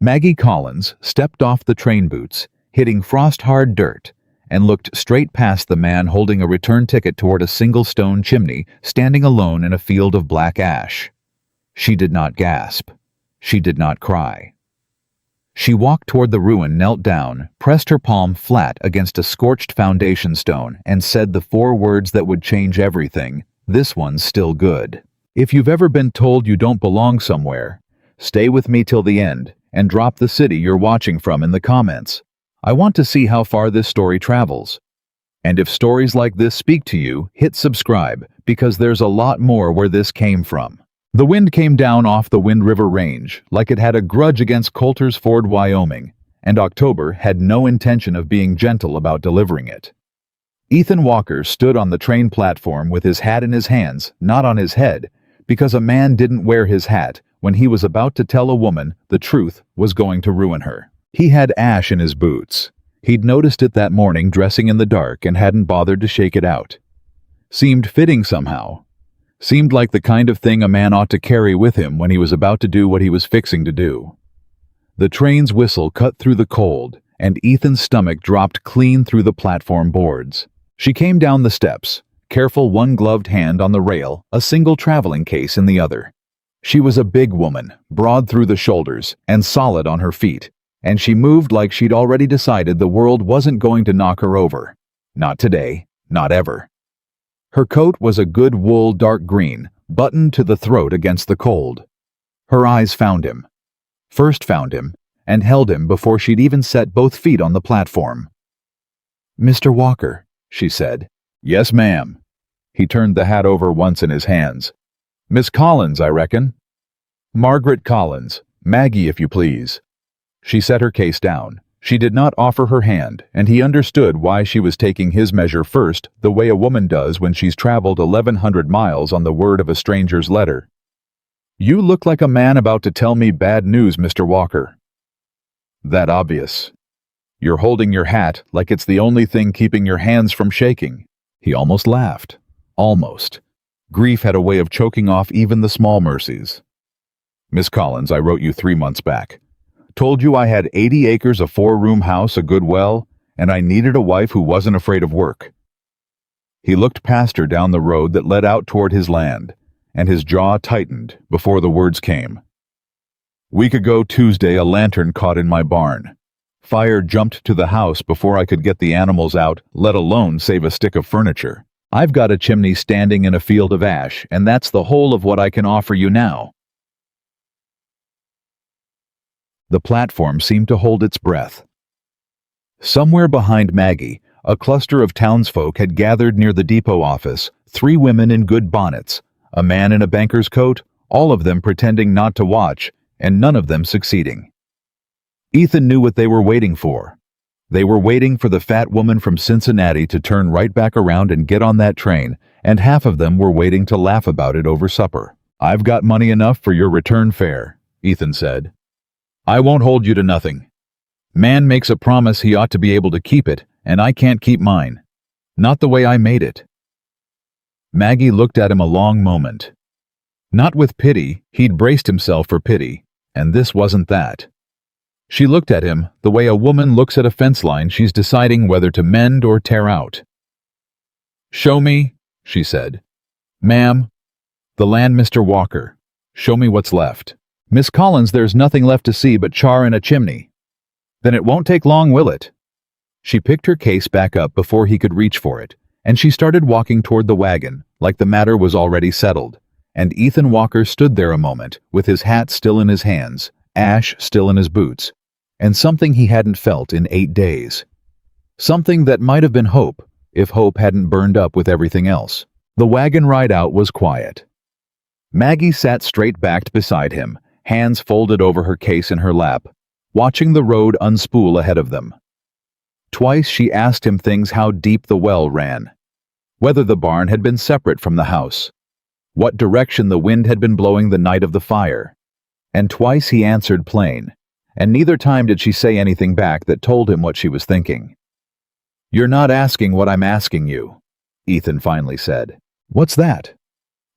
Maggie Collins stepped off the train boots, hitting frost-hard dirt, and looked straight past the man holding a return ticket toward a single stone chimney standing alone in a field of black ash. She did not gasp. She did not cry. She walked toward the ruin, knelt down, pressed her palm flat against a scorched foundation stone, and said the 4 words that would change everything. This one's still good. If you've ever been told you don't belong somewhere, stay with me till the end and drop the city you're watching from in the comments. I want to see how far this story travels. And if stories like this speak to you, hit subscribe, because there's a lot more where this came from. The wind came down off the Wind River Range like it had a grudge against Coulter's Ford, Wyoming, and October had no intention of being gentle about delivering it. Ethan Walker stood on the train platform with his hat in his hands, not on his head, because a man didn't wear his hat when he was about to tell a woman the truth was going to ruin her. He had ash in his boots. He'd noticed it that morning dressing in the dark and hadn't bothered to shake it out. Seemed fitting somehow. Seemed like the kind of thing a man ought to carry with him when he was about to do what he was fixing to do. The train's whistle cut through the cold, and Ethan's stomach dropped clean through the platform boards. She came down the steps, careful, one gloved hand on the rail, a single traveling case in the other. She was a big woman, broad through the shoulders, and solid on her feet, and she moved like she'd already decided the world wasn't going to knock her over. Not today, not ever. Her coat was a good wool dark green, buttoned to the throat against the cold. Her eyes found him. First found him, and held him before she'd even set both feet on the platform. "Mr. Walker," she said. "Yes, ma'am." He turned the hat over once in his hands. "Miss Collins, I reckon." "Margaret Collins. Maggie, if you please." She set her case down. She did not offer her hand, and he understood why she was taking his measure first, the way a woman does when she's traveled 1,100 miles on the word of a stranger's letter. "You look like a man about to tell me bad news, Mr. Walker." "That obvious. You're holding your hat like it's the only thing keeping your hands from shaking." He almost laughed. Almost. Grief had a way of choking off even the small mercies. "Miss Collins, I wrote you 3 months back. Told you I had 80 acres, a 4-room house, a good well, and I needed a wife who wasn't afraid of work." He looked past her down the road that led out toward his land, and his jaw tightened before the words came. "Week ago Tuesday, a lantern caught in my barn. Fire jumped to the house before I could get the animals out, let alone save a stick of furniture. I've got a chimney standing in a field of ash, and that's the whole of what I can offer you now." The platform seemed to hold its breath. Somewhere behind Maggie, a cluster of townsfolk had gathered near the depot office, 3 women in good bonnets, a man in a banker's coat, all of them pretending not to watch, and none of them succeeding. Ethan knew what they were waiting for. They were waiting for the fat woman from Cincinnati to turn right back around and get on that train, and half of them were waiting to laugh about it over supper. "I've got money enough for your return fare," Ethan said. "I won't hold you to nothing. Man makes a promise, he ought to be able to keep it, and I can't keep mine. Not the way I made it." Maggie looked at him a long moment. Not with pity, he'd braced himself for pity, and this wasn't that. She looked at him the way a woman looks at a fence line she's deciding whether to mend or tear out. "Show me," she said. "Ma'am, the land, Mr. Walker. Show me what's left." "Miss Collins, there's nothing left to see but char in a chimney." "Then it won't take long, will it?" She picked her case back up before he could reach for it, and she started walking toward the wagon, like the matter was already settled. And Ethan Walker stood there a moment, with his hat still in his hands, ash still in his boots, and something he hadn't felt in 8 days. Something that might have been hope, if hope hadn't burned up with everything else. The wagon ride out was quiet. Maggie sat straight-backed beside him, hands folded over her case in her lap, watching the road unspool ahead of them. Twice she asked him things: how deep the well ran, whether the barn had been separate from the house, what direction the wind had been blowing the night of the fire, and twice he answered plain, and neither time did she say anything back that told him what she was thinking. "You're not asking what I'm asking you," Ethan finally said. "What's that?"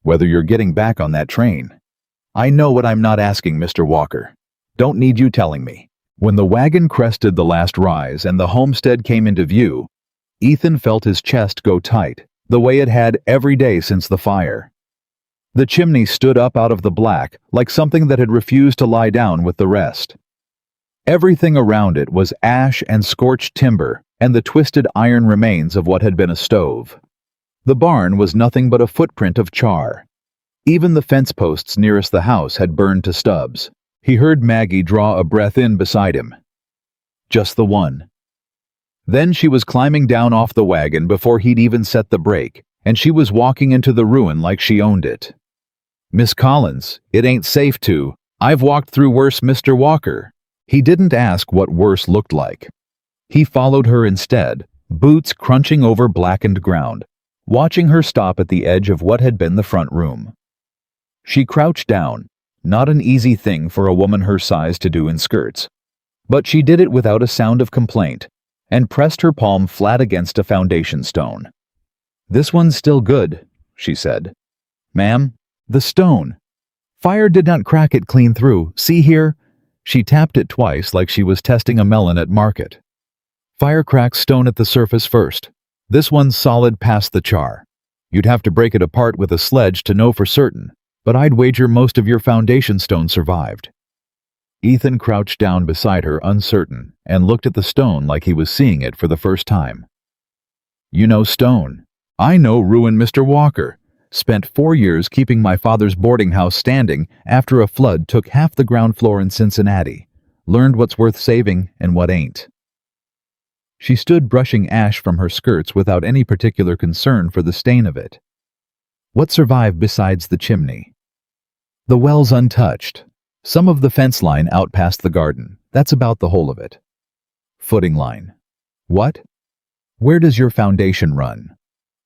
"Whether you're getting back on that train." "I know what I'm not asking, Mr. Walker. Don't need you telling me." When the wagon crested the last rise and the homestead came into view, Ethan felt his chest go tight, the way it had every day since the fire. The chimney stood up out of the black like something that had refused to lie down with the rest. Everything around it was ash and scorched timber and the twisted iron remains of what had been a stove. The barn was nothing but a footprint of char. Even the fence posts nearest the house had burned to stubs. He heard Maggie draw a breath in beside him. Just the one. Then she was climbing down off the wagon before he'd even set the brake, and she was walking into the ruin like she owned it. "Miss Collins, it ain't safe to. I've walked through worse, Mr. Walker." He didn't ask what worse looked like. He followed her instead, boots crunching over blackened ground, watching her stop at the edge of what had been the front room. She crouched down, not an easy thing for a woman her size to do in skirts. But she did it without a sound of complaint, and pressed her palm flat against a foundation stone. "This one's still good," she said. "Ma'am, the stone. Fire did not crack it clean through. See here?" She tapped it twice like she was testing a melon at market. "Fire cracks stone at the surface first. This one's solid past the char. You'd have to break it apart with a sledge to know for certain, but I'd wager most of your foundation stone survived." Ethan crouched down beside her, uncertain, and looked at the stone like he was seeing it for the first time. "You know stone. I know ruin, Mr. Walker. Spent 4 years keeping my father's boarding house standing after a flood took half the ground floor in Cincinnati. Learned what's worth saving and what ain't." She stood brushing ash from her skirts without any particular concern for the stain of it. What survived besides the chimney? The well's untouched. Some of the fence line out past the garden. That's about the whole of it. Footing line. What? Where does your foundation run?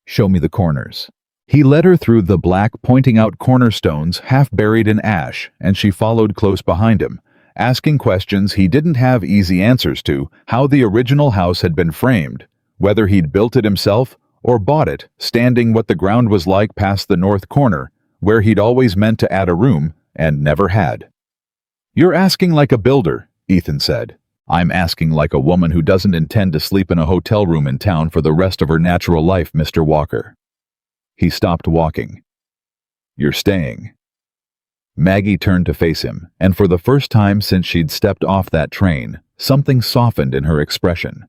Show me the corners. He led her through the black, pointing out cornerstones half buried in ash, and she followed close behind him, asking questions he didn't have easy answers to: how the original house had been framed, whether he'd built it himself or bought it, standing what the ground was like past the north corner, where he'd always meant to add a room and never had. "You're asking like a builder," Ethan said. "I'm asking like a woman who doesn't intend to sleep in a hotel room in town for the rest of her natural life, Mr. Walker." He stopped walking. "You're staying." Maggie turned to face him, and for the first time since she'd stepped off that train, something softened in her expression.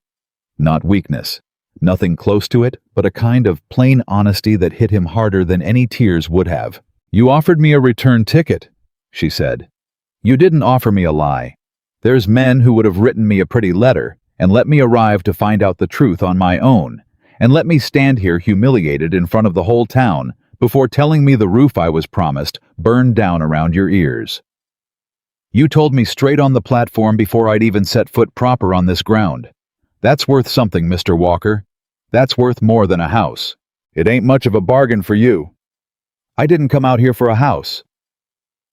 Not weakness, nothing close to it, but a kind of plain honesty that hit him harder than any tears would have. "You offered me a return ticket," she said. "You didn't offer me a lie. There's men who would have written me a pretty letter and let me arrive to find out the truth on my own, and let me stand here humiliated in front of the whole town before telling me the roof I was promised burned down around your ears. You told me straight on the platform before I'd even set foot proper on this ground. That's worth something, Mr. Walker. That's worth more than a house. It ain't much of a bargain for you. I didn't come out here for a house."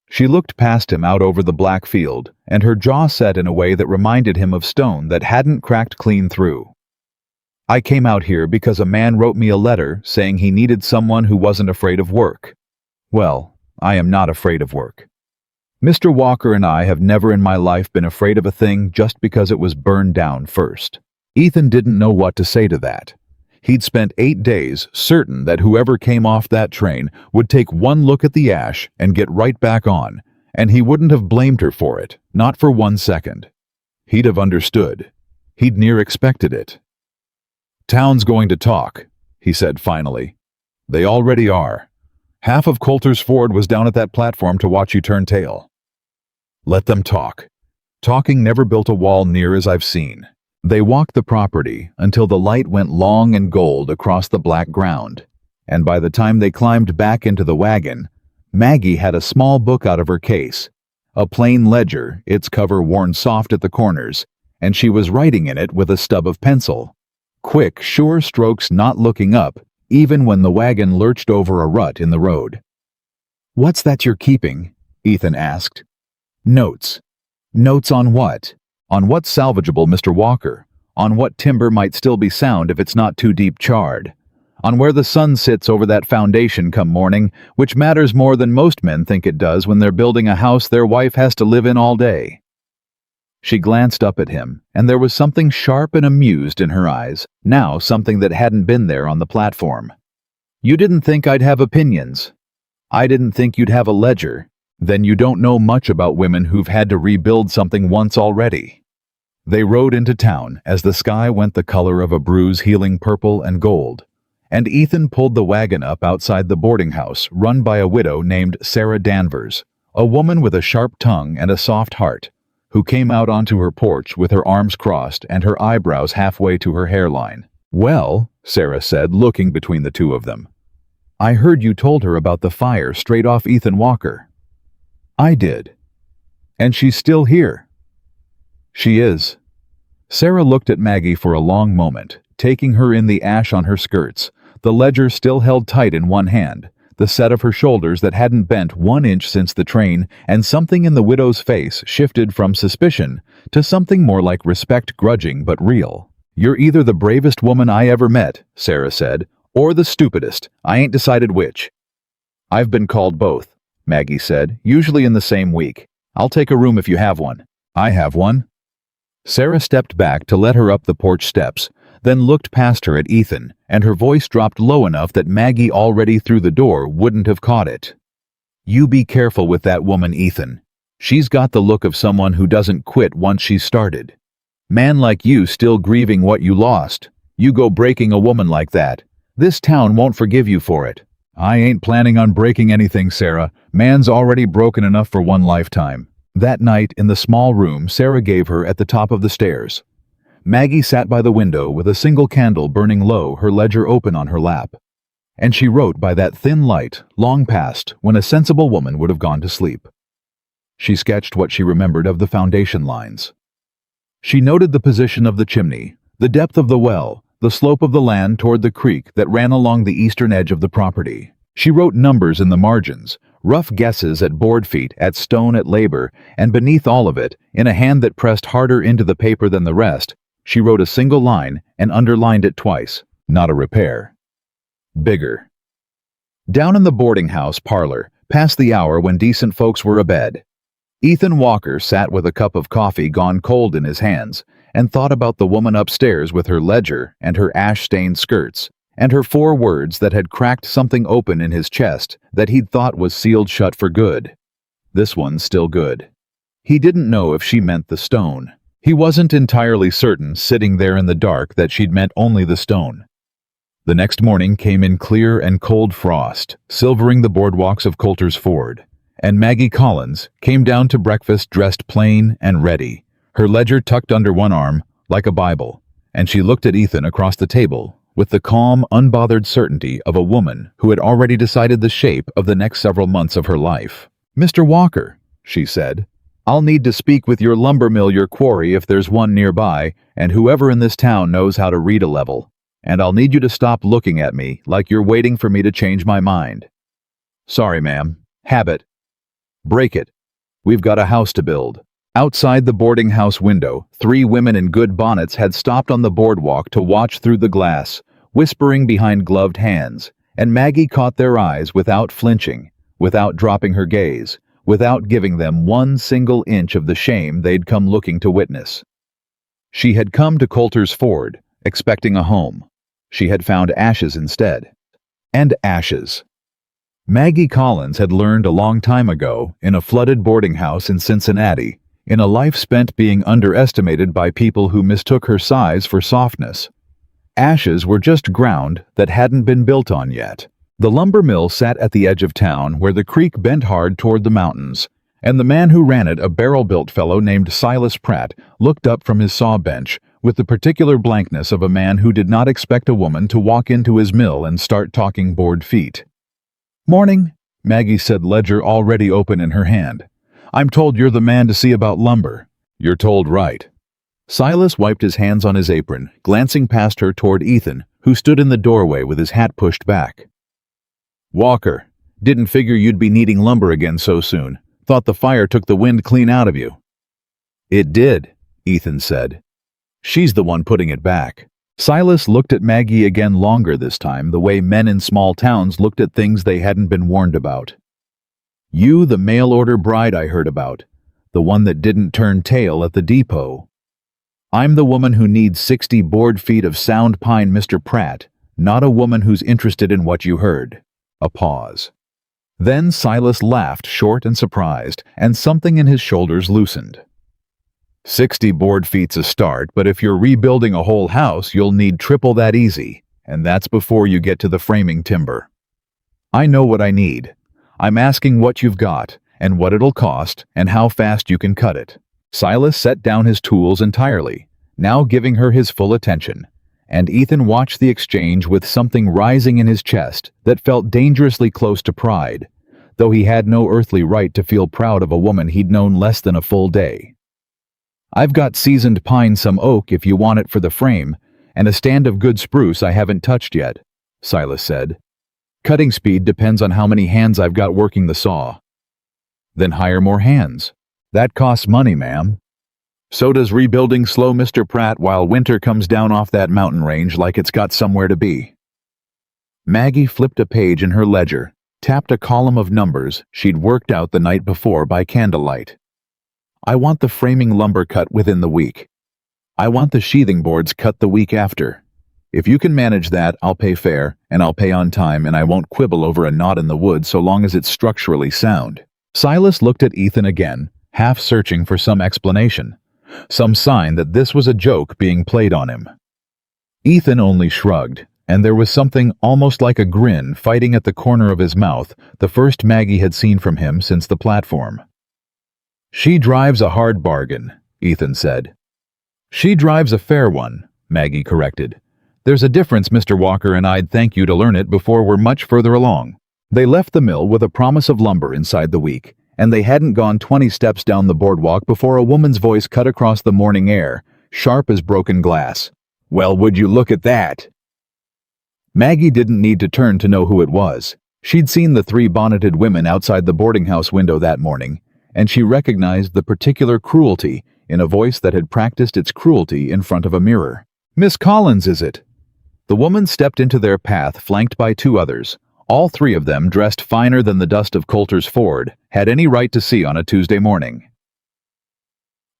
She looked past him out over the black field, and her jaw set in a way that reminded him of stone that hadn't cracked clean through. "I came out here because a man wrote me a letter saying he needed someone who wasn't afraid of work. Well, I am not afraid of work. Mr. Walker and I have never in my life been afraid of a thing just because it was burned down first." Ethan didn't know what to say to that. He'd spent 8 days certain that whoever came off that train would take one look at the ash and get right back on, and he wouldn't have blamed her for it, not for 1 second. He'd have understood. He'd near expected it. "Town's going to talk," he said finally. "They already are. Half of Coulter's Ford was down at that platform to watch you turn tail. Let them talk. Talking never built a wall near as I've seen." They walked the property until the light went long and gold across the black ground, and by the time they climbed back into the wagon, Maggie had a small book out of her case, a plain ledger, its cover worn soft at the corners, and she was writing in it with a stub of pencil. Quick, sure strokes, not looking up, even when the wagon lurched over a rut in the road. "What's that you're keeping?" Ethan asked. "Notes." "Notes on what?" "On what's salvageable, Mr. Walker. On what timber might still be sound if it's not too deep charred. On where the sun sits over that foundation come morning, which matters more than most men think it does when they're building a house their wife has to live in all day." She glanced up at him, and there was something sharp and amused in her eyes, now something that hadn't been there on the platform. "You didn't think I'd have opinions. I didn't think you'd have a ledger. Then you don't know much about women who've had to rebuild something once already." They rode into town as the sky went the color of a bruise healing purple and gold, and Ethan pulled the wagon up outside the boarding house run by a widow named Sarah Danvers, a woman with a sharp tongue and a soft heart, who came out onto her porch with her arms crossed and her eyebrows halfway to her hairline. "Well," Sarah said, looking between the two of them, "I heard you told her about the fire straight off Ethan Walker." "I did. And she's still here." "She is." Sarah looked at Maggie for a long moment, taking her in the ash on her skirts, the ledger still held tight in one hand, the set of her shoulders that hadn't bent 1 inch since the train, and something in the widow's face shifted from suspicion to something more like respect, grudging but real. "You're either the bravest woman I ever met," Sarah said, "or the stupidest. I ain't decided which." "I've been called both," Maggie said, "usually in the same week. I'll take a room if you have one." "I have one." Sarah stepped back to let her up the porch steps, then looked past her at Ethan, and her voice dropped low enough that Maggie already through the door wouldn't have caught it. "You be careful with that woman, Ethan. She's got the look of someone who doesn't quit once she's started. Man like you still grieving what you lost. You go breaking a woman like that. This town won't forgive you for it." "I ain't planning on breaking anything, Sarah. Man's already broken enough for one lifetime." That night, in the small room Sarah gave her at the top of the stairs, Maggie sat by the window with a single candle burning low, her ledger open on her lap. And she wrote by that thin light, long past when a sensible woman would have gone to sleep. She sketched what she remembered of the foundation lines. She noted the position of the chimney, the depth of the well, the slope of the land toward the creek that ran along the eastern edge of the property. She wrote numbers in the margins, rough guesses at board feet, at stone, at labor, and beneath all of it, in a hand that pressed harder into the paper than the rest, she wrote a single line and underlined it twice. Not a repair. Bigger. Down in the boarding house parlor, past the hour when decent folks were abed, Ethan Walker sat with a cup of coffee gone cold in his hands and thought about the woman upstairs with her ledger and her ash-stained skirts, and her 4 words that had cracked something open in his chest that he'd thought was sealed shut for good. This one's still good. He didn't know if she meant the stone. He wasn't entirely certain, sitting there in the dark, that she'd meant only the stone. The next morning came in clear and cold frost, silvering the boardwalks of Coulter's Ford, and Maggie Collins came down to breakfast dressed plain and ready, her ledger tucked under one arm, like a Bible, and she looked at Ethan across the table with the calm, unbothered certainty of a woman who had already decided the shape of the next several months of her life. "Mr. Walker," she said, "I'll need to speak with your lumber mill, your quarry, if there's one nearby, and whoever in this town knows how to read a level. And I'll need you to stop looking at me like you're waiting for me to change my mind." "Sorry, ma'am. Habit. Break it. We've got a house to build." Outside the boarding house window, 3 women in good bonnets had stopped on the boardwalk to watch through the glass, whispering behind gloved hands, and Maggie caught their eyes without flinching, without dropping her gaze, without giving them 1 single inch of the shame they'd come looking to witness. She had come to Coulter's Ford, expecting a home. She had found ashes instead. And ashes. Maggie Collins had learned a long time ago, in a flooded boarding house in Cincinnati, in a life spent being underestimated by people who mistook her size for softness. Ashes were just ground that hadn't been built on yet. The lumber mill sat at the edge of town where the creek bent hard toward the mountains, and the man who ran it, a barrel-built fellow named Silas Pratt, looked up from his saw bench with the particular blankness of a man who did not expect a woman to walk into his mill and start talking board feet. "Morning," Maggie said, ledger already open in her hand. "I'm told you're the man to see about lumber." "You're told right." Silas wiped his hands on his apron, glancing past her toward Ethan, who stood in the doorway with his hat pushed back. "Walker, didn't figure you'd be needing lumber again so soon. Thought the fire took the wind clean out of you." "It did," Ethan said. "She's the one putting it back." Silas looked at Maggie again, longer this time, the way men in small towns looked at things they hadn't been warned about. "You, the mail-order bride I heard about. the one that didn't turn tail at the depot. I'm the woman who needs 60 board feet of sound pine, Mr. Pratt, not a woman who's interested in what you heard. A pause. Then Silas laughed, short and surprised, and something in his shoulders loosened. 60 board feet's a start, but if you're rebuilding a whole house, you'll need triple that easy, and that's before you get to the framing timber. I know what I need. I'm asking what you've got, and what it'll cost, and how fast you can cut it. Silas set down his tools entirely, now giving her his full attention, and Ethan watched the exchange with something rising in his chest that felt dangerously close to pride, though he had no earthly right to feel proud of a woman he'd known less than a full day. I've got seasoned pine, some oak if you want it for the frame, and a stand of good spruce I haven't touched yet, Silas said. Cutting speed depends on how many hands I've got working the saw. Then hire more hands. That costs money, ma'am. So does rebuilding slow, Mr. Pratt, while winter comes down off that mountain range like it's got somewhere to be. Maggie flipped a page in her ledger, tapped a column of numbers she'd worked out the night before by candlelight. I want the framing lumber cut within the week. I want the sheathing boards cut the week after. If you can manage that, I'll pay fair, and I'll pay on time, and I won't quibble over a knot in the wood so long as it's structurally sound. Silas looked at Ethan again, half searching for some explanation, some sign that this was a joke being played on him. Ethan only shrugged, and there was something almost like a grin fighting at the corner of his mouth, the first Maggie had seen from him since the platform. She drives a hard bargain, Ethan said. She drives a fair one, Maggie corrected. There's a difference, Mr. Walker, and I'd thank you to learn it before we're much further along. They left the mill with a promise of lumber inside the week, and they hadn't gone 20 steps down the boardwalk before a woman's voice cut across the morning air, sharp as broken glass. Well, would you look at that? Maggie didn't need to turn to know who it was. She'd seen the 3 bonneted women outside the boarding house window that morning, and she recognized the particular cruelty in a voice that had practiced its cruelty in front of a mirror. Miss Collins, is it? The woman stepped into their path, flanked by 2 others. All 3 of them, dressed finer than the dust of Coulter's Ford, had any right to see on a Tuesday morning.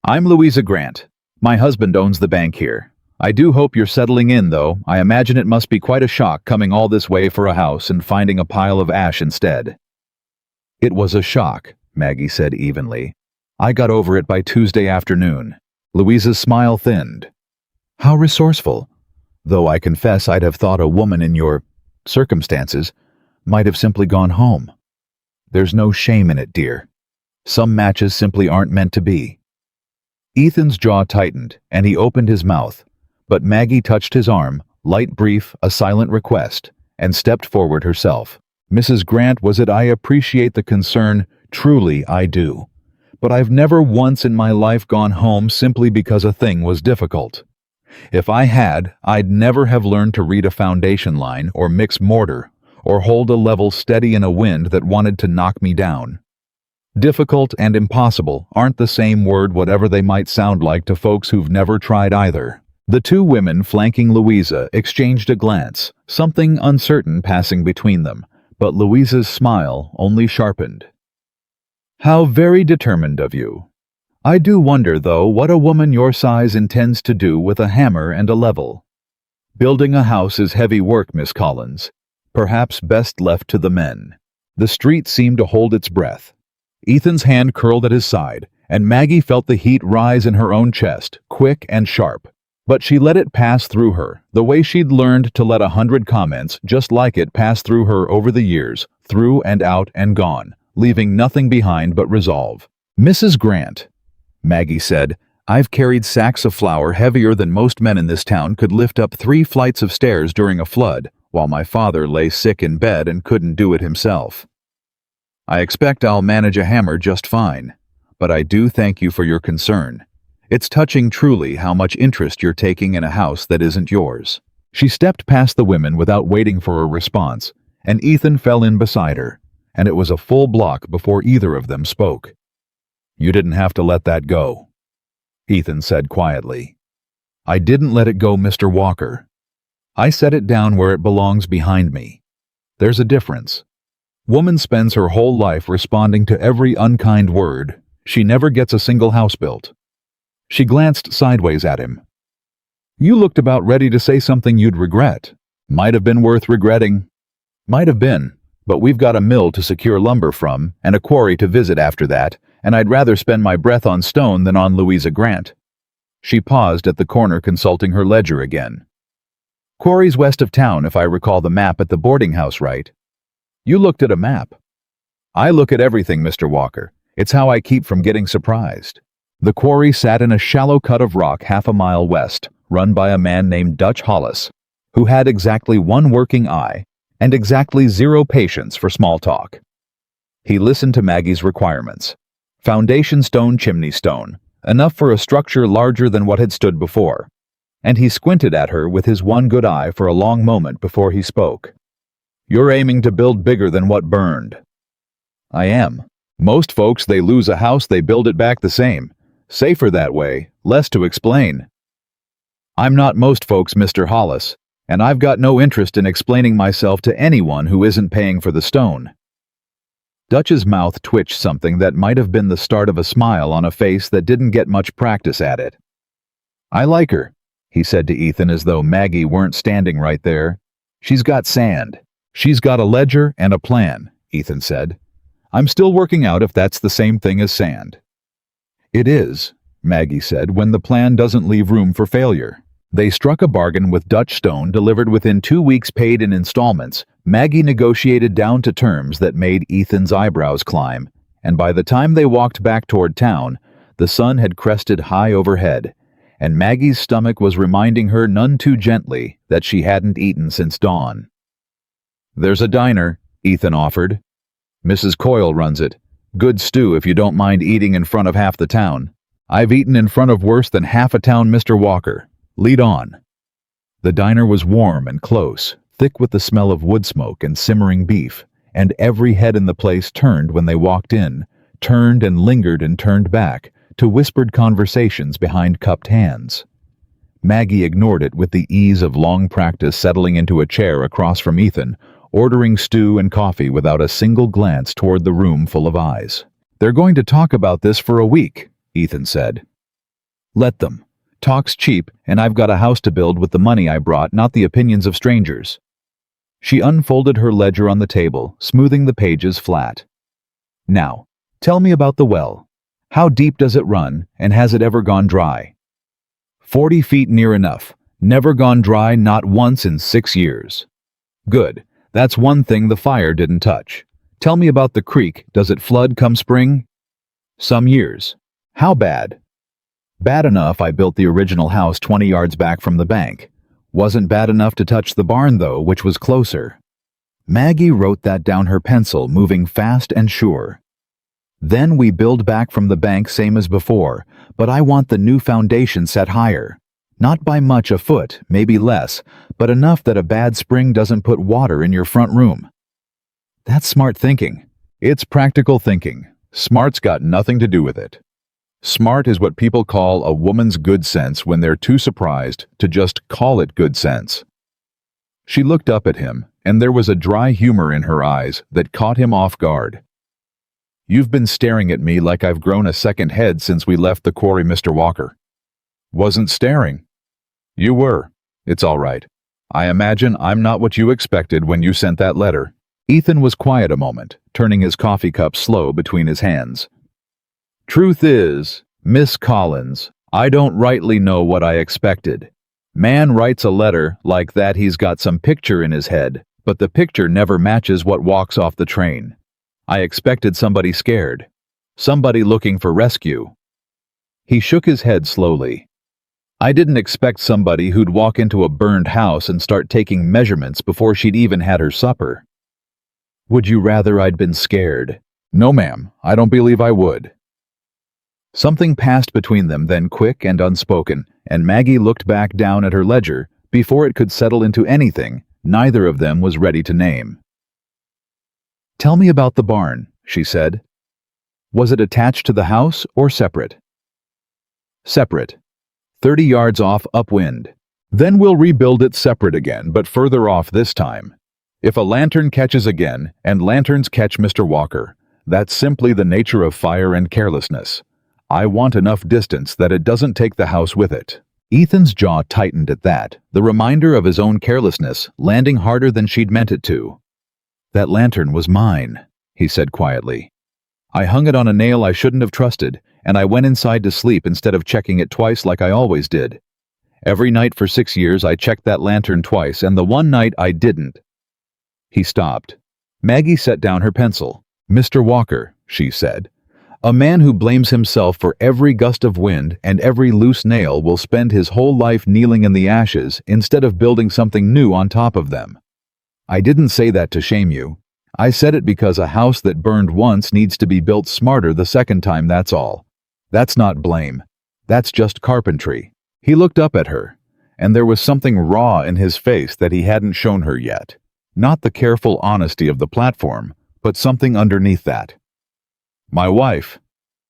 I'm Louisa Grant. My husband owns the bank here. I do hope you're settling in, though. I imagine it must be quite a shock coming all this way for a house and finding a pile of ash instead. It was a shock, Maggie said evenly. I got over it by Tuesday afternoon. Louisa's smile thinned. How resourceful. Though I confess I'd have thought a woman in your circumstances might have simply gone home. There's no shame in it, dear. Some matches simply aren't meant to be. Ethan's jaw tightened, and he opened his mouth, but Maggie touched his arm, light, brief, a silent request, and stepped forward herself. Mrs. Grant, was it? I appreciate the concern, truly I do. But I've never once in my life gone home simply because a thing was difficult. If I had, I'd never have learned to read a foundation line or mix mortar or hold a level steady in a wind that wanted to knock me down. Difficult and impossible aren't the same word, whatever they might sound like to folks who've never tried either. The 2 women flanking Louisa exchanged a glance, something uncertain passing between them, but Louisa's smile only sharpened. How very determined of you. I do wonder, though, what a woman your size intends to do with a hammer and a level. Building a house is heavy work, Miss Collins. Perhaps best left to the men. The street seemed to hold its breath. Ethan's hand curled at his side, and Maggie felt the heat rise in her own chest, quick and sharp. But she let it pass through her, the way she'd learned to let 100 comments just like it pass through her over the years, through and out and gone, leaving nothing behind but resolve. Mrs. Grant, Maggie said, I've carried sacks of flour heavier than most men in this town could lift up 3 flights of stairs during a flood, while my father lay sick in bed and couldn't do it himself. I expect I'll manage a hammer just fine, but I do thank you for your concern. It's touching truly how much interest you're taking in a house that isn't yours. She stepped past the women without waiting for a response, and Ethan fell in beside her, and it was a full block before either of them spoke. You didn't have to let that go, Ethan said quietly. I didn't let it go, Mr. Walker. I set it down where it belongs, behind me. There's a difference. Woman spends her whole life responding to every unkind word, She never gets a single house built. She glanced sideways at him. You looked about ready to say something you'd regret. Might have been worth regretting. Might have been, but we've got a mill to secure lumber from and a quarry to visit after that, and I'd rather spend my breath on stone than on Louisa Grant. She paused at the corner consulting her ledger again. Quarry's west of town, if I recall the map at the boarding house right. You looked at a map. I look at everything, Mr. Walker. It's how I keep from getting surprised. The quarry sat in a shallow cut of rock half a mile west, run by a man named Dutch Hollis, who had exactly one working eye and exactly zero patience for small talk. He listened to Maggie's requirements. Foundation stone, chimney stone, enough for a structure larger than what had stood before, and he squinted at her with his one good eye for a long moment before he spoke. You're aiming to build bigger than what burned. I am. Most folks, they lose a house, they build it back the same. Safer that way, less to explain. I'm not most folks, Mr. Hollis, and I've got no interest in explaining myself to anyone who isn't paying for the stone. Dutch's mouth twitched something that might have been the start of a smile on a face that didn't get much practice at it. I like her, he said to Ethan as though Maggie weren't standing right there. She's got sand. She's got a ledger and a plan, Ethan said. I'm still working out if that's the same thing as sand. It is, Maggie said, when the plan doesn't leave room for failure. They struck a bargain with Dutch stone delivered within 2 weeks, paid in installments. Maggie negotiated down to terms that made Ethan's eyebrows climb, and by the time they walked back toward town, the sun had crested high overhead, and Maggie's stomach was reminding her none too gently that she hadn't eaten since dawn. There's a diner, Ethan offered. Mrs. Coyle runs it. Good stew if you don't mind eating in front of half the town. I've eaten in front of worse than half a town, Mr. Walker. Lead on. The diner was warm and close, thick with the smell of wood smoke and simmering beef, and every head in the place turned when they walked in, turned and lingered and turned back, to whispered conversations behind cupped hands. Maggie ignored it with the ease of long practice, settling into a chair across from Ethan, ordering stew and coffee without a single glance toward the room full of eyes. They're going to talk about this for a week, Ethan said. Let them. Talk's cheap, and I've got a house to build with the money I brought, not the opinions of strangers. She unfolded her ledger on the table, smoothing the pages flat. Now, tell me about the well. How deep does it run, and has it ever gone dry? 40 feet near enough. Never gone dry, not once in 6 years. Good. That's one thing the fire didn't touch. Tell me about the creek. Does it flood come spring? Some years. How bad? Bad enough I built the original house 20 yards back from the bank. Wasn't bad enough to touch the barn, though, which was closer. Maggie wrote that down her pencil, moving fast and sure. Then we build back from the bank same as before, but I want the new foundation set higher. Not by much, a foot, maybe less, but enough that a bad spring doesn't put water in your front room. That's smart thinking. It's practical thinking. Smart's got nothing to do with it. Smart is what people call a woman's good sense when they're too surprised to just call it good sense. She looked up at him, and there was a dry humor in her eyes that caught him off guard. You've been staring at me like I've grown a second head since we left the quarry, Mr. Walker. Wasn't staring. You were. It's all right. I imagine I'm not what you expected when you sent that letter. Ethan was quiet a moment, turning his coffee cup slow between his hands. Truth is, Miss Collins, I don't rightly know what I expected. Man writes a letter like that, he's got some picture in his head, but the picture never matches what walks off the train. I expected somebody scared. Somebody looking for rescue. He shook his head slowly. I didn't expect somebody who'd walk into a burned house and start taking measurements before she'd even had her supper. Would you rather I'd been scared? No, ma'am, I don't believe I would. Something passed between them then, quick and unspoken, and Maggie looked back down at her ledger before it could settle into anything neither of them was ready to name. Tell me about the barn, she said. Was it attached to the house or separate? Separate. 30 yards off upwind. Then we'll rebuild it separate again, but further off this time. If a lantern catches again, and lanterns catch, Mr. Walker, That's simply the nature of fire and carelessness. I want enough distance that it doesn't take the house with it." Ethan's jaw tightened at that, the reminder of his own carelessness landing harder than she'd meant it to. "That lantern was mine," he said quietly. "I hung it on a nail I shouldn't have trusted, and I went inside to sleep instead of checking it twice like I always did. Every night for 6 years I checked that lantern twice, and the one night I didn't." He stopped. Maggie set down her pencil. "Mr. Walker," she said, "a man who blames himself for every gust of wind and every loose nail will spend his whole life kneeling in the ashes instead of building something new on top of them. I didn't say that to shame you. I said it because a house that burned once needs to be built smarter the second time, that's all. That's not blame. That's just carpentry." He looked up at her, and there was something raw in his face that he hadn't shown her yet. Not the careful honesty of the platform, but something underneath that. "My wife,"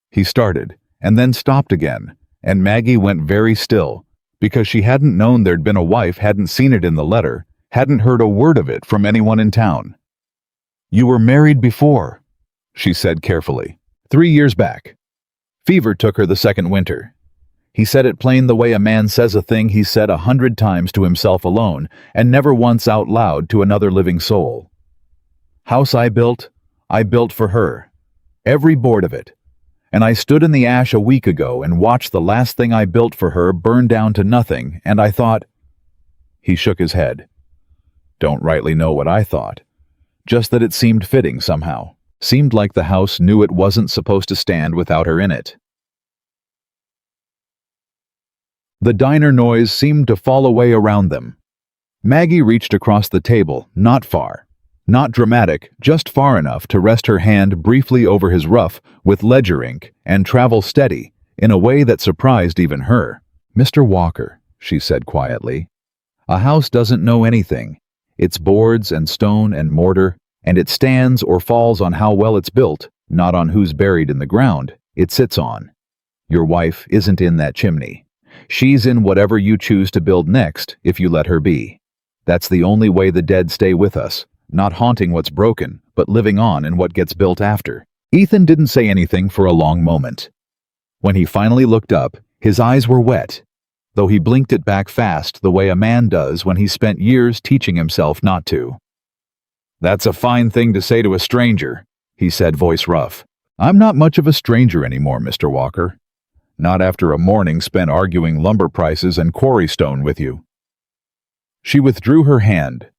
he started, and then stopped again, and Maggie went very still, because she hadn't known there'd been a wife, hadn't seen it in the letter, hadn't heard a word of it from anyone in town. "You were married before," she said carefully. 3 years back. Fever took her the second winter. He said it plain the way a man says a thing he's said 100 times to himself alone, and never once out loud to another living soul. "House I built for her. Every board of it. And I stood in the ash a week ago and watched the last thing I built for her burn down to nothing, and I thought—" He shook his head. "Don't rightly know what I thought. Just that it seemed fitting somehow. Seemed like the house knew it wasn't supposed to stand without her in it." The diner noise seemed to fall away around them. Maggie reached across the table, not far. Not dramatic, just far enough to rest her hand briefly over his ruff with ledger ink and travel steady, in a way that surprised even her. "Mr. Walker," she said quietly, "a house doesn't know anything. It's boards and stone and mortar, and it stands or falls on how well it's built, not on who's buried in the ground it sits on. Your wife isn't in that chimney. She's in whatever you choose to build next if you let her be. That's the only way the dead stay with us, not haunting what's broken, but living on in what gets built after." Ethan didn't say anything for a long moment. When he finally looked up, his eyes were wet, though he blinked it back fast the way a man does when he's spent years teaching himself not to. "That's a fine thing to say to a stranger," he said, voice rough. "I'm not much of a stranger anymore, Mr. Walker. Not after a morning spent arguing lumber prices and quarry stone with you." She withdrew her hand,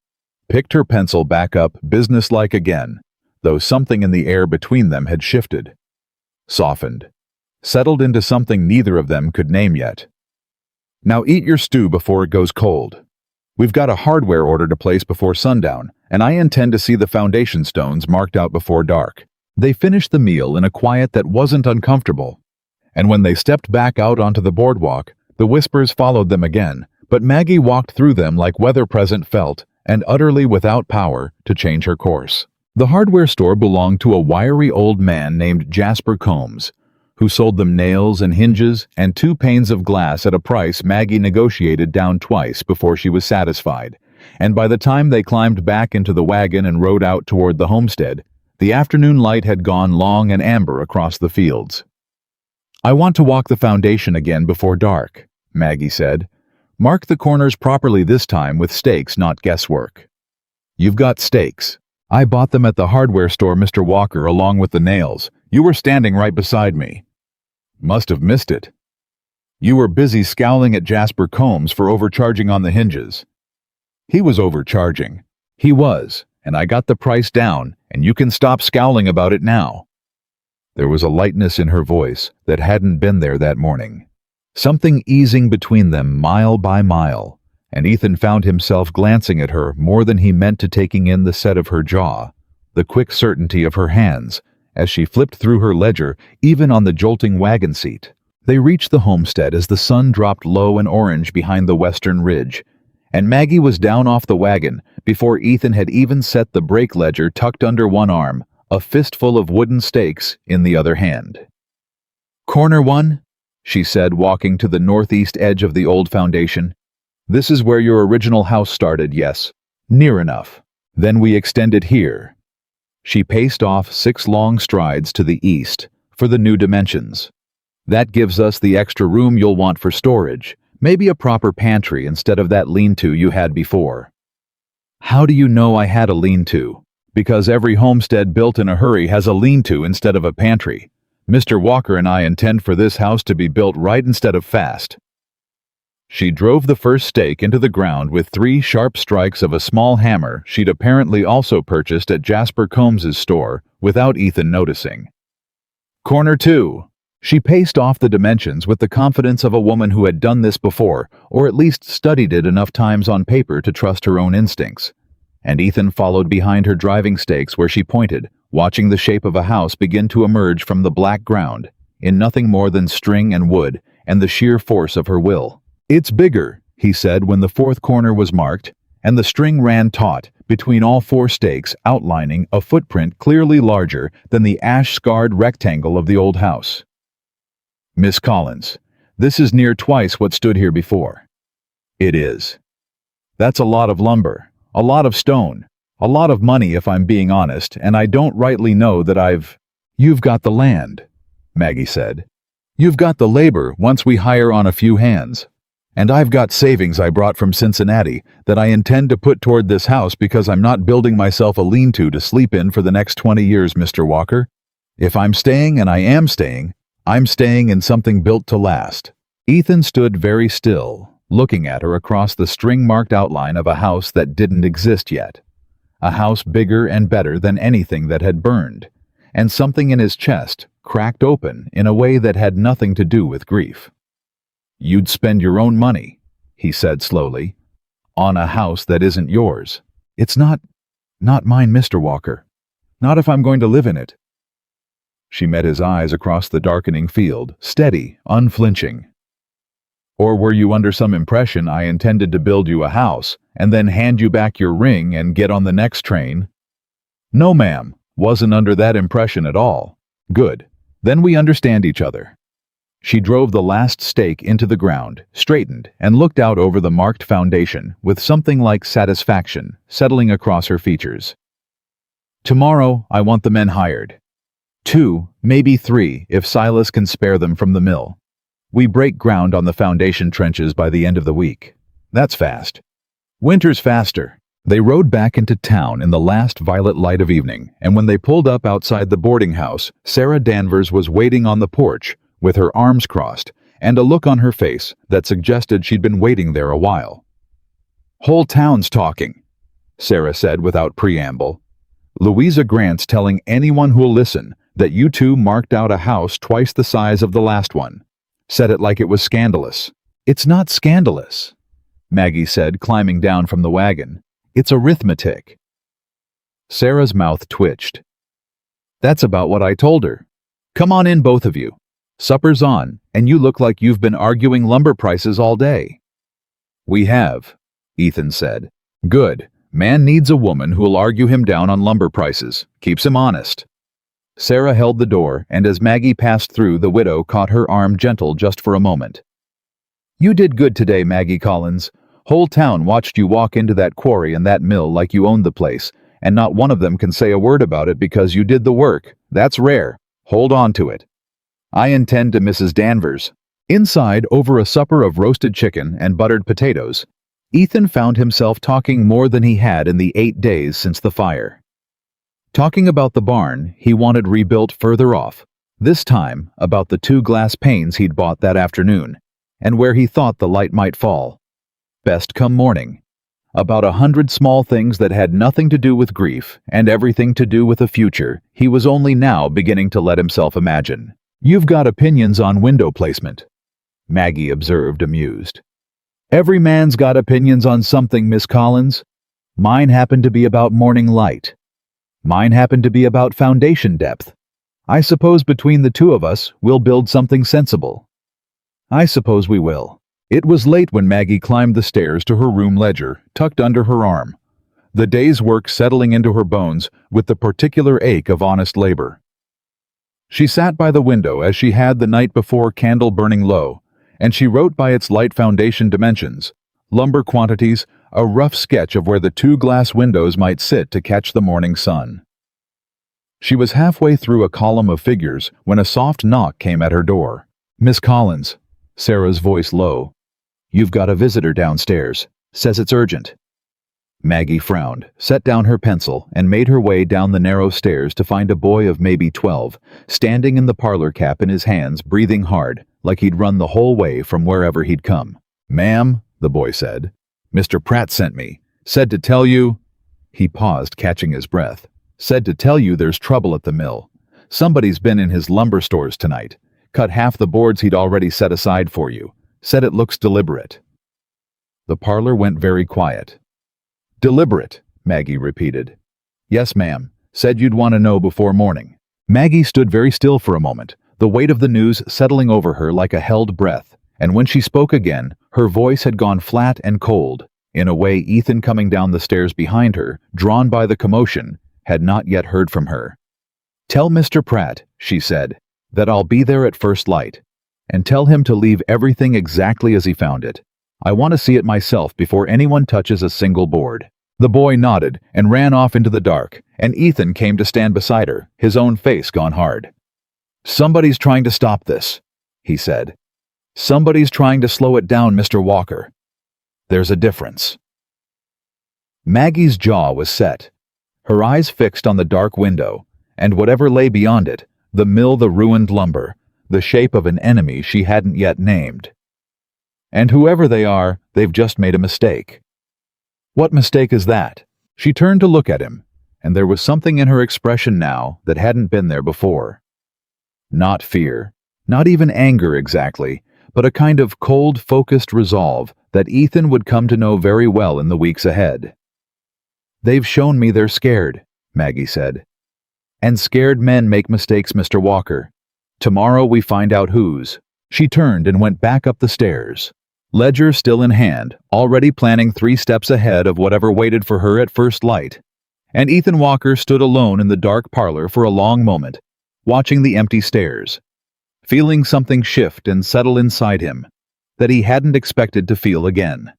picked her pencil back up businesslike again, though something in the air between them had shifted, softened, settled into something neither of them could name yet. "Now eat your stew before it goes cold. We've got a hardware order to place before sundown, and I intend to see the foundation stones marked out before dark." They finished the meal in a quiet that wasn't uncomfortable, and when they stepped back out onto the boardwalk, the whispers followed them again, but Maggie walked through them like weather present felt, and utterly without power to change her course. The hardware store belonged to a wiry old man named Jasper Combs, who sold them nails and hinges and 2 panes of glass at a price Maggie negotiated down twice before she was satisfied, and by the time they climbed back into the wagon and rode out toward the homestead, the afternoon light had gone long and amber across the fields. "I want to walk the foundation again before dark," Maggie said. "Mark the corners properly this time with stakes, not guesswork." "You've got stakes. I bought them at the hardware store, Mr. Walker, along with the nails. You were standing right beside me." "Must have missed it." "You were busy scowling at Jasper Combs for overcharging on the hinges." "He was overcharging." "He was, and I got the price down, and you can stop scowling about it now." There was a lightness in her voice that hadn't been there that morning. Something easing between them mile by mile, and Ethan found himself glancing at her more than he meant to, taking in the set of her jaw, the quick certainty of her hands, as she flipped through her ledger, even on the jolting wagon seat. They reached the homestead as the sun dropped low and orange behind the western ridge, and Maggie was down off the wagon before Ethan had even set the brake ledger tucked under one arm, a fistful of wooden stakes in the other hand. "Corner 1, she said, walking to the northeast edge of the old foundation. "This is where your original house started, yes. Near enough. Then we extended here." She paced off 6 long strides to the east for the new dimensions. That gives us the extra room you'll want for storage, maybe a proper pantry instead of that lean-to you had before. How do you know I had a lean-to? Because every homestead built in a hurry has a lean-to instead of a pantry. Mr. Walker and I intend for this house to be built right instead of fast. She drove the first stake into the ground with 3 sharp strikes of a small hammer she'd apparently also purchased at Jasper Combs's store without Ethan noticing. Corner 2. She paced off the dimensions with the confidence of a woman who had done this before, or at least studied it enough times on paper to trust her own instincts. And Ethan followed behind her driving stakes where she pointed, watching the shape of a house begin to emerge from the black ground, in nothing more than string and wood and the sheer force of her will. "It's bigger," he said when the 4th corner was marked, and the string ran taut between all 4 stakes, outlining a footprint clearly larger than the ash-scarred rectangle of the old house. "Miss Collins, this is near twice what stood here before." "It is." "That's a lot of lumber, a lot of stone, a lot of money if I'm being honest, and I don't rightly know that I've—" "You've got the land," Maggie said. "You've got the labor once we hire on a few hands. And I've got savings I brought from Cincinnati that I intend to put toward this house because I'm not building myself a lean-to sleep in for the next 20 years, Mr. Walker. If I'm staying, and I am staying, I'm staying in something built to last." Ethan stood very still, looking at her across the string-marked outline of a house that didn't exist yet. A house bigger and better than anything that had burned, and something in his chest cracked open in a way that had nothing to do with grief. "You'd spend your own money," he said slowly, "on a house that isn't yours." "It's not mine, Mr. Walker. Not if I'm going to live in it." She met his eyes across the darkening field, steady, unflinching. "Or were you under some impression I intended to build you a house and then hand you back your ring and get on the next train?" "No, ma'am, wasn't under that impression at all." "Good. Then we understand each other." She drove the last stake into the ground, straightened, and looked out over the marked foundation with something like satisfaction settling across her features. "Tomorrow, I want the men hired. 2, maybe 3, if Silas can spare them from the mill. We break ground on the foundation trenches by the end of the week. That's fast." "Winter's faster." They rode back into town in the last violet light of evening, and when they pulled up outside the boarding house, Sarah Danvers was waiting on the porch, with her arms crossed, and a look on her face that suggested she'd been waiting there a while. "Whole town's talking," Sarah said without preamble. "Louisa Grant's telling anyone who'll listen that you 2 marked out a house twice the size of the last one. Said it like it was scandalous." "It's not scandalous," Maggie said, climbing down from the wagon. "It's arithmetic." Sarah's mouth twitched. "That's about what I told her. Come on in, both of you. Supper's on, and you look like you've been arguing lumber prices all day." "We have," Ethan said. "Good. Man needs a woman who'll argue him down on lumber prices. Keeps him honest." Sarah held the door, and as Maggie passed through, the widow caught her arm gentle just for a moment. "You did good today, Maggie Collins. Whole town watched you walk into that quarry and that mill like you owned the place, and not one of them can say a word about it because you did the work. That's rare. Hold on to it. I intend to Mrs. Danvers." Inside, over a supper of roasted chicken and buttered potatoes, Ethan found himself talking more than he had in the 8 days since the fire. Talking about the barn he wanted rebuilt further off, this time about the 2 glass panes he'd bought that afternoon, and where he thought the light might fall. Best come morning. About 100 small things that had nothing to do with grief and everything to do with a future he was only now beginning to let himself imagine. "You've got opinions on window placement," Maggie observed, amused. "Every man's got opinions on something, Miss Collins. Mine happen to be about morning light. Mine happen to be about foundation depth. I suppose between the 2 of us, we'll build something sensible." "I suppose we will." It was late when Maggie climbed the stairs to her room ledger, tucked under her arm, the day's work settling into her bones with the particular ache of honest labor. She sat by the window as she had the night before, candle burning low, and she wrote by its light foundation dimensions, lumber quantities, a rough sketch of where the 2 glass windows might sit to catch the morning sun. She was halfway through a column of figures when a soft knock came at her door. "Miss Collins," Sarah's voice low. "You've got a visitor downstairs. Says it's urgent." Maggie frowned, set down her pencil, and made her way down the narrow stairs to find a boy of maybe 12, standing in the parlor cap in his hands, breathing hard, like he'd run the whole way from wherever he'd come. "Ma'am," the boy said, "Mr. Pratt sent me. Said to tell you—" He paused, catching his breath. "Said to tell you there's trouble at the mill. Somebody's been in his lumber stores tonight. Cut half the boards he'd already set aside for you. Said it looks deliberate." The parlor went very quiet. "Deliberate," Maggie repeated. "Yes, ma'am. Said you'd want to know before morning." Maggie stood very still for a moment, the weight of the news settling over her like a held breath, and when she spoke again, her voice had gone flat and cold, in a way Ethan coming down the stairs behind her, drawn by the commotion, had not yet heard from her. "Tell Mr. Pratt," she said, "that I'll be there at first light, and tell him to leave everything exactly as he found it. I want to see it myself before anyone touches a single board." The boy nodded and ran off into the dark, and Ethan came to stand beside her, his own face gone hard. "Somebody's trying to stop this," he said. "Somebody's trying to slow it down, Mr. Walker. There's a difference." Maggie's jaw was set, her eyes fixed on the dark window, and whatever lay beyond it, the mill, the ruined lumber, the shape of an enemy she hadn't yet named. And whoever they are, they've just made a mistake. What mistake is that? She turned to look at him, and there was something in her expression now that hadn't been there before. Not fear, not even anger exactly, but a kind of cold, focused resolve that Ethan would come to know very well in the weeks ahead. "They've shown me they're scared," Maggie said. "And scared men make mistakes, Mr. Walker. Tomorrow we find out whose." She turned and went back up the stairs, ledger still in hand, already planning 3 steps ahead of whatever waited for her at first light. And Ethan Walker stood alone in the dark parlor for a long moment, watching the empty stairs, feeling something shift and settle inside him that he hadn't expected to feel again.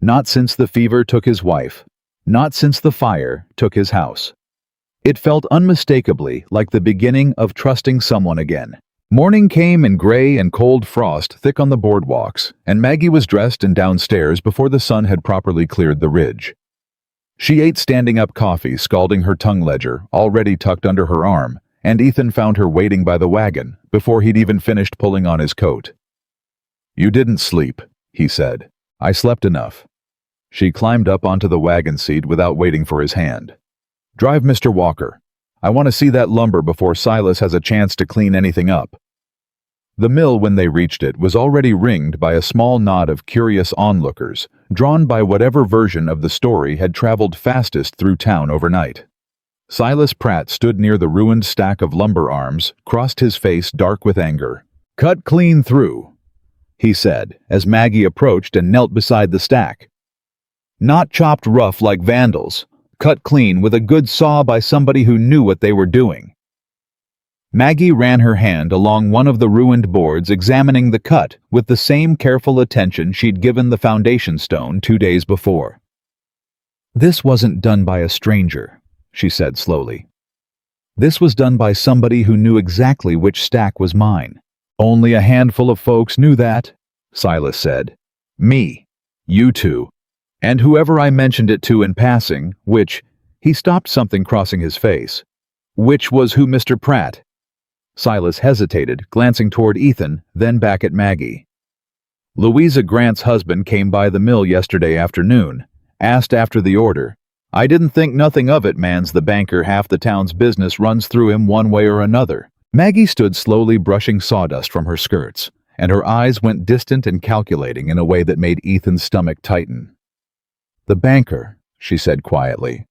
Not since the fever took his wife, not since the fire took his house. It felt unmistakably like the beginning of trusting someone again. Morning came in gray and cold frost thick on the boardwalks, and Maggie was dressed and downstairs before the sun had properly cleared the ridge. She ate standing-up coffee, scalding her tongue ledger, already tucked under her arm, and Ethan found her waiting by the wagon before he'd even finished pulling on his coat. "You didn't sleep," he said. "I slept enough." She climbed up onto the wagon seat without waiting for his hand. "Drive, Mr. Walker. I want to see that lumber before Silas has a chance to clean anything up." The mill, when they reached it, was already ringed by a small knot of curious onlookers, drawn by whatever version of the story had traveled fastest through town overnight. Silas Pratt stood near the ruined stack of lumber arms, crossed his face dark with anger. "Cut clean through," he said, as Maggie approached and knelt beside the stack. "Not chopped rough like vandals. Cut clean with a good saw by somebody who knew what they were doing." Maggie ran her hand along one of the ruined boards, examining the cut with the same careful attention she'd given the foundation stone 2 days before. "This wasn't done by a stranger," she said slowly. "This was done by somebody who knew exactly which stack was mine." "Only a handful of folks knew that," Silas said. "Me, you two, and whoever I mentioned it to in passing, which—" he stopped, something crossing his face. "Which was who, Mr. Pratt?" Silas hesitated, glancing toward Ethan, then back at Maggie. "Louisa Grant's husband came by the mill yesterday afternoon, asked after the order. I didn't think nothing of it, man's the banker, half the town's business runs through him one way or another." Maggie stood slowly brushing sawdust from her skirts, and her eyes went distant and calculating in a way that made Ethan's stomach tighten. "The banker," she said quietly.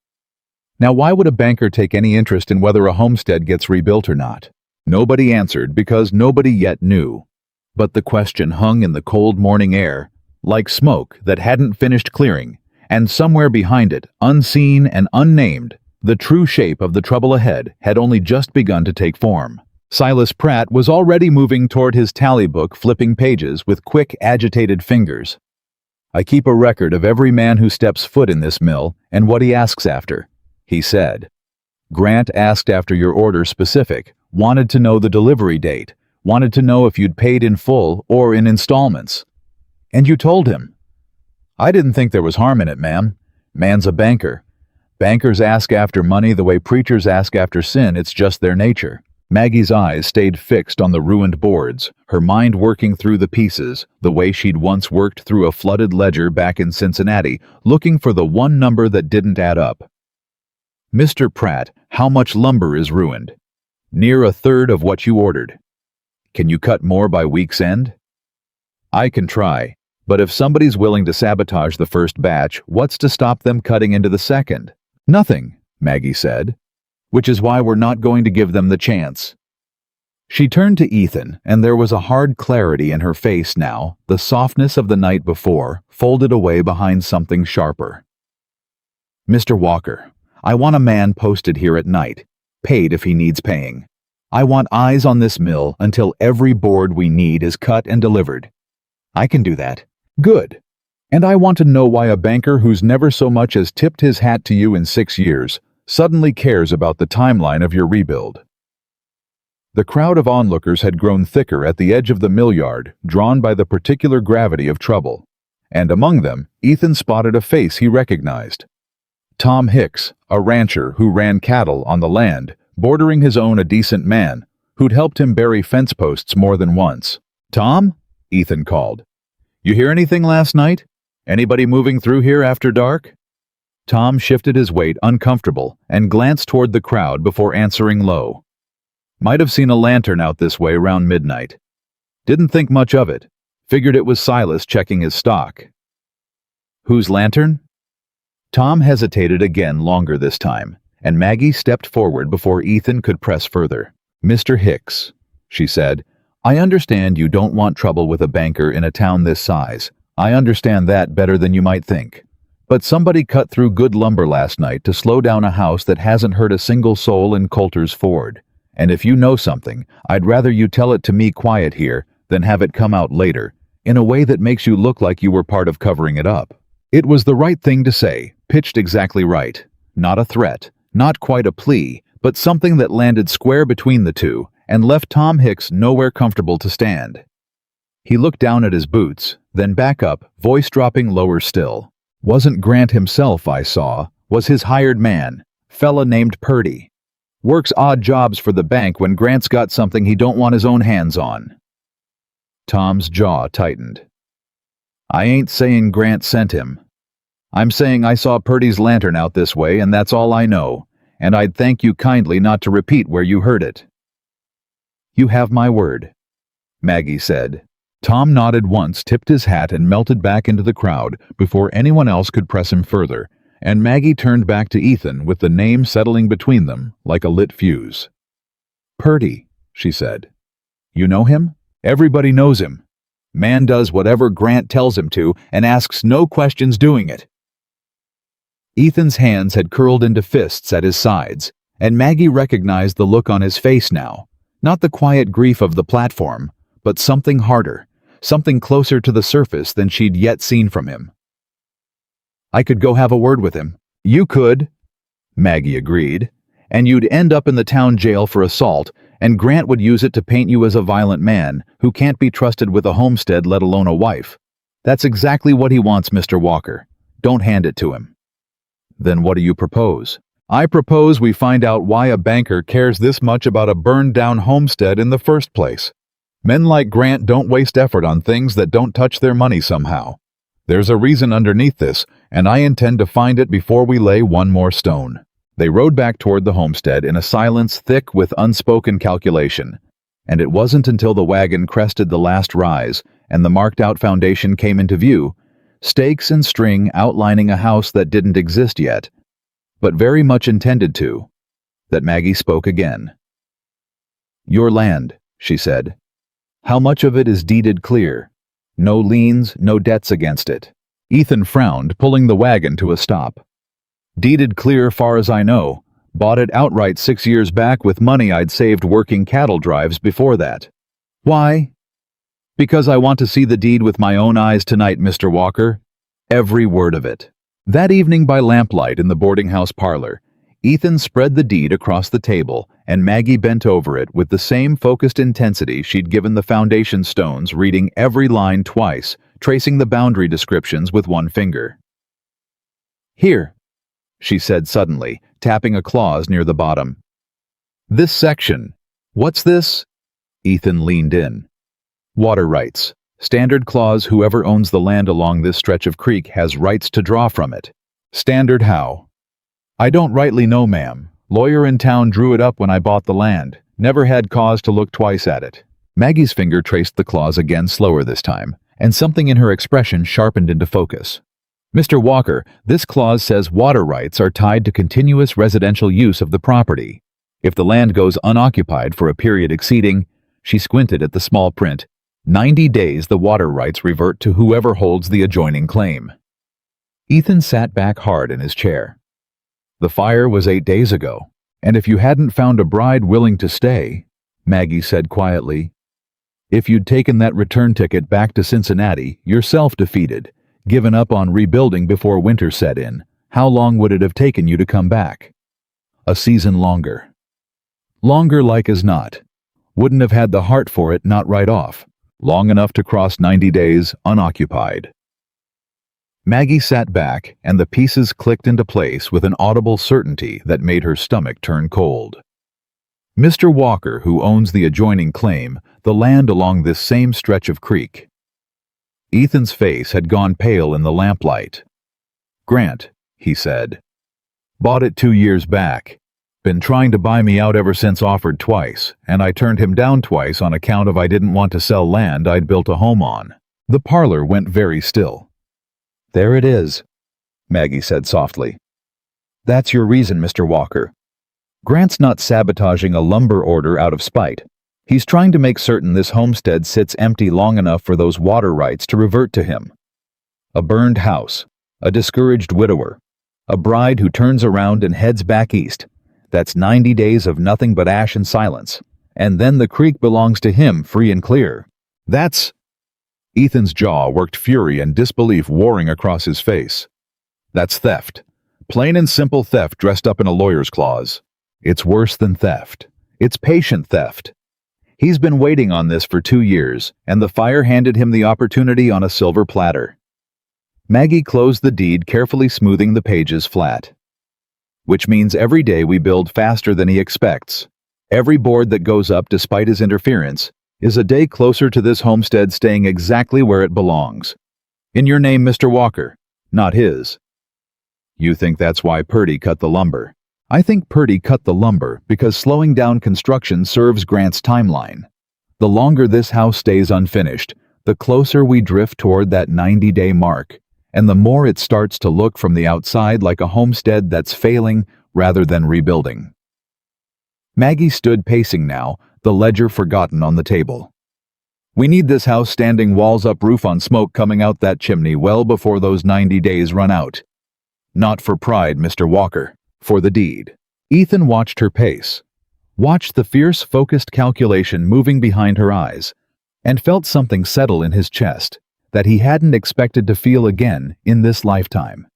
"Now why would a banker take any interest in whether a homestead gets rebuilt or not?" Nobody answered because nobody yet knew. But the question hung in the cold morning air, like smoke that hadn't finished clearing, and somewhere behind it, unseen and unnamed, the true shape of the trouble ahead had only just begun to take form. Silas Pratt was already moving toward his tally book, flipping pages with quick, agitated fingers. "I keep a record of every man who steps foot in this mill and what he asks after," he said. Grant asked after your order specific, wanted to know the delivery date, wanted to know if you'd paid in full or in installments. And you told him. I didn't think there was harm in it, ma'am. Man's a banker. Bankers ask after money the way preachers ask after sin. It's just their nature. Maggie's eyes stayed fixed on the ruined boards, her mind working through the pieces, the way she'd once worked through a flooded ledger back in Cincinnati, looking for the one number that didn't add up. Mr. Pratt, how much lumber is ruined? Near a third of what you ordered. Can you cut more by week's end? I can try, but if somebody's willing to sabotage the first batch, what's to stop them cutting into the second? Nothing, Maggie said. Which is why we're not going to give them the chance. She turned to Ethan, and there was a hard clarity in her face now, the softness of the night before, folded away behind something sharper. Mr. Walker, I want a man posted here at night, paid if he needs paying. I want eyes on this mill until every board we need is cut and delivered. I can do that. Good. And I want to know why a banker who's never so much as tipped his hat to you in 6 years suddenly cares about the timeline of your rebuild. The crowd of onlookers had grown thicker at the edge of the mill yard, drawn by the particular gravity of trouble. And among them, Ethan spotted a face he recognized. Tom Hicks, a rancher who ran cattle on the land, bordering his own a decent man, who'd helped him bury fence posts more than once. Tom? Ethan called. You hear anything last night? Anybody moving through here after dark? Tom shifted his weight uncomfortable and glanced toward the crowd before answering low. Might have seen a lantern out this way around midnight. Didn't think much of it. Figured it was Silas checking his stock. Whose lantern? Tom hesitated again longer this time, and Maggie stepped forward before Ethan could press further. Mr. Hicks, she said, I understand you don't want trouble with a banker in a town this size. I understand that better than you might think. But somebody cut through good lumber last night to slow down a house that hasn't hurt a single soul in Coulter's Ford. And if you know something, I'd rather you tell it to me quiet here than have it come out later, in a way that makes you look like you were part of covering it up. It was the right thing to say, pitched exactly right. Not a threat, not quite a plea, but something that landed square between the two and left Tom Hicks nowhere comfortable to stand. He looked down at his boots, then back up, voice dropping lower still. Wasn't Grant himself I saw, was his hired man, fella named Purdy. Works odd jobs for the bank when Grant's got something he don't want his own hands on. Tom's jaw tightened. I ain't saying Grant sent him. I'm saying I saw Purdy's lantern out this way and that's all I know, and I'd thank you kindly not to repeat where you heard it. You have my word, Maggie said. Tom nodded once, tipped his hat, and melted back into the crowd before anyone else could press him further, and Maggie turned back to Ethan with the name settling between them like a lit fuse. Purdy, she said. You know him? Everybody knows him. Man does whatever Grant tells him to and asks no questions doing it. Ethan's hands had curled into fists at his sides, and Maggie recognized the look on his face now, not the quiet grief of the platform, but something harder, something closer to the surface than she'd yet seen from him. I could go have a word with him. You could, Maggie agreed, and you'd end up in the town jail for assault, and Grant would use it to paint you as a violent man who can't be trusted with a homestead, let alone a wife. That's exactly what he wants, Mr. Walker. Don't hand it to him. Then what do you propose? I propose we find out why a banker cares this much about a burned-down homestead in the first place. Men like Grant don't waste effort on things that don't touch their money somehow. There's a reason underneath this, and I intend to find it before we lay one more stone. They rode back toward the homestead in a silence thick with unspoken calculation, and it wasn't until the wagon crested the last rise and the marked-out foundation came into view, stakes and string outlining a house that didn't exist yet, but very much intended to, that Maggie spoke again. Your land, she said. How much of it is deeded clear? No liens, no debts against it. Ethan frowned, pulling the wagon to a stop. Deeded clear far as I know. Bought it outright 6 years back with money I'd saved working cattle drives before that. Why? Because I want to see the deed with my own eyes tonight, Mr. Walker. Every word of it. That evening by lamplight in the boarding house parlor, Ethan spread the deed across the table, and Maggie bent over it with the same focused intensity she'd given the foundation stones, reading every line twice, tracing the boundary descriptions with one finger. "Here," she said suddenly, tapping a clause near the bottom. "This section. What's this?" Ethan leaned in. "Water rights. Standard clause: whoever owns the land along this stretch of creek has rights to draw from it. Standard how?" "I don't rightly know, ma'am. Lawyer in town drew it up when I bought the land. Never had cause to look twice at it." Maggie's finger traced the clause again, slower this time, and something in her expression sharpened into focus. "Mr. Walker, this clause says water rights are tied to continuous residential use of the property. If the land goes unoccupied for a period exceeding," she squinted at the small print, "90 days, the water rights revert to whoever holds the adjoining claim." Ethan sat back hard in his chair. "The fire was 8 days ago, and if you hadn't found a bride willing to stay," Maggie said quietly, "if you'd taken that return ticket back to Cincinnati, yourself defeated, given up on rebuilding before winter set in, how long would it have taken you to come back?" "A season longer." "Longer like as not. Wouldn't have had the heart for it, not right off. Long enough to cross 90 days unoccupied." Maggie sat back, and the pieces clicked into place with an audible certainty that made her stomach turn cold. Mr. Walker, who owns the adjoining claim, the land along this same stretch of creek. Ethan's face had gone pale in the lamplight. "Grant," he said. "Bought it 2 years back. Been trying to buy me out ever since, offered twice, and I turned him down twice on account of I didn't want to sell land I'd built a home on." The parlor went very still. "There it is," Maggie said softly. "That's your reason, Mr. Walker. Grant's not sabotaging a lumber order out of spite. He's trying to make certain this homestead sits empty long enough for those water rights to revert to him. A burned house, a discouraged widower, a bride who turns around and heads back east. That's 90 days of nothing but ash and silence. And then the creek belongs to him, free and clear. That's—" Ethan's jaw worked, fury and disbelief warring across his face. "That's theft. Plain and simple theft dressed up in a lawyer's clause. It's worse than theft. It's patient theft. He's been waiting on this for 2 years, and the fire handed him the opportunity on a silver platter." Maggie closed the deed, carefully smoothing the pages flat. "Which means every day we build faster than he expects. Every board that goes up despite his interference is a day closer to this homestead staying exactly where it belongs. In your name, Mr. Walker, not his." "You think that's why Purdy cut the lumber?" "I think Purdy cut the lumber because slowing down construction serves Grant's timeline. The longer this house stays unfinished, the closer we drift toward that 90-day mark, and the more it starts to look from the outside like a homestead that's failing rather than rebuilding." Maggie stood pacing now, the ledger forgotten on the table. "We need this house standing walls up, roof on, smoke coming out that chimney well before those 90 days run out. Not for pride, Mr. Walker, for the deed." Ethan watched her pace, watched the fierce, focused calculation moving behind her eyes, and felt something settle in his chest that he hadn't expected to feel again in this lifetime.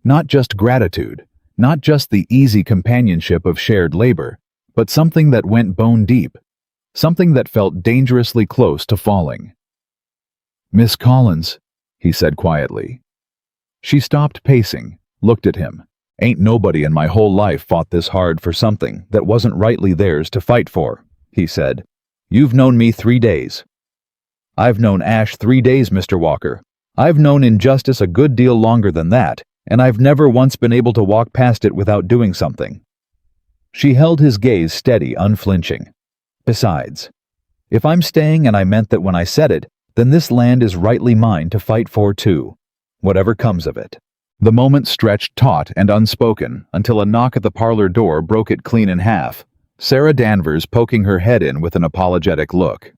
Not just gratitude, not just the easy companionship of shared labor, but something that went bone deep, something that felt dangerously close to falling. "Miss Collins," he said quietly. She stopped pacing, looked at him. "Ain't nobody in my whole life fought this hard for something that wasn't rightly theirs to fight for," he said. "You've known me 3 days. I've known ash 3 days, Mr. Walker. I've known injustice a good deal longer than that, and I've never once been able to walk past it without doing something." She held his gaze steady, unflinching. "Besides, if I'm staying and I meant that when I said it, then this land is rightly mine to fight for too, whatever comes of it." The moment stretched taut and unspoken until a knock at the parlor door broke it clean in half, Sarah Danvers poking her head in with an apologetic look.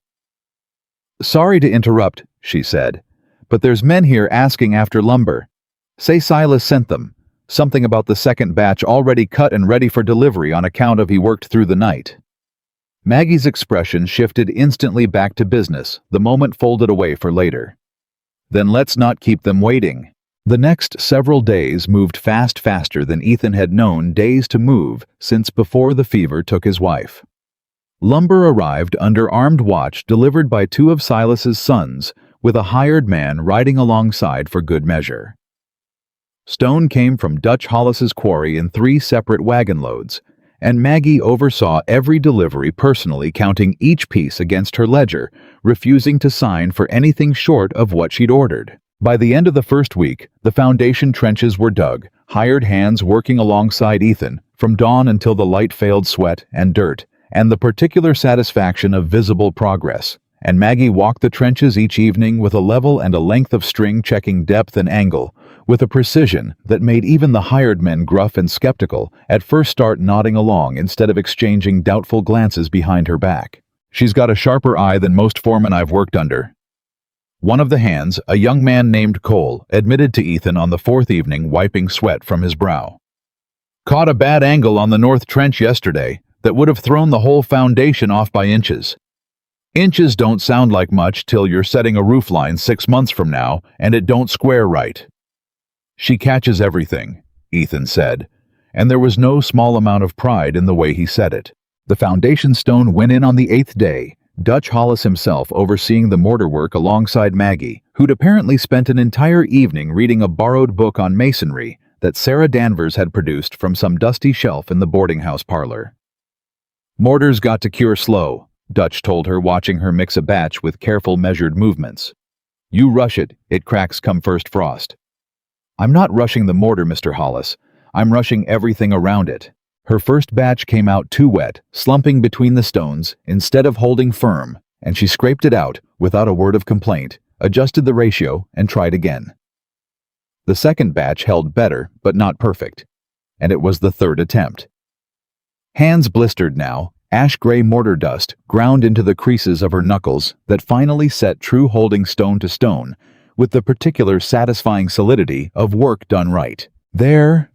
"Sorry to interrupt," she said, "but there's men here asking after lumber. Say Silas sent them. Something about the second batch already cut and ready for delivery on account of he worked through the night." Maggie's expression shifted instantly back to business, the moment folded away for later. "Then let's not keep them waiting. The next several days moved faster than Ethan had known days to move since before the fever took his wife. Lumber arrived under armed watch delivered by two of Silas's sons, with a hired man riding alongside for good measure. Stone came from Dutch Hollis's quarry in 3 separate wagon loads, and Maggie oversaw every delivery personally, counting each piece against her ledger, refusing to sign for anything short of what she'd ordered. By the end of the first week, the foundation trenches were dug, hired hands working alongside Ethan, from dawn until the light failed sweat and dirt, and the particular satisfaction of visible progress. And Maggie walked the trenches each evening with a level and a length of string checking depth and angle, with a precision that made even the hired men gruff and skeptical at first start nodding along instead of exchanging doubtful glances behind her back. "She's got a sharper eye than most foremen I've worked under," one of the hands, a young man named Cole, admitted to Ethan on the 4th evening, wiping sweat from his brow. "Caught a bad angle on the north trench yesterday that would have thrown the whole foundation off by inches. Inches don't sound like much till you're setting a roofline 6 months from now and it don't square right." "She catches everything," Ethan said, and there was no small amount of pride in the way he said it. The foundation stone went in on the 8th day, Dutch Hollis himself overseeing the mortar work alongside Maggie, who'd apparently spent an entire evening reading a borrowed book on masonry that Sarah Danvers had produced from some dusty shelf in the boarding house parlor. "Mortar's got to cure slow," Dutch told her, watching her mix a batch with careful measured movements. "You rush it, it cracks come first frost." "I'm not rushing the mortar, Mr. Hollis. I'm rushing everything around it." Her first batch came out too wet, slumping between the stones instead of holding firm, and she scraped it out without a word of complaint, adjusted the ratio, and tried again. The second batch held better, but not perfect, and it was the 3rd attempt. Hands blistered now, ash-gray mortar dust ground into the creases of her knuckles that finally set true holding stone to stone, with the particular satisfying solidity of work done right. "There,"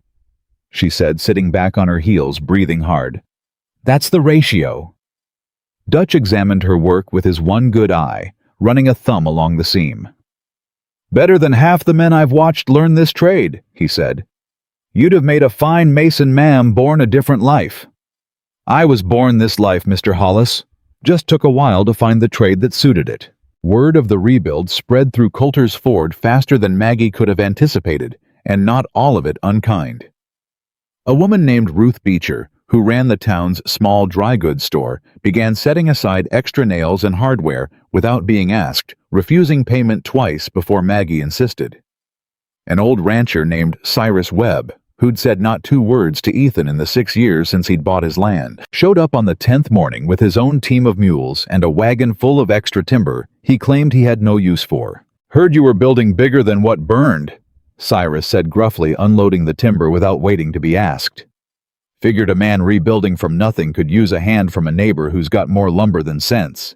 she said, sitting back on her heels, breathing hard. "That's the ratio." Dutch examined her work with his one good eye, running a thumb along the seam. "Better than half the men I've watched learn this trade," he said. "You'd have made a fine mason, ma'am, born a different life." "I was born this life, Mr. Hollis. Just took a while to find the trade that suited it." Word of the rebuild spread through Coulter's Ford faster than Maggie could have anticipated, and not all of it unkind. A woman named Ruth Beecher, who ran the town's small dry goods store, began setting aside extra nails and hardware without being asked, refusing payment twice before Maggie insisted. An old rancher named Cyrus Webb, who'd said not 2 words to Ethan in the 6 years since he'd bought his land, showed up on the 10th morning with his own team of mules and a wagon full of extra timber he claimed he had no use for. "Heard you were building bigger than what burned," Cyrus said gruffly, unloading the timber without waiting to be asked. "Figured a man rebuilding from nothing could use a hand from a neighbor who's got more lumber than sense."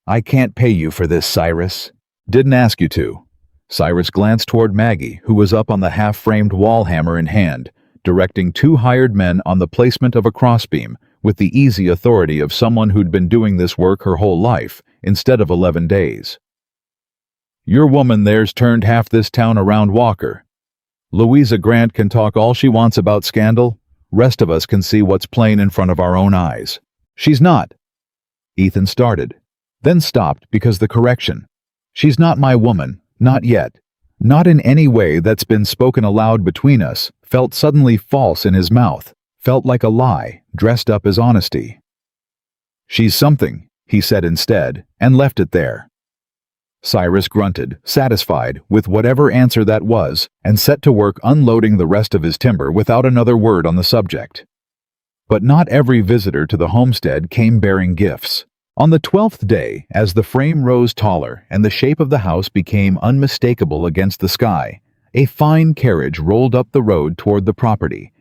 "I can't pay you for this, Cyrus." "Didn't ask you to." Cyrus glanced toward Maggie, who was up on the half-framed wall hammer in hand, directing 2 hired men on the placement of a crossbeam with the easy authority of someone who'd been doing this work her whole life instead of 11 days. "Your woman there's turned half this town around Walker. Louisa Grant can talk all she wants about scandal. Rest of us can see what's plain in front of our own eyes. She's not." Ethan started, then stopped because the correction. "She's not my woman. Not yet. Not in any way that's been spoken aloud between us," felt suddenly false in his mouth, felt like a lie, dressed up as honesty. "She's something," he said instead, and left it there. Cyrus grunted, satisfied with whatever answer that was, and set to work unloading the rest of his timber without another word on the subject. But not every visitor to the homestead came bearing gifts. On the 12th day, as the frame rose taller and the shape of the house became unmistakable against the sky, a fine carriage rolled up the road toward the property,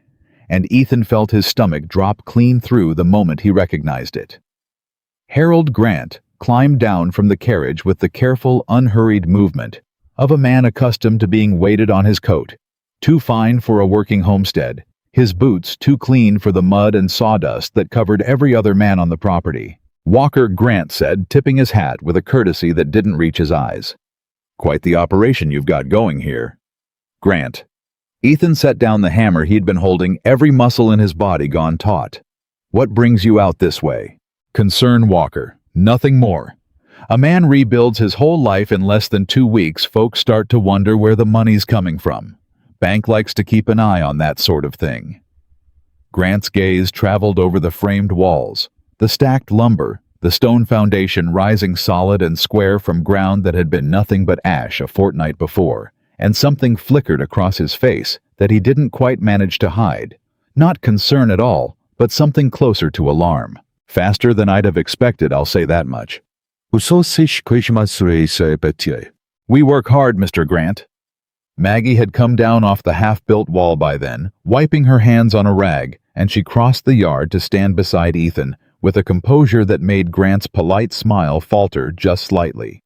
and Ethan felt his stomach drop clean through the moment he recognized it. Harold Grant climbed down from the carriage with the careful, unhurried movement of a man accustomed to being waited on his coat, too fine for a working homestead, his boots too clean for the mud and sawdust that covered every other man on the property. "Walker," Grant said, tipping his hat with a courtesy that didn't reach his eyes. "Quite the operation you've got going here." Grant. Ethan set down the hammer he'd been holding, every muscle in his body gone taut. What brings you out this way? Concern Walker. Nothing more. A man rebuilds his whole life in less than 2 weeks. Folks start to wonder where the money's coming from. Bank likes to keep an eye on that sort of thing. Grant's gaze traveled over the framed walls, the stacked lumber, the stone foundation rising solid and square from ground that had been nothing but ash a fortnight before, and something flickered across his face that he didn't quite manage to hide. Not concern at all, but something closer to alarm. Faster than I'd have expected, I'll say that much. We work hard, Mr. Grant. Maggie had come down off the half-built wall by then, wiping her hands on a rag, and she crossed the yard to stand beside Ethan with a composure that made Grant's polite smile falter just slightly.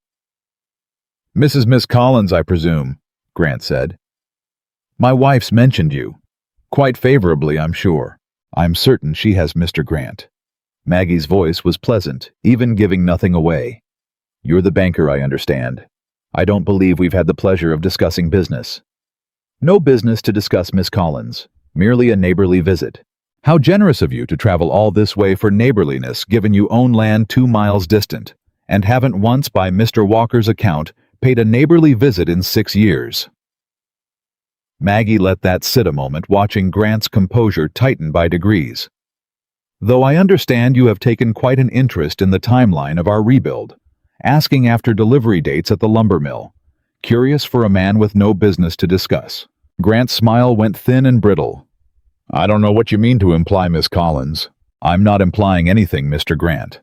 Miss Collins, I presume, Grant said. My wife's mentioned you. Quite favorably, I'm sure. I'm certain she has, Mr. Grant. Maggie's voice was pleasant, even giving nothing away. You're the banker, I understand. I don't believe we've had the pleasure of discussing business. No business to discuss, Miss Collins. Merely a neighborly visit. How generous of you to travel all this way for neighborliness, given you own land 2 miles distant, and haven't once, by Mr. Walker's account, paid a neighborly visit in 6 years. Maggie let that sit a moment, watching Grant's composure tighten by degrees. Though I understand you have taken quite an interest in the timeline of our rebuild, asking after delivery dates at the lumber mill. Curious for a man with no business to discuss. Grant's smile went thin and brittle. I don't know what you mean to imply, Miss Collins. I'm not implying anything, Mr. Grant.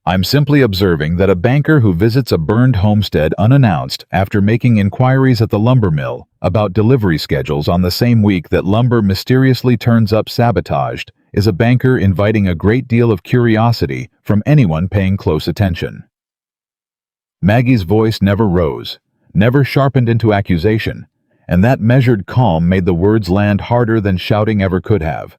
I'm simply observing that a banker who visits a burned homestead unannounced after making inquiries at the lumber mill about delivery schedules on the same week that lumber mysteriously turns up sabotaged is a banker inviting a great deal of curiosity from anyone paying close attention. Maggie's voice never rose, never sharpened into accusation, and that measured calm made the words land harder than shouting ever could have.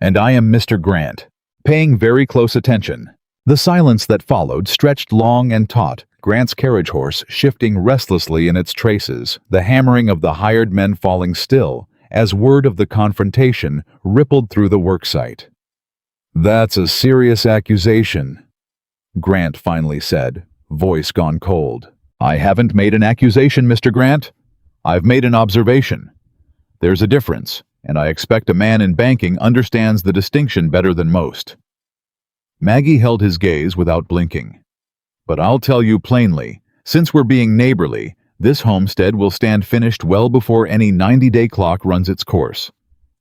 And I am Mr. Grant, paying very close attention. The silence that followed stretched long and taut, Grant's carriage horse shifting restlessly in its traces, the hammering of the hired men falling still, as word of the confrontation rippled through the worksite. That's a serious accusation, Grant finally said, voice gone cold. I haven't made an accusation, Mr. Grant. I've made an observation. There's a difference, and I expect a man in banking understands the distinction better than most. Maggie held his gaze without blinking. But I'll tell you plainly, since we're being neighborly, this homestead will stand finished well before any 90-day clock runs its course.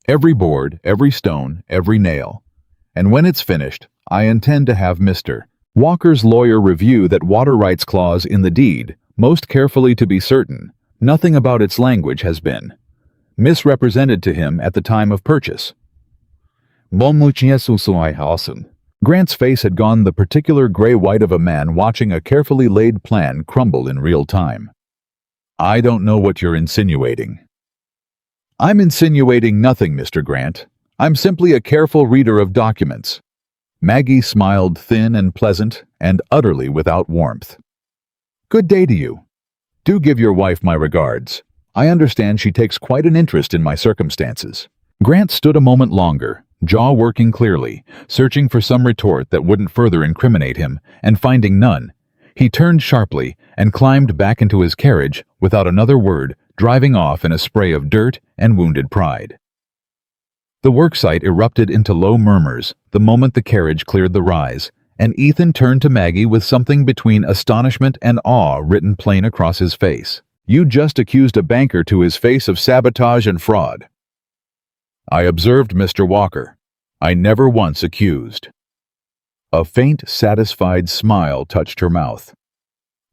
Every board, every stone, every nail. And when it's finished, I intend to have Mr. Walker's lawyer review that water rights clause in the deed, most carefully to be certain. Nothing about its language has been misrepresented to him at the time of purchase. Grant's face had gone the particular gray-white of a man watching a carefully laid plan crumble in real time. I don't know what you're insinuating. I'm insinuating nothing, Mr. Grant. I'm simply a careful reader of documents. Maggie smiled thin and pleasant and utterly without warmth. Good day to you. Do give your wife my regards. I understand she takes quite an interest in my circumstances. Grant stood a moment longer, jaw working clearly, searching for some retort that wouldn't further incriminate him, and finding none. He turned sharply and climbed back into his carriage without another word, driving off in a spray of dirt and wounded pride. The worksite erupted into low murmurs the moment the carriage cleared the rise, and Ethan turned to Maggie with something between astonishment and awe written plain across his face. You just accused a banker to his face of sabotage and fraud. I observed, Mr. Walker. I never once accused. A faint, satisfied smile touched her mouth.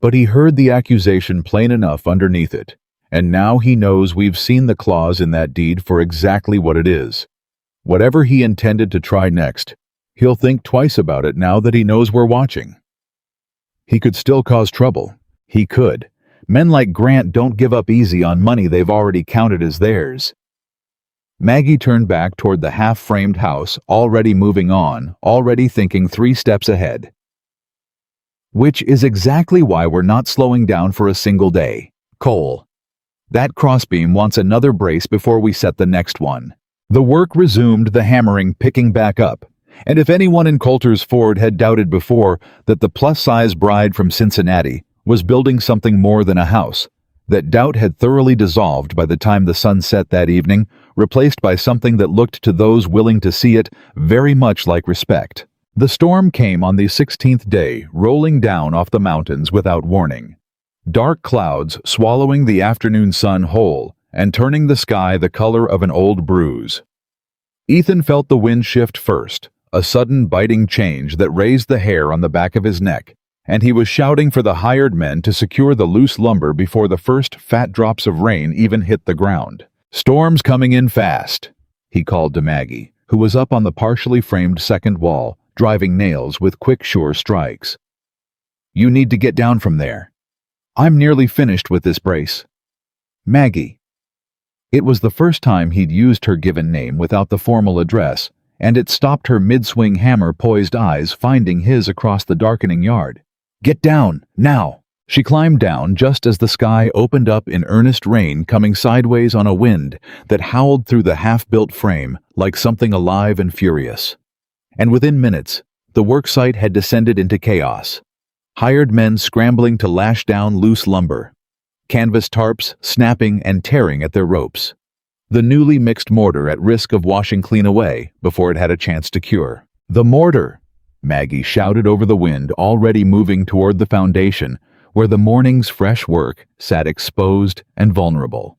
But he heard the accusation plain enough underneath it, and now he knows we've seen the clause in that deed for exactly what it is. Whatever he intended to try next, he'll think twice about it now that he knows we're watching. He could still cause trouble. He could. Men like Grant don't give up easy on money they've already counted as theirs. Maggie turned back toward the half-framed house, already moving on, already thinking 3 steps ahead. Which is exactly why we're not slowing down for a single day. Cole. That crossbeam wants another brace before we set the next one." The work resumed, the hammering picking back up. And if anyone in Coulter's Ford had doubted before that the plus-size bride from Cincinnati was building something more than a house, that doubt had thoroughly dissolved by the time the sun set that evening, replaced by something that looked to those willing to see it very much like respect. The storm came on the 16th day, rolling down off the mountains without warning. Dark clouds swallowing the afternoon sun whole and turning the sky the color of an old bruise. Ethan felt the wind shift first, a sudden biting change that raised the hair on the back of his neck, and he was shouting for the hired men to secure the loose lumber before the first fat drops of rain even hit the ground. "Storm's coming in fast," he called to Maggie, who was up on the partially framed second wall, driving nails with quick, sure strikes. "You need to get down from there. I'm nearly finished with this brace." Maggie. It was the first time he'd used her given name without the formal address, and it stopped her mid-swing hammer-poised eyes finding his across the darkening yard. "Get down, now!" She climbed down just as the sky opened up in earnest rain coming sideways on a wind that howled through the half-built frame like something alive and furious. And within minutes, the worksite had descended into chaos. Hired men scrambling to lash down loose lumber. Canvas tarps snapping and tearing at their ropes. The newly mixed mortar at risk of washing clean away before it had a chance to cure. "The mortar!" Maggie shouted over the wind, already moving toward the foundation, where the morning's fresh work sat exposed and vulnerable.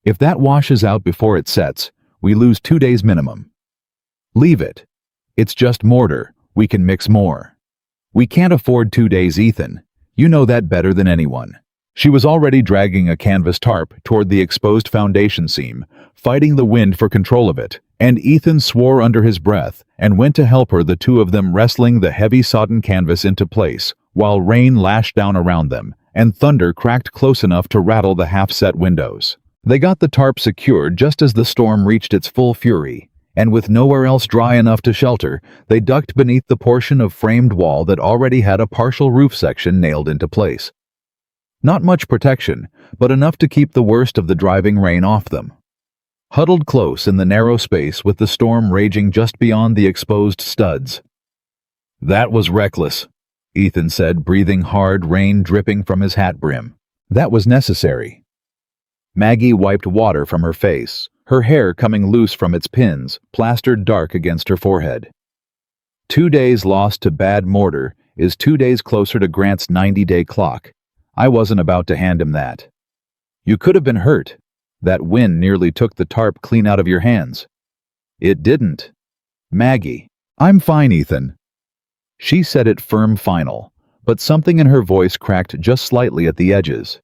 "If that washes out before it sets, we lose 2 days minimum. Leave it. It's just mortar. We can mix more." "We can't afford 2 days, Ethan. You know that better than anyone." She was already dragging a canvas tarp toward the exposed foundation seam, fighting the wind for control of it, and Ethan swore under his breath and went to help her, the two of them wrestling the heavy sodden canvas into place, while rain lashed down around them, and thunder cracked close enough to rattle the half-set windows. They got the tarp secured just as the storm reached its full fury, and with nowhere else dry enough to shelter, they ducked beneath the portion of framed wall that already had a partial roof section nailed into place. Not much protection, but enough to keep the worst of the driving rain off them. Huddled close in the narrow space with the storm raging just beyond the exposed studs. "That was reckless," Ethan said, breathing hard, rain dripping from his hat brim. "That was necessary." Maggie wiped water from her face, her hair coming loose from its pins, plastered dark against her forehead. 2 days lost to bad mortar is 2 days closer to Grant's 90-day clock. I wasn't about to hand him that. "You could have been hurt. That wind nearly took the tarp clean out of your hands." "It didn't." "Maggie." "I'm fine, Ethan." She said it firm, final, but something in her voice cracked just slightly at the edges.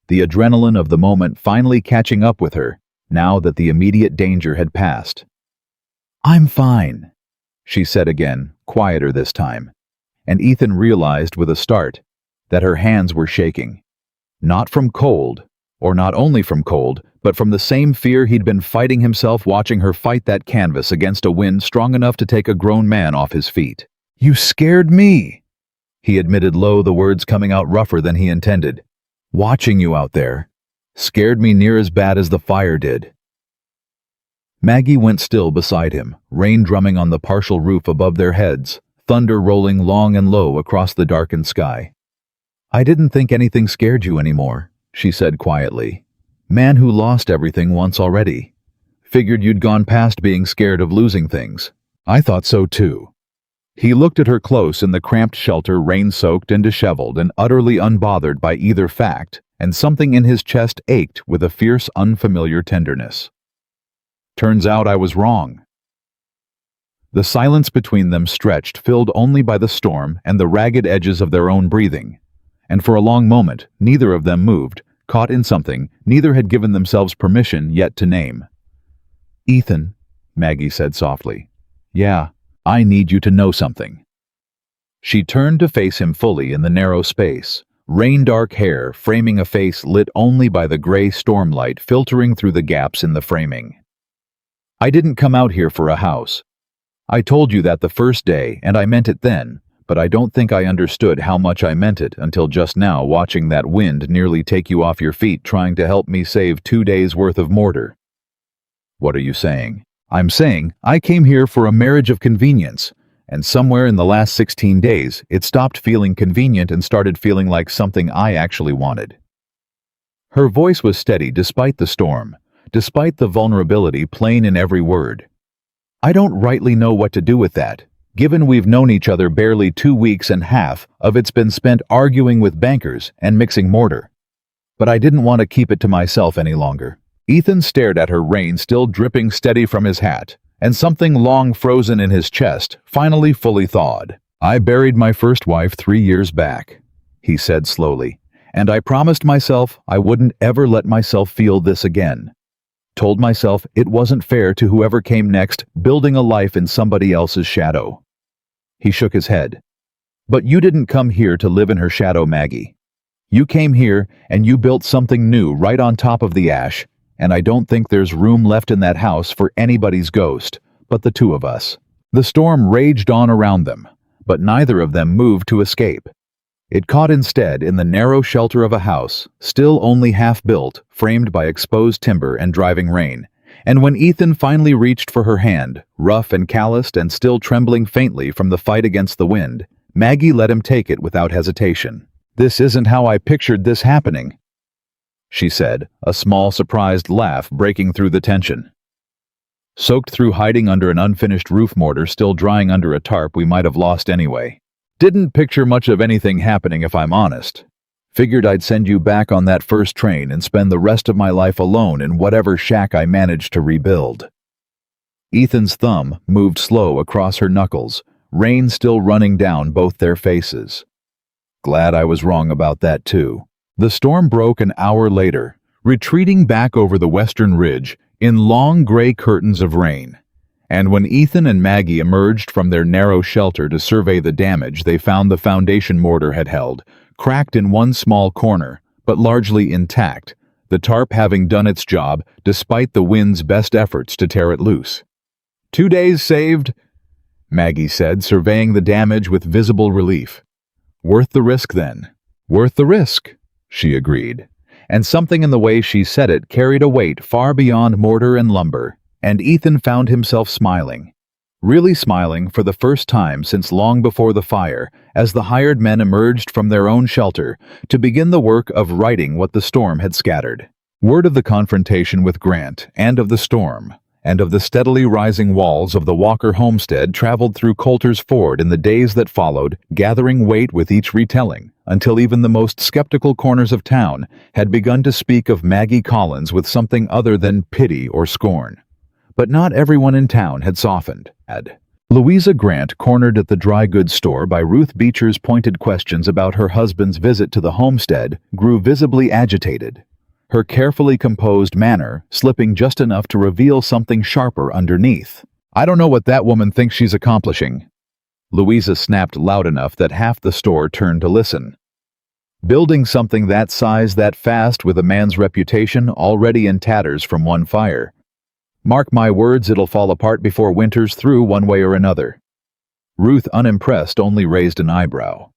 The adrenaline of the moment finally catching up with her, now that the immediate danger had passed. "I'm fine," she said again, quieter this time, and Ethan realized with a start that her hands were shaking. Not from cold, or not only from cold, but from the same fear he'd been fighting himself watching her fight that canvas against a wind strong enough to take a grown man off his feet. "You scared me," he admitted low, the words coming out rougher than he intended. "Watching you out there scared me near as bad as the fire did." Maggie went still beside him, rain drumming on the partial roof above their heads, thunder rolling long and low across the darkened sky. "I didn't think anything scared you anymore," she said quietly. "Man who lost everything once already. Figured you'd gone past being scared of losing things." "I thought so too." He looked at her close in the cramped shelter, rain-soaked and disheveled and utterly unbothered by either fact, and something in his chest ached with a fierce, unfamiliar tenderness. "Turns out I was wrong." The silence between them stretched, filled only by the storm and the ragged edges of their own breathing, and for a long moment neither of them moved, caught in something neither had given themselves permission yet to name. "Ethan," Maggie said softly. "Yeah, I need you to know something." She turned to face him fully in the narrow space, rain-dark hair framing a face lit only by the gray stormlight filtering through the gaps in the framing. "I didn't come out here for a house. I told you that the first day, and I meant it then, but I don't think I understood how much I meant it until just now, watching that wind nearly take you off your feet trying to help me save 2 days' worth of mortar." "What are you saying?" "I'm saying I came here for a marriage of convenience, and somewhere in the last 16 days, it stopped feeling convenient and started feeling like something I actually wanted." Her voice was steady despite the storm, despite the vulnerability plain in every word. "I don't rightly know what to do with that, given we've known each other barely 2 weeks and half of it's been spent arguing with bankers and mixing mortar. But I didn't want to keep it to myself any longer." Ethan stared at her, rain still dripping steady from his hat, and something long frozen in his chest finally fully thawed. "I buried my first wife 3 years back," he said slowly, "and I promised myself I wouldn't ever let myself feel this again. Told myself it wasn't fair to whoever came next, building a life in somebody else's shadow." He shook his head. "But you didn't come here to live in her shadow, Maggie. You came here and you built something new right on top of the ash, and I don't think there's room left in that house for anybody's ghost but the two of us." The storm raged on around them, but neither of them moved to escape. It caught instead in the narrow shelter of a house, still only half built, framed by exposed timber and driving rain. And when Ethan finally reached for her hand, rough and calloused and still trembling faintly from the fight against the wind, Maggie let him take it without hesitation. "This isn't how I pictured this happening," she said, a small surprised laugh breaking through the tension. "Soaked through hiding under an unfinished roof mortar still drying under a tarp we might have lost anyway. Didn't picture much of anything happening, if I'm honest. Figured I'd send you back on that first train and spend the rest of my life alone in whatever shack I managed to rebuild." Ethan's thumb moved slow across her knuckles, rain still running down both their faces. "Glad I was wrong about that too." The storm broke an hour later, retreating back over the western ridge in long gray curtains of rain. And when Ethan and Maggie emerged from their narrow shelter to survey the damage, they found the foundation mortar had held, cracked in one small corner, but largely intact, the tarp having done its job despite the wind's best efforts to tear it loose. "2 days saved," Maggie said, surveying the damage with visible relief. "Worth the risk, then." "Worth the risk," she agreed. And something in the way she said it carried a weight far beyond mortar and lumber, and Ethan found himself smiling. Really smiling for the first time since long before the fire, as the hired men emerged from their own shelter to begin the work of righting what the storm had scattered. Word of the confrontation with Grant, and of the storm, and of the steadily rising walls of the Walker homestead traveled through Coulter's Ford in the days that followed, gathering weight with each retelling, until even the most skeptical corners of town had begun to speak of Maggie Collins with something other than pity or scorn. But not everyone in town had softened. Louisa Grant, cornered at the dry goods store by Ruth Beecher's pointed questions about her husband's visit to the homestead, grew visibly agitated, her carefully composed manner slipping just enough to reveal something sharper underneath. "I don't know what that woman thinks she's accomplishing," Louisa snapped loud enough that half the store turned to listen. "Building something that size that fast with a man's reputation already in tatters from one fire. Mark my words, it'll fall apart before winter's through one way or another." Ruth, unimpressed, only raised an eyebrow.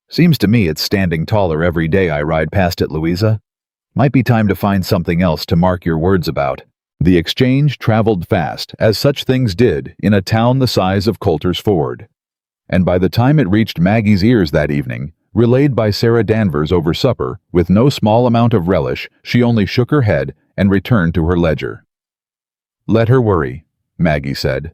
"Seems to me it's standing taller every day I ride past it, Louisa. Might be time to find something else to mark your words about." The exchange traveled fast, as such things did in a town the size of Coulter's Ford. And by the time it reached Maggie's ears that evening, relayed by Sarah Danvers over supper, with no small amount of relish, she only shook her head and returned to her ledger. "Let her worry," Maggie said.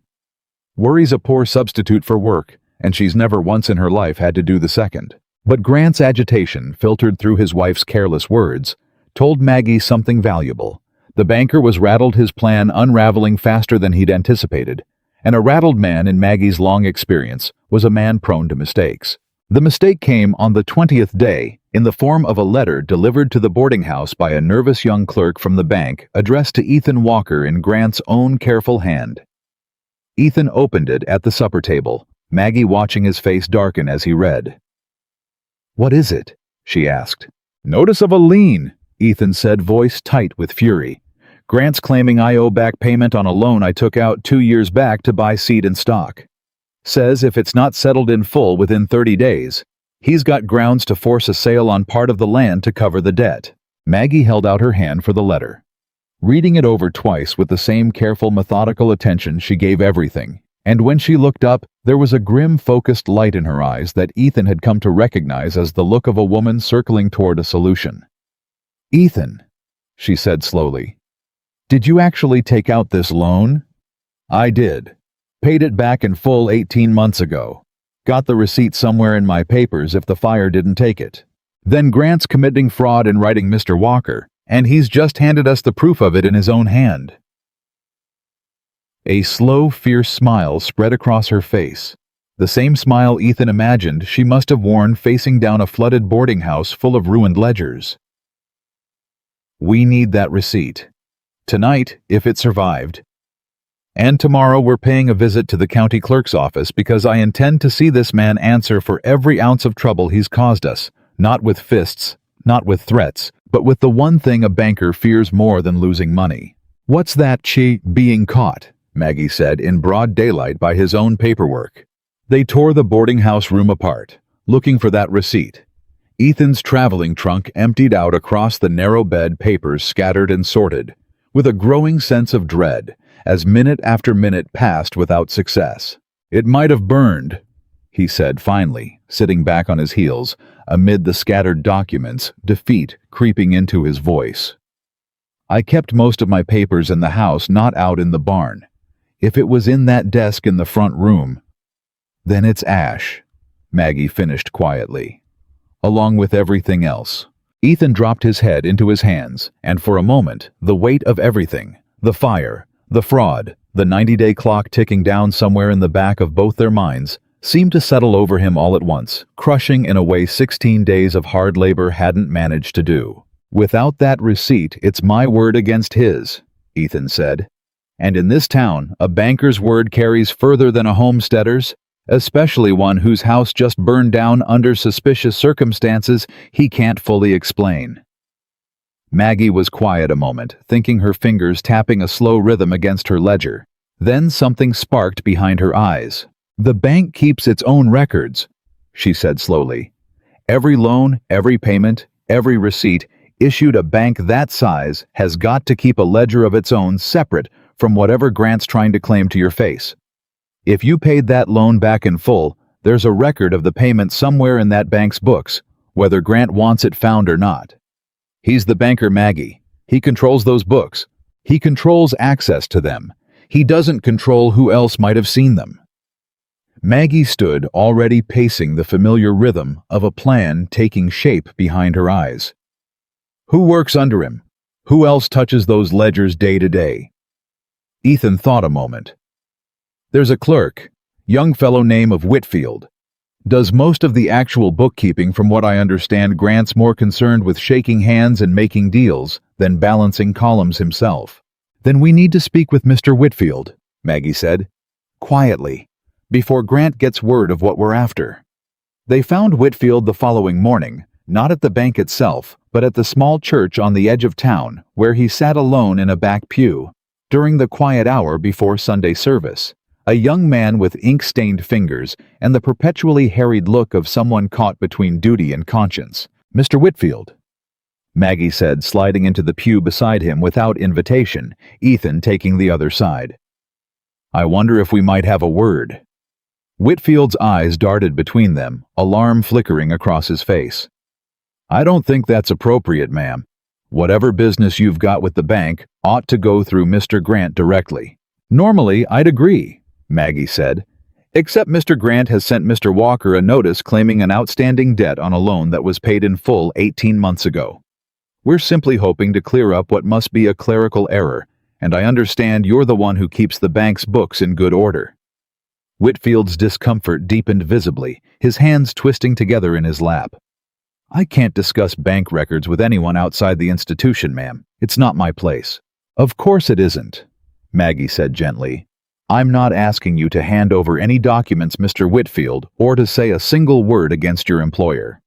"Worry's a poor substitute for work, and she's never once in her life had to do the second." But Grant's agitation, filtered through his wife's careless words, told Maggie something valuable. The banker was rattled, his plan unraveling faster than he'd anticipated, and a rattled man in Maggie's long experience was a man prone to mistakes. The mistake came on the 20th day, in the form of a letter delivered to the boarding house by a nervous young clerk from the bank, addressed to Ethan Walker in Grant's own careful hand. Ethan opened it at the supper table, Maggie watching his face darken as he read. "What is it?" she asked. "Notice of a lien," Ethan said, voice tight with fury. "Grant's claiming I owe back payment on a loan I took out 2 years back to buy seed and stock." Says if it's not settled in full within 30 days, he's got grounds to force a sale on part of the land to cover the debt. Maggie held out her hand for the letter. Reading it over twice with the same careful, methodical attention she gave everything, and when she looked up, there was a grim, focused light in her eyes that Ethan had come to recognize as the look of a woman circling toward a solution. "Ethan," she said slowly, "did you actually take out this loan?" "I did. Paid it back in full 18 months ago. Got the receipt somewhere in my papers if the fire didn't take it. Then Grant's committing fraud in writing Mr. Walker, and he's just handed us the proof of it in his own hand." A slow, fierce smile spread across her face. The same smile Ethan imagined she must have worn facing down a flooded boarding house full of ruined ledgers. "We need that receipt. Tonight, if it survived. And tomorrow we're paying a visit to the county clerk's office because I intend to see this man answer for every ounce of trouble he's caused us, not with fists, not with threats, but with the one thing a banker fears more than losing money." "What's that, being caught?" Maggie said in broad daylight by his own paperwork. They tore the boarding house room apart, looking for that receipt. Ethan's traveling trunk emptied out across the narrow bed, papers scattered and sorted, with a growing sense of dread, as minute after minute passed without success. "It might have burned," he said finally, sitting back on his heels, amid the scattered documents, defeat creeping into his voice. "I kept most of my papers in the house, not out in the barn. If it was in that desk in the front room, then it's ash," Maggie finished quietly. "Along with everything else." Ethan dropped his head into his hands, and for a moment, the weight of everything, the fire, the fraud, the 90-day clock ticking down somewhere in the back of both their minds, seemed to settle over him all at once, crushing in a way 16 days of hard labor hadn't managed to do. "Without that receipt, it's my word against his," Ethan said. "And in this town, a banker's word carries further than a homesteader's, especially one whose house just burned down under suspicious circumstances he can't fully explain." Maggie was quiet a moment, thinking, her fingers tapping a slow rhythm against her ledger. Then something sparked behind her eyes. "The bank keeps its own records," she said slowly. "Every loan, every payment, every receipt issued a bank that size has got to keep a ledger of its own separate from whatever Grant's trying to claim to your face. If you paid that loan back in full, there's a record of the payment somewhere in that bank's books, whether Grant wants it found or not. He's the banker, Maggie. He controls those books. He controls access to them. He doesn't control who else might have seen them." Maggie stood, already pacing the familiar rhythm of a plan taking shape behind her eyes. "Who works under him? Who else touches those ledgers day to day?" Ethan thought a moment. "There's a clerk, young fellow name of Whitfield. Does most of the actual bookkeeping. From what I understand, Grant's more concerned with shaking hands and making deals than balancing columns himself." "Then we need to speak with Mr. Whitfield," Maggie said, quietly, "before Grant gets word of what we're after." They found Whitfield the following morning, not at the bank itself, but at the small church on the edge of town, where he sat alone in a back pew, during the quiet hour before Sunday service. A young man with ink-stained fingers and the perpetually harried look of someone caught between duty and conscience. "Mr. Whitfield," Maggie said, sliding into the pew beside him without invitation, Ethan taking the other side. "I wonder if we might have a word." Whitfield's eyes darted between them, alarm flickering across his face. "I don't think that's appropriate, ma'am. Whatever business you've got with the bank ought to go through Mr. Grant directly." "Normally, I'd agree," Maggie said, "except Mr. Grant has sent Mr. Walker a notice claiming an outstanding debt on a loan that was paid in full 18 months ago. We're simply hoping to clear up what must be a clerical error, and I understand you're the one who keeps the bank's books in good order." Whitfield's discomfort deepened visibly, his hands twisting together in his lap. "I can't discuss bank records with anyone outside the institution, ma'am. It's not my place." "Of course it isn't," Maggie said gently. "I'm not asking you to hand over any documents, Mr. Whitfield, or to say a single word against your employer.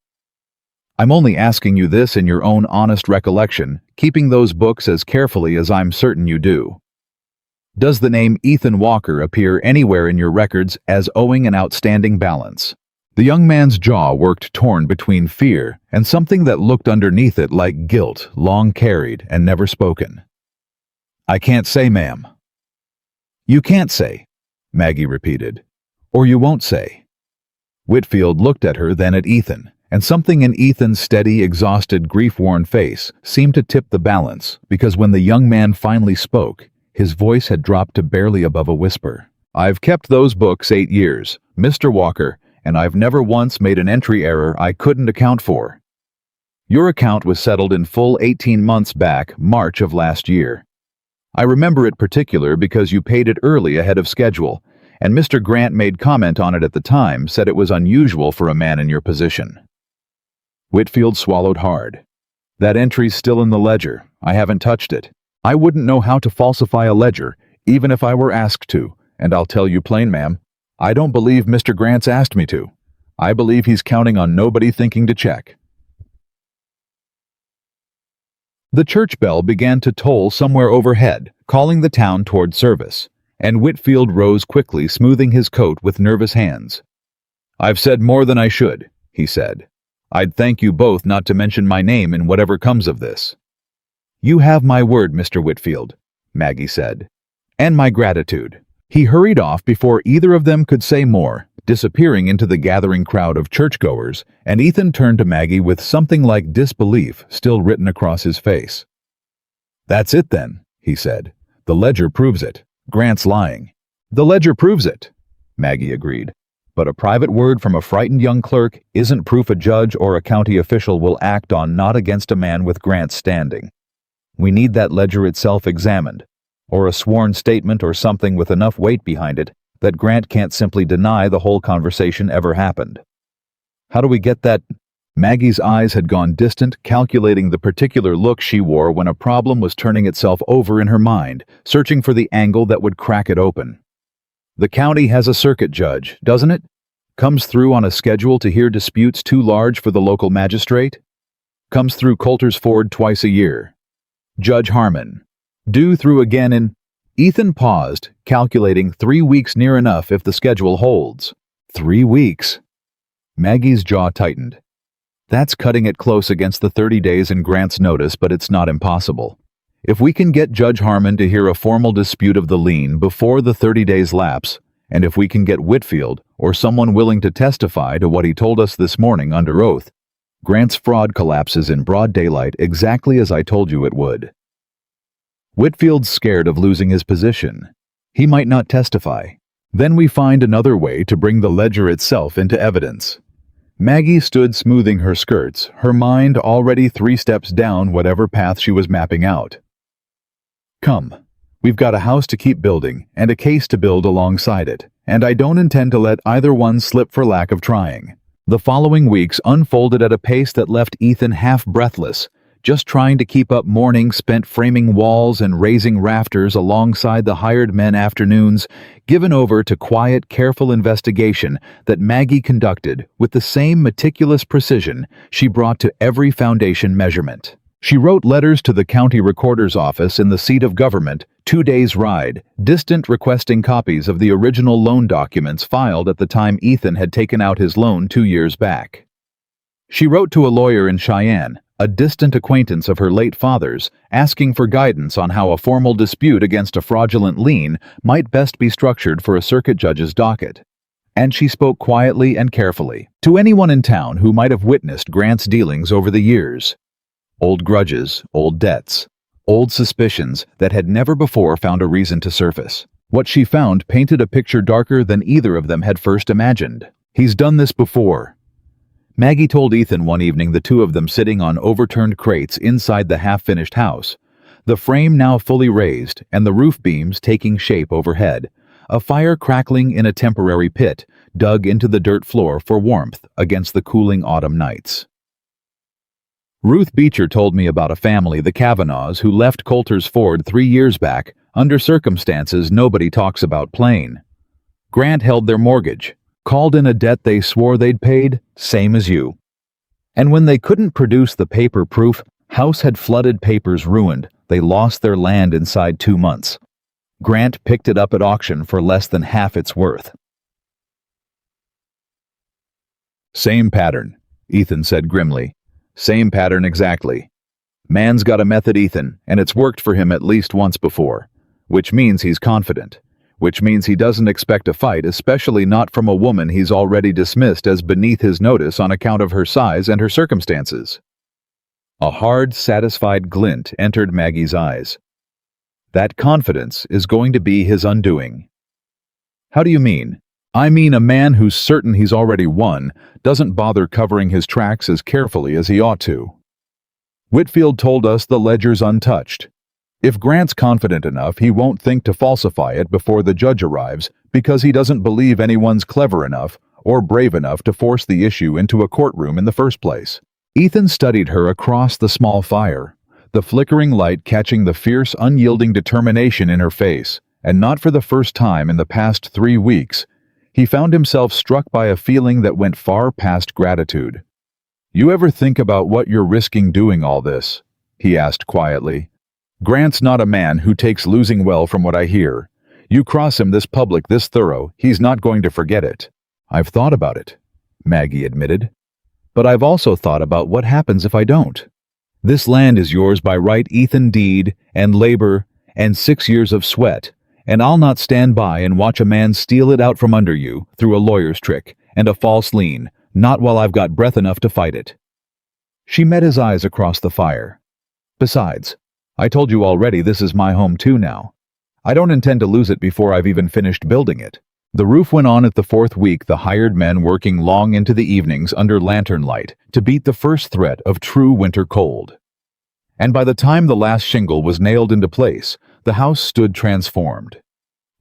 I'm only asking you this in your own honest recollection, keeping those books as carefully as I'm certain you do." Does the name Ethan Walker appear anywhere in your records as owing an outstanding balance? The young man's jaw worked torn between fear and something that looked underneath it like guilt, long carried and never spoken. I can't say, ma'am. You can't say, Maggie repeated. Or you won't say. Whitfield looked at her, then at Ethan, and something in Ethan's steady, exhausted, grief-worn face seemed to tip the balance, because when the young man finally spoke, his voice had dropped to barely above a whisper. I've kept those books 8 years, Mr. Walker, and I've never once made an entry error I couldn't account for. Your account was settled in full 18 months back, March of last year. I remember it particular because you paid it early ahead of schedule, and Mr. Grant made comment on it at the time, said it was unusual for a man in your position. Whitfield swallowed hard. That entry's still in the ledger. I haven't touched it. I wouldn't know how to falsify a ledger, even if I were asked to, and I'll tell you plain, ma'am, I don't believe Mr. Grant's asked me to. I believe he's counting on nobody thinking to check. The church bell began to toll somewhere overhead, calling the town toward service, and Whitfield rose quickly, smoothing his coat with nervous hands. I've said more than I should, he said. I'd thank you both not to mention my name in whatever comes of this. You have my word, Mr. Whitfield, Maggie said, and my gratitude. He hurried off before either of them could say more, disappearing into the gathering crowd of churchgoers, and Ethan turned to Maggie with something like disbelief still written across his face. That's it then, he said. The ledger proves it. Grant's lying. The ledger proves it, Maggie agreed. But a private word from a frightened young clerk isn't proof a judge or a county official will act on, not against a man with Grant's standing. We need that ledger itself examined, or a sworn statement or something with enough weight behind it that Grant can't simply deny the whole conversation ever happened. How do we get that? Maggie's eyes had gone distant, calculating the particular look she wore when a problem was turning itself over in her mind, searching for the angle that would crack it open. The county has a circuit judge, doesn't it? Comes through on a schedule to hear disputes too large for the local magistrate? Comes through Coulter's Ford twice a year. Judge Harmon. Due through again in... Ethan paused, calculating 3 weeks near enough if the schedule holds. 3 weeks. Maggie's jaw tightened. That's cutting it close against the 30 days in Grant's notice, but it's not impossible. If we can get Judge Harmon to hear a formal dispute of the lien before the 30 days lapse, and if we can get Whitfield or someone willing to testify to what he told us this morning under oath, Grant's fraud collapses in broad daylight exactly as I told you it would. Whitfield's scared of losing his position. He might not testify. Then we find another way to bring the ledger itself into evidence. Maggie stood smoothing her skirts, her mind already 3 steps down whatever path she was mapping out. Come, we've got a house to keep building and a case to build alongside it, and I don't intend to let either one slip for lack of trying. The following weeks unfolded at a pace that left Ethan half breathless, just trying to keep up mornings spent framing walls and raising rafters alongside the hired men, afternoons given over to quiet, careful investigation that Maggie conducted with the same meticulous precision she brought to every foundation measurement. She wrote letters to the county recorder's office in the seat of government, 2 days' ride, distant, requesting copies of the original loan documents filed at the time Ethan had taken out his loan 2 years back. She wrote to a lawyer in Cheyenne, a distant acquaintance of her late father's, asking for guidance on how a formal dispute against a fraudulent lien might best be structured for a circuit judge's docket. And she spoke quietly and carefully to anyone in town who might have witnessed Grant's dealings over the years. Old grudges, old debts, old suspicions that had never before found a reason to surface. What she found painted a picture darker than either of them had first imagined. He's done this before. Maggie told Ethan one evening, the two of them sitting on overturned crates inside the half-finished house, the frame now fully raised and the roof beams taking shape overhead, a fire crackling in a temporary pit dug into the dirt floor for warmth against the cooling autumn nights. Ruth Beecher told me about a family, the Kavanaughs, who left Coulter's Ford 3 years back under circumstances nobody talks about plain. Grant held their mortgage, called in a debt they swore they'd paid, same as you. And when they couldn't produce the paper proof, house had flooded, papers ruined, they lost their land inside 2 months. Grant picked it up at auction for less than half its worth. Same pattern, Ethan said grimly. Same pattern exactly. Man's got a method, Ethan, and it's worked for him at least once before. Which means he's confident. Which means he doesn't expect a fight, especially not from a woman he's already dismissed as beneath his notice on account of her size and her circumstances. A hard, satisfied glint entered Maggie's eyes. That confidence is going to be his undoing. How do you mean? I mean a man who's certain he's already won doesn't bother covering his tracks as carefully as he ought to. Whitfield told us the ledger's untouched. If Grant's confident enough, he won't think to falsify it before the judge arrives because he doesn't believe anyone's clever enough or brave enough to force the issue into a courtroom in the first place. Ethan studied her across the small fire, the flickering light catching the fierce, unyielding determination in her face, and not for the first time in the past 3 weeks, he found himself struck by a feeling that went far past gratitude. You ever think about what you're risking doing all this? He asked quietly. Grant's not a man who takes losing well from what I hear. You cross him this public, this thorough, he's not going to forget it. I've thought about it, Maggie admitted. But I've also thought about what happens if I don't. This land is yours by right, Ethan, deed and labor and 6 years of sweat, and I'll not stand by and watch a man steal it out from under you through a lawyer's trick and a false lien, not while I've got breath enough to fight it. She met his eyes across the fire. Besides, I told you already this is my home too now. I don't intend to lose it before I've even finished building it. The roof went on at the 4th week, the hired men working long into the evenings under lantern light to beat the first threat of true winter cold. And by the time the last shingle was nailed into place, the house stood transformed.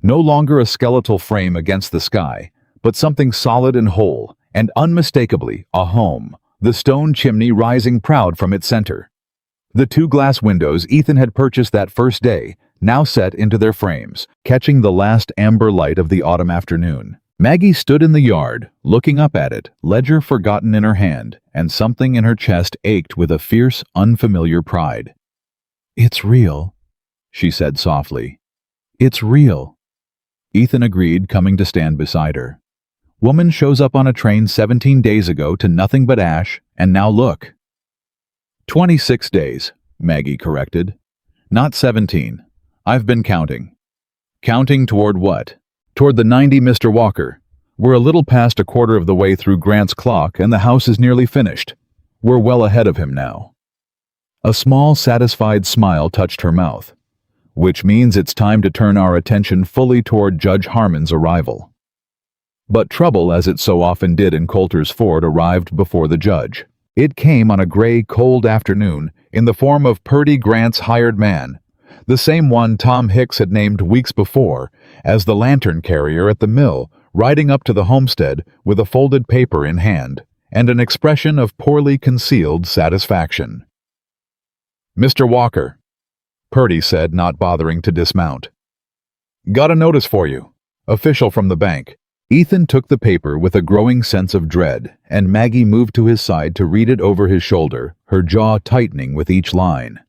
No longer a skeletal frame against the sky, but something solid and whole, and unmistakably a home, the stone chimney rising proud from its center. The 2 glass windows Ethan had purchased that first day now set into their frames, catching the last amber light of the autumn afternoon. Maggie stood in the yard, looking up at it, ledger forgotten in her hand, and something in her chest ached with a fierce, unfamiliar pride. It's real, she said softly. It's real. Ethan agreed, coming to stand beside her. Woman shows up on a train 17 days ago to nothing but ash, and now look. 26 days, Maggie corrected. Not 17. I've been counting. Counting toward what? Toward the 90, Mr. Walker. We're a little past a quarter of the way through Grant's clock, and the house is nearly finished. We're well ahead of him now. A small, satisfied smile touched her mouth, which means it's time to turn our attention fully toward Judge Harmon's arrival. But trouble, as it so often did in Coulter's Ford, arrived before the judge. It came on a gray, cold afternoon in the form of Purdy Grant's hired man, the same one Tom Hicks had named weeks before as the lantern carrier at the mill, riding up to the homestead with a folded paper in hand and an expression of poorly concealed satisfaction. Mr. Walker, Purdy said, not bothering to dismount. Got a notice for you. Official from the bank. Ethan took the paper with a growing sense of dread, and Maggie moved to his side to read it over his shoulder, her jaw tightening with each line.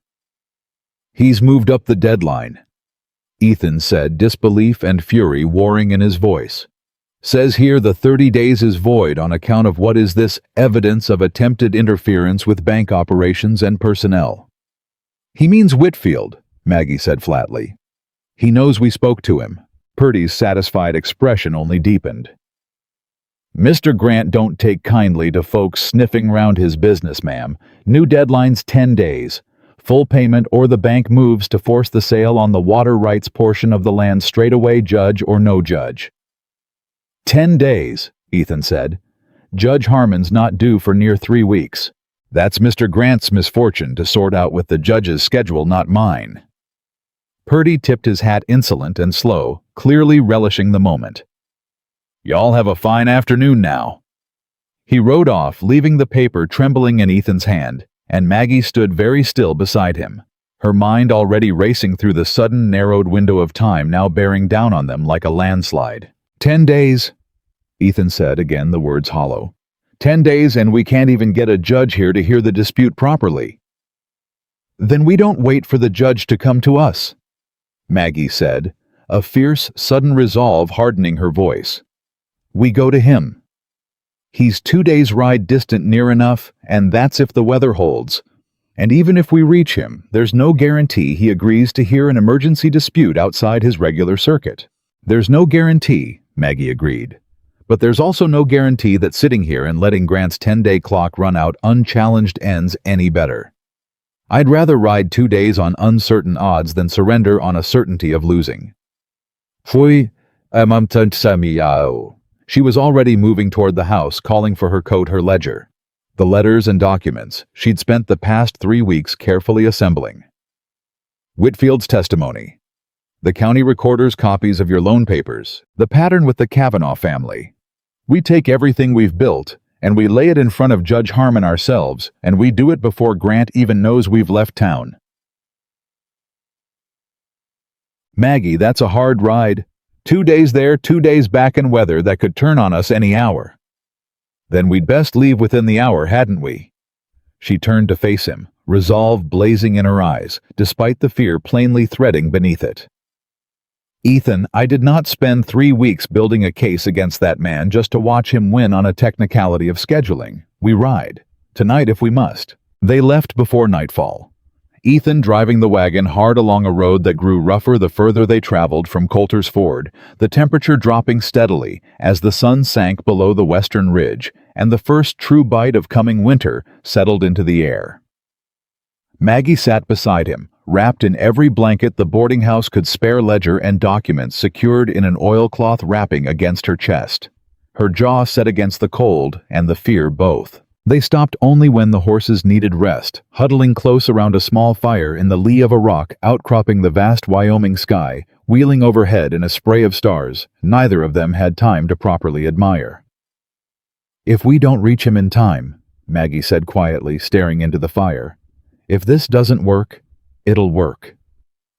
He's moved up the deadline, Ethan said, disbelief and fury warring in his voice. Says here the 30 days is void on account of what is this evidence of attempted interference with bank operations and personnel. He means Whitfield, Maggie said flatly. He knows we spoke to him. Purdy's satisfied expression only deepened. Mr. Grant don't take kindly to folks sniffing round his business, ma'am. New deadline's 10 days. Full payment or the bank moves to force the sale on the water rights portion of the land straight away, judge or no judge. 10 days, Ethan said. Judge Harmon's not due for near 3 weeks. That's Mr. Grant's misfortune to sort out with the judge's schedule, not mine. Purdy tipped his hat insolent and slow, clearly relishing the moment. Y'all have a fine afternoon now. He rode off, leaving the paper trembling in Ethan's hand, and Maggie stood very still beside him, her mind already racing through the sudden narrowed window of time now bearing down on them like a landslide. 10 days, Ethan said, again the words hollow. 10 days and we can't even get a judge here to hear the dispute properly. Then we don't wait for the judge to come to us, Maggie said, a fierce, sudden resolve hardening her voice. "We go to him. He's 2 days' ride distant near enough, and that's if the weather holds. And even if we reach him, there's no guarantee he agrees to hear an emergency dispute outside his regular circuit." "There's no guarantee," Maggie agreed. "But there's also no guarantee that sitting here and letting Grant's 10-day clock run out unchallenged ends any better. I'd rather ride 2 days on uncertain odds than surrender on a certainty of losing." Fui, She was already moving toward the house, calling for her coat, her ledger. The letters and documents she'd spent the past 3 weeks carefully assembling. Whitfield's testimony. The county recorder's copies of your loan papers. The pattern with the Kavanaugh family. We take everything we've built, and we lay it in front of Judge Harmon ourselves, and we do it before Grant even knows we've left town. Maggie, that's a hard ride. 2 days there, 2 days back in weather that could turn on us any hour. Then we'd best leave within the hour, hadn't we? She turned to face him, resolve blazing in her eyes, despite the fear plainly threading beneath it. Ethan, I did not spend 3 weeks building a case against that man just to watch him win on a technicality of scheduling. We ride. Tonight if we must. They left before nightfall. Ethan driving the wagon hard along a road that grew rougher the further they traveled from Coulter's Ford, the temperature dropping steadily as the sun sank below the western ridge and the first true bite of coming winter settled into the air. Maggie sat beside him, wrapped in every blanket the boarding house could spare, ledger and documents secured in an oilcloth wrapping against her chest. Her jaw set against the cold and the fear both. They stopped only when the horses needed rest, huddling close around a small fire in the lee of a rock outcropping the vast Wyoming sky, wheeling overhead in a spray of stars neither of them had time to properly admire. "If we don't reach him in time," Maggie said quietly, staring into the fire, "if this doesn't work, it'll work.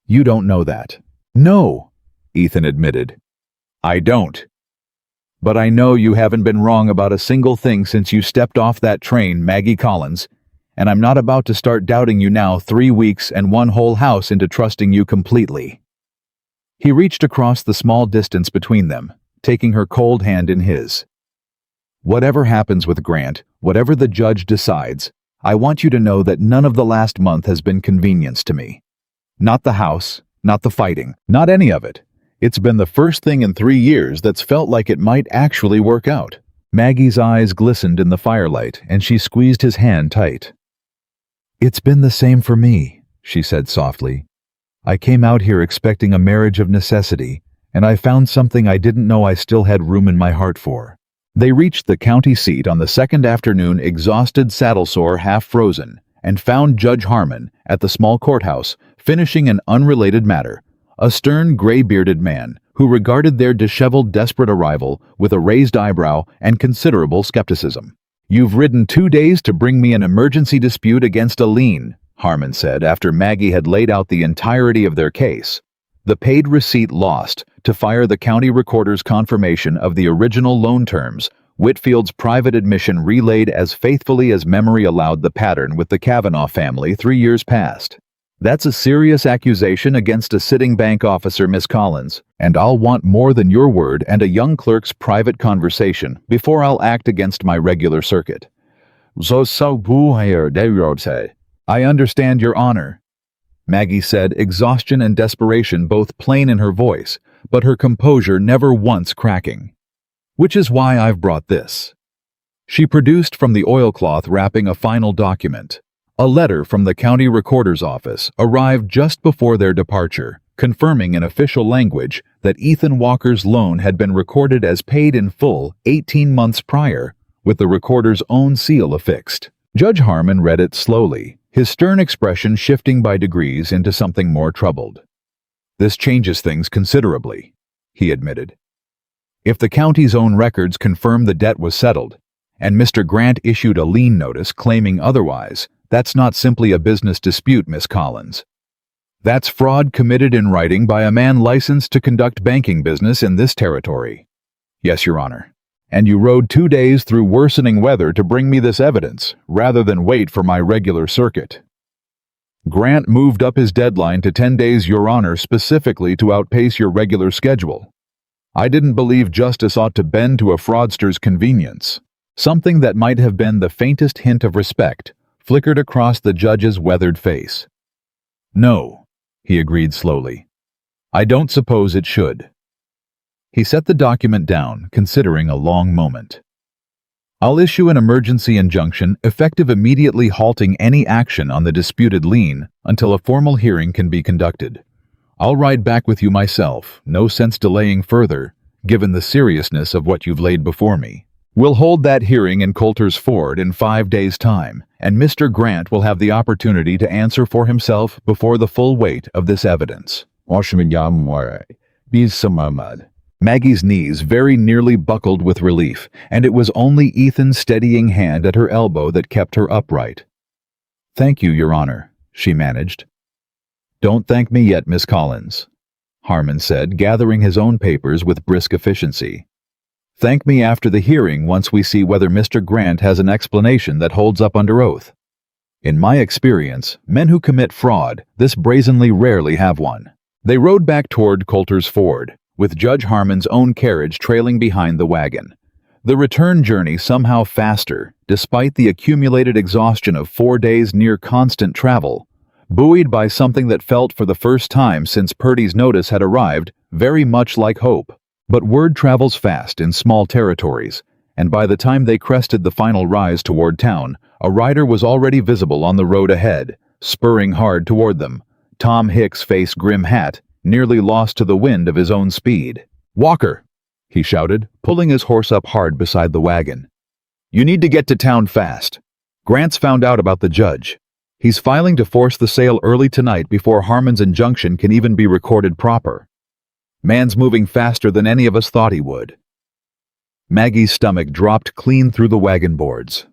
You don't know that." "No," Ethan admitted. "I don't. But I know you haven't been wrong about a single thing since you stepped off that train, Maggie Collins, and I'm not about to start doubting you now 3 weeks and 1 whole house into trusting you completely." He reached across the small distance between them, taking her cold hand in his. "Whatever happens with Grant, whatever the judge decides, I want you to know that none of the last month has been convenience to me. Not the house, not the fighting, not any of it. It's been the first thing in 3 years that's felt like it might actually work out." Maggie's eyes glistened in the firelight, and she squeezed his hand tight. "It's been the same for me," she said softly. "I came out here expecting a marriage of necessity, and I found something I didn't know I still had room in my heart for." They reached the county seat on the second afternoon, exhausted, saddle-sore, half-frozen, and found Judge Harmon at the small courthouse, finishing an unrelated matter. A stern, gray-bearded man who regarded their disheveled, desperate arrival with a raised eyebrow and considerable skepticism. "You've ridden 2 days to bring me an emergency dispute against a lien," Harmon said after Maggie had laid out the entirety of their case. The paid receipt lost to fire the county recorder's confirmation of the original loan terms, Whitfield's private admission relayed as faithfully as memory allowed the pattern with the Kavanaugh family 3 years past. "That's a serious accusation against a sitting bank officer, Miss Collins, and I'll want more than your word and a young clerk's private conversation before I'll act against my regular circuit." "I understand, Your Honor," Maggie said, exhaustion and desperation both plain in her voice, but her composure never once cracking. "Which is why I've brought this." She produced from the oilcloth wrapping a final document. A letter from the county recorder's office arrived just before their departure, confirming in official language that Ethan Walker's loan had been recorded as paid in full 18 months prior, with the recorder's own seal affixed. Judge Harmon read it slowly, his stern expression shifting by degrees into something more troubled. "This changes things considerably," he admitted. "If the county's own records confirm the debt was settled, and Mr. Grant issued a lien notice claiming otherwise, that's not simply a business dispute, Miss Collins. That's fraud committed in writing by a man licensed to conduct banking business in this territory." "Yes, Your Honor. And you rode 2 days through worsening weather to bring me this evidence, rather than wait for my regular circuit." Grant moved up his deadline to 10 days, Your Honor, specifically to outpace your regular schedule. I didn't believe justice ought to bend to a fraudster's convenience. Something that might have been the faintest hint of respect flickered across the judge's weathered face. No, he agreed slowly. I don't suppose it should. He set the document down, considering a long moment. I'll issue an emergency injunction effective immediately, halting any action on the disputed lien until a formal hearing can be conducted. I'll ride back with you myself, no sense delaying further, given the seriousness of what you've laid before me. We'll hold that hearing in Coulter's Ford in 5 days' time, and Mr. Grant will have the opportunity to answer for himself before the full weight of this evidence. Maggie's knees very nearly buckled with relief, and it was only Ethan's steadying hand at her elbow that kept her upright. Thank you, Your Honor, she managed. Don't thank me yet, Miss Collins, Harmon said, gathering his own papers with brisk efficiency. Thank me after the hearing once we see whether Mr. Grant has an explanation that holds up under oath. In my experience, men who commit fraud this brazenly rarely have one. They rode back toward Coulter's Ford, with Judge Harmon's own carriage trailing behind the wagon. The return journey somehow faster, despite the accumulated exhaustion of 4 days near constant travel, buoyed by something that felt for the first time since Purdy's notice had arrived, very much like hope. But word travels fast in small territories, and by the time they crested the final rise toward town, a rider was already visible on the road ahead, spurring hard toward them. Tom Hicks' face grim hat, nearly lost to the wind of his own speed. Walker, he shouted, pulling his horse up hard beside the wagon. You need to get to town fast. Grant's found out about the judge. He's filing to force the sale early tonight before Harmon's injunction can even be recorded proper. Man's moving faster than any of us thought he would. Maggie's stomach dropped clean through the wagon boards.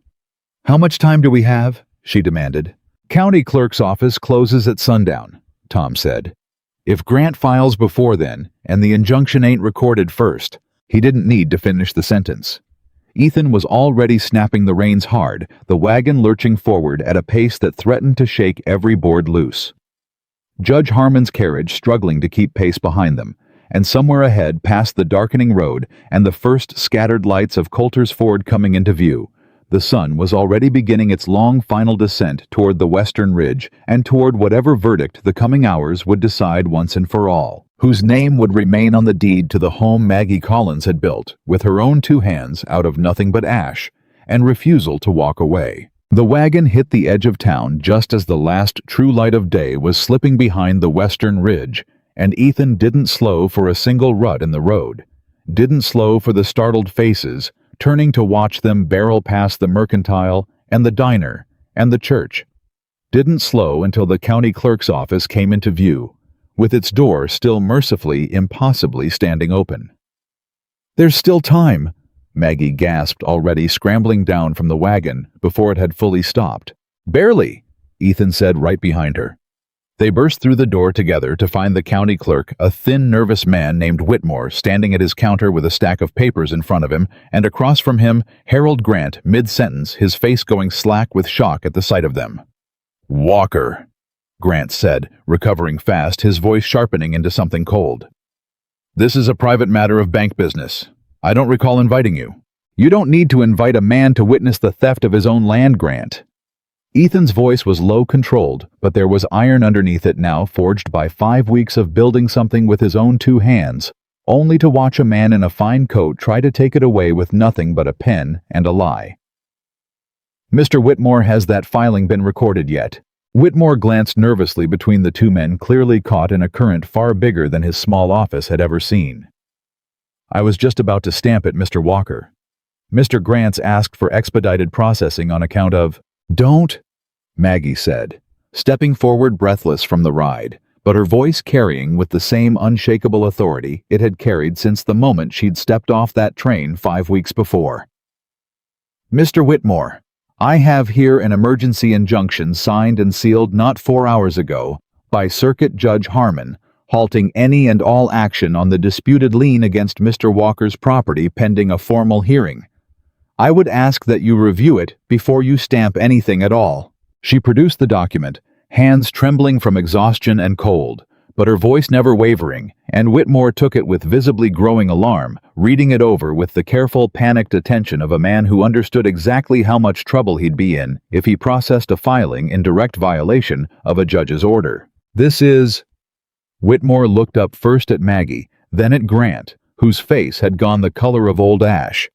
How much time do we have? She demanded. County clerk's office closes at sundown, Tom said. If Grant files before then, and the injunction ain't recorded first, he didn't need to finish the sentence. Ethan was already snapping the reins hard, the wagon lurching forward at a pace that threatened to shake every board loose. Judge Harmon's carriage struggling to keep pace behind them, and somewhere ahead past the darkening road and the first scattered lights of Coulter's Ford coming into view, the sun was already beginning its long final descent toward the western ridge and toward whatever verdict the coming hours would decide once and for all, whose name would remain on the deed to the home Maggie Collins had built with her own 2 hands out of nothing but ash, and refusal to walk away. The wagon hit the edge of town just as the last true light of day was slipping behind the western ridge, and Ethan didn't slow for a single rut in the road, didn't slow for the startled faces turning to watch them barrel past the mercantile and the diner and the church, didn't slow until the county clerk's office came into view, with its door still mercifully, impossibly standing open. There's still time, Maggie gasped, already scrambling down from the wagon before it had fully stopped. Barely, Ethan said right behind her. They burst through the door together to find the county clerk, a thin, nervous man named Whitmore, standing at his counter with a stack of papers in front of him, and across from him, Harold Grant, mid-sentence, his face going slack with shock at the sight of them. Walker, Grant said, recovering fast, his voice sharpening into something cold. This is a private matter of bank business. I don't recall inviting you. You don't need to invite a man to witness the theft of his own land, Grant. Ethan's voice was low controlled, but there was iron underneath it now, forged by 5 weeks of building something with his own 2 hands, only to watch a man in a fine coat try to take it away with nothing but a pen and a lie. Mr. Whitmore, has that filing been recorded yet? Whitmore glanced nervously between the 2 men, clearly caught in a current far bigger than his small office had ever seen. I was just about to stamp it, Mr. Walker. Mr. Grant's asked for expedited processing on account of... Don't, Maggie said, stepping forward breathless from the ride, but her voice carrying with the same unshakable authority it had carried since the moment she'd stepped off that train 5 weeks before. Mr. Whitmore, I have here an emergency injunction signed and sealed not 4 hours ago by Circuit Judge Harmon, halting any and all action on the disputed lien against Mr. Walker's property pending a formal hearing. I would ask that you review it before you stamp anything at all. She produced the document, hands trembling from exhaustion and cold, but her voice never wavering, and Whitmore took it with visibly growing alarm, reading it over with the careful, panicked attention of a man who understood exactly how much trouble he'd be in if he processed a filing in direct violation of a judge's order. "This is—" Whitmore looked up first at Maggie, then at Grant, whose face had gone the color of old ash.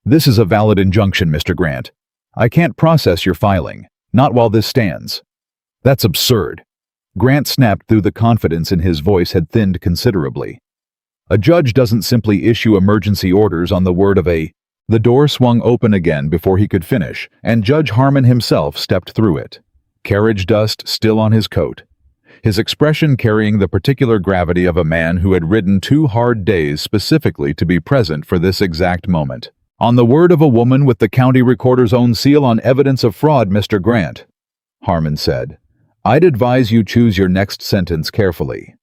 "This is a valid injunction, Mr. Grant. I can't process your filing, not while this stands." "That's absurd." Grant snapped through the confidence in his voice had thinned considerably. "A judge doesn't simply issue emergency orders on the word of a—" The door swung open again before he could finish, and Judge Harmon himself stepped through it, carriage dust still on his coat, his expression carrying the particular gravity of a man who had ridden 2 hard days specifically to be present for this exact moment. "On the word of a woman with the county recorder's own seal on evidence of fraud, Mr. Grant," Harmon said, "I'd advise you choose your next sentence carefully.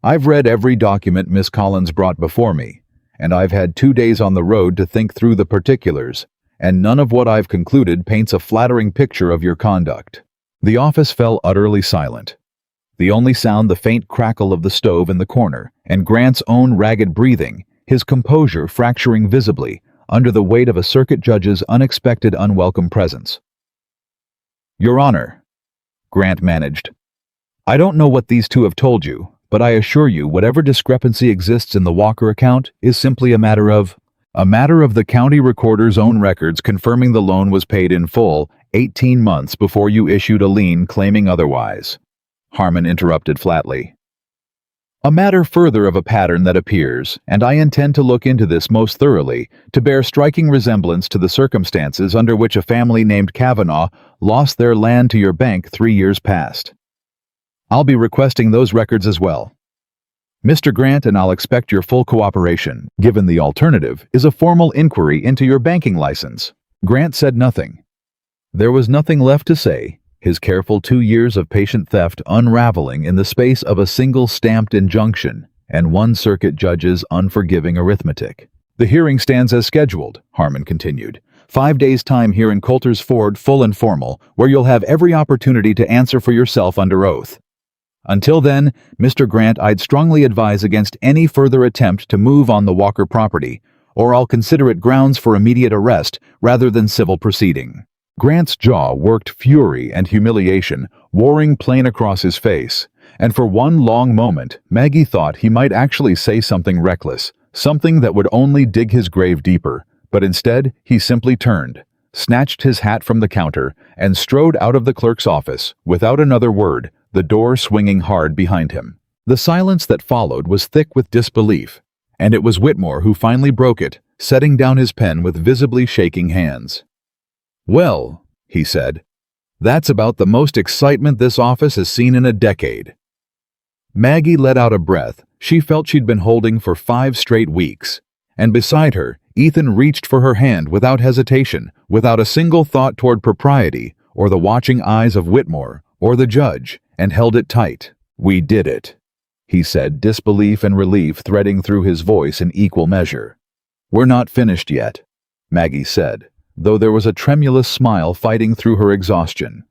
I've read every document Miss Collins brought before me, and I've had 2 days on the road to think through the particulars, and none of what I've concluded paints a flattering picture of your conduct." The office fell utterly silent. The only sound the faint crackle of the stove in the corner, and Grant's own ragged breathing, his composure fracturing visibly under the weight of a circuit judge's unexpected unwelcome presence. "Your Honor," Grant managed, "I don't know what these two have told you, but I assure you whatever discrepancy exists in the Walker account is simply a matter of the county recorder's own records confirming the loan was paid in full 18 months before you issued a lien claiming otherwise," Harmon interrupted flatly. "A matter further of a pattern that appears, and I intend to look into this most thoroughly, to bear striking resemblance to the circumstances under which a family named Kavanaugh lost their land to your bank 3 years past. I'll be requesting those records as well, Mr. Grant, and I'll expect your full cooperation, given the alternative is a formal inquiry into your banking license." Grant said nothing. There was nothing left to say, his careful 2 years of patient theft unraveling in the space of a single stamped injunction and one circuit judge's unforgiving arithmetic. "The hearing stands as scheduled," Harmon continued. 5 days' time here in Coulter's Ford, full and formal, where you'll have every opportunity to answer for yourself under oath. Until then, Mr. Grant, I'd strongly advise against any further attempt to move on the Walker property, or I'll consider it grounds for immediate arrest rather than civil proceeding." Grant's jaw worked fury and humiliation, warring plain across his face, and for one long moment Maggie thought he might actually say something reckless, something that would only dig his grave deeper, but instead he simply turned, snatched his hat from the counter, and strode out of the clerk's office without another word, the door swinging hard behind him. The silence that followed was thick with disbelief, and it was Whitmore who finally broke it, setting down his pen with visibly shaking hands. "Well," he said, "that's about the most excitement this office has seen in a decade." Maggie let out a breath she felt she'd been holding for 5 straight weeks, and beside her, Ethan reached for her hand without hesitation, without a single thought toward propriety or the watching eyes of Whitmore or the judge, and held it tight. "We did it," he said, disbelief and relief threading through his voice in equal measure. "We're not finished yet," Maggie said, though there was a tremulous smile fighting through her exhaustion.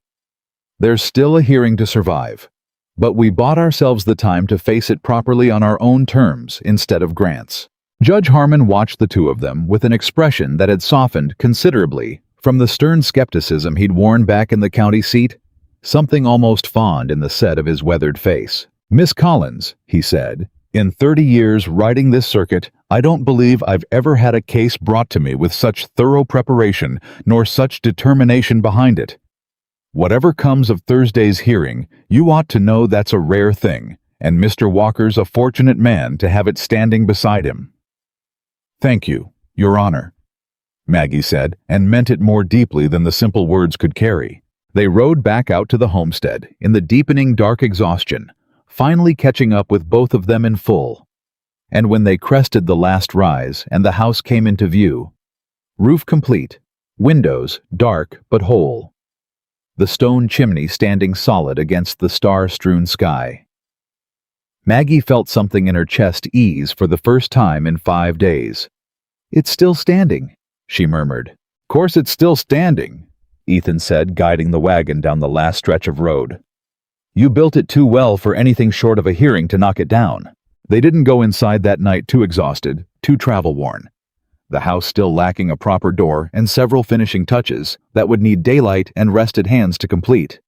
"There's still a hearing to survive, but we bought ourselves the time to face it properly on our own terms instead of Grant's." Judge Harmon watched the two of them with an expression that had softened considerably from the stern skepticism he'd worn back in the county seat, something almost fond in the set of his weathered face. "Miss Collins," he said, "in 30 years riding this circuit, I don't believe I've ever had a case brought to me with such thorough preparation nor such determination behind it. Whatever comes of Thursday's hearing, you ought to know that's a rare thing, and Mr. Walker's a fortunate man to have it standing beside him." "Thank you, Your Honor," Maggie said, and meant it more deeply than the simple words could carry. They rode back out to the homestead in the deepening dark exhaustion, finally catching up with both of them in full. And when they crested the last rise and the house came into view, roof complete, windows dark but whole, the stone chimney standing solid against the star-strewn sky, Maggie felt something in her chest ease for the first time in 5 days. "It's still standing," she murmured. "Course it's still standing," Ethan said, guiding the wagon down the last stretch of road. You built it too well for anything short of a hearing to knock it down. They didn't go inside that night too exhausted, too travel-worn. The house still lacking a proper door and several finishing touches that would need daylight and rested hands to complete.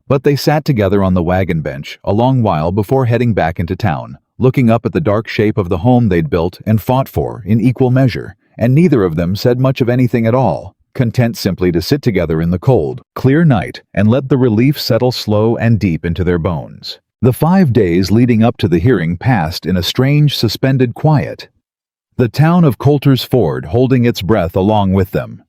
But they sat together on the wagon bench a long while before heading back into town, looking up at the dark shape of the home they'd built and fought for in equal measure, and neither of them said much of anything at all, content simply to sit together in the cold, clear night and let the relief settle slow and deep into their bones. The 5 days leading up to the hearing passed in a strange, suspended quiet, the town of Coulter's Ford holding its breath along with them.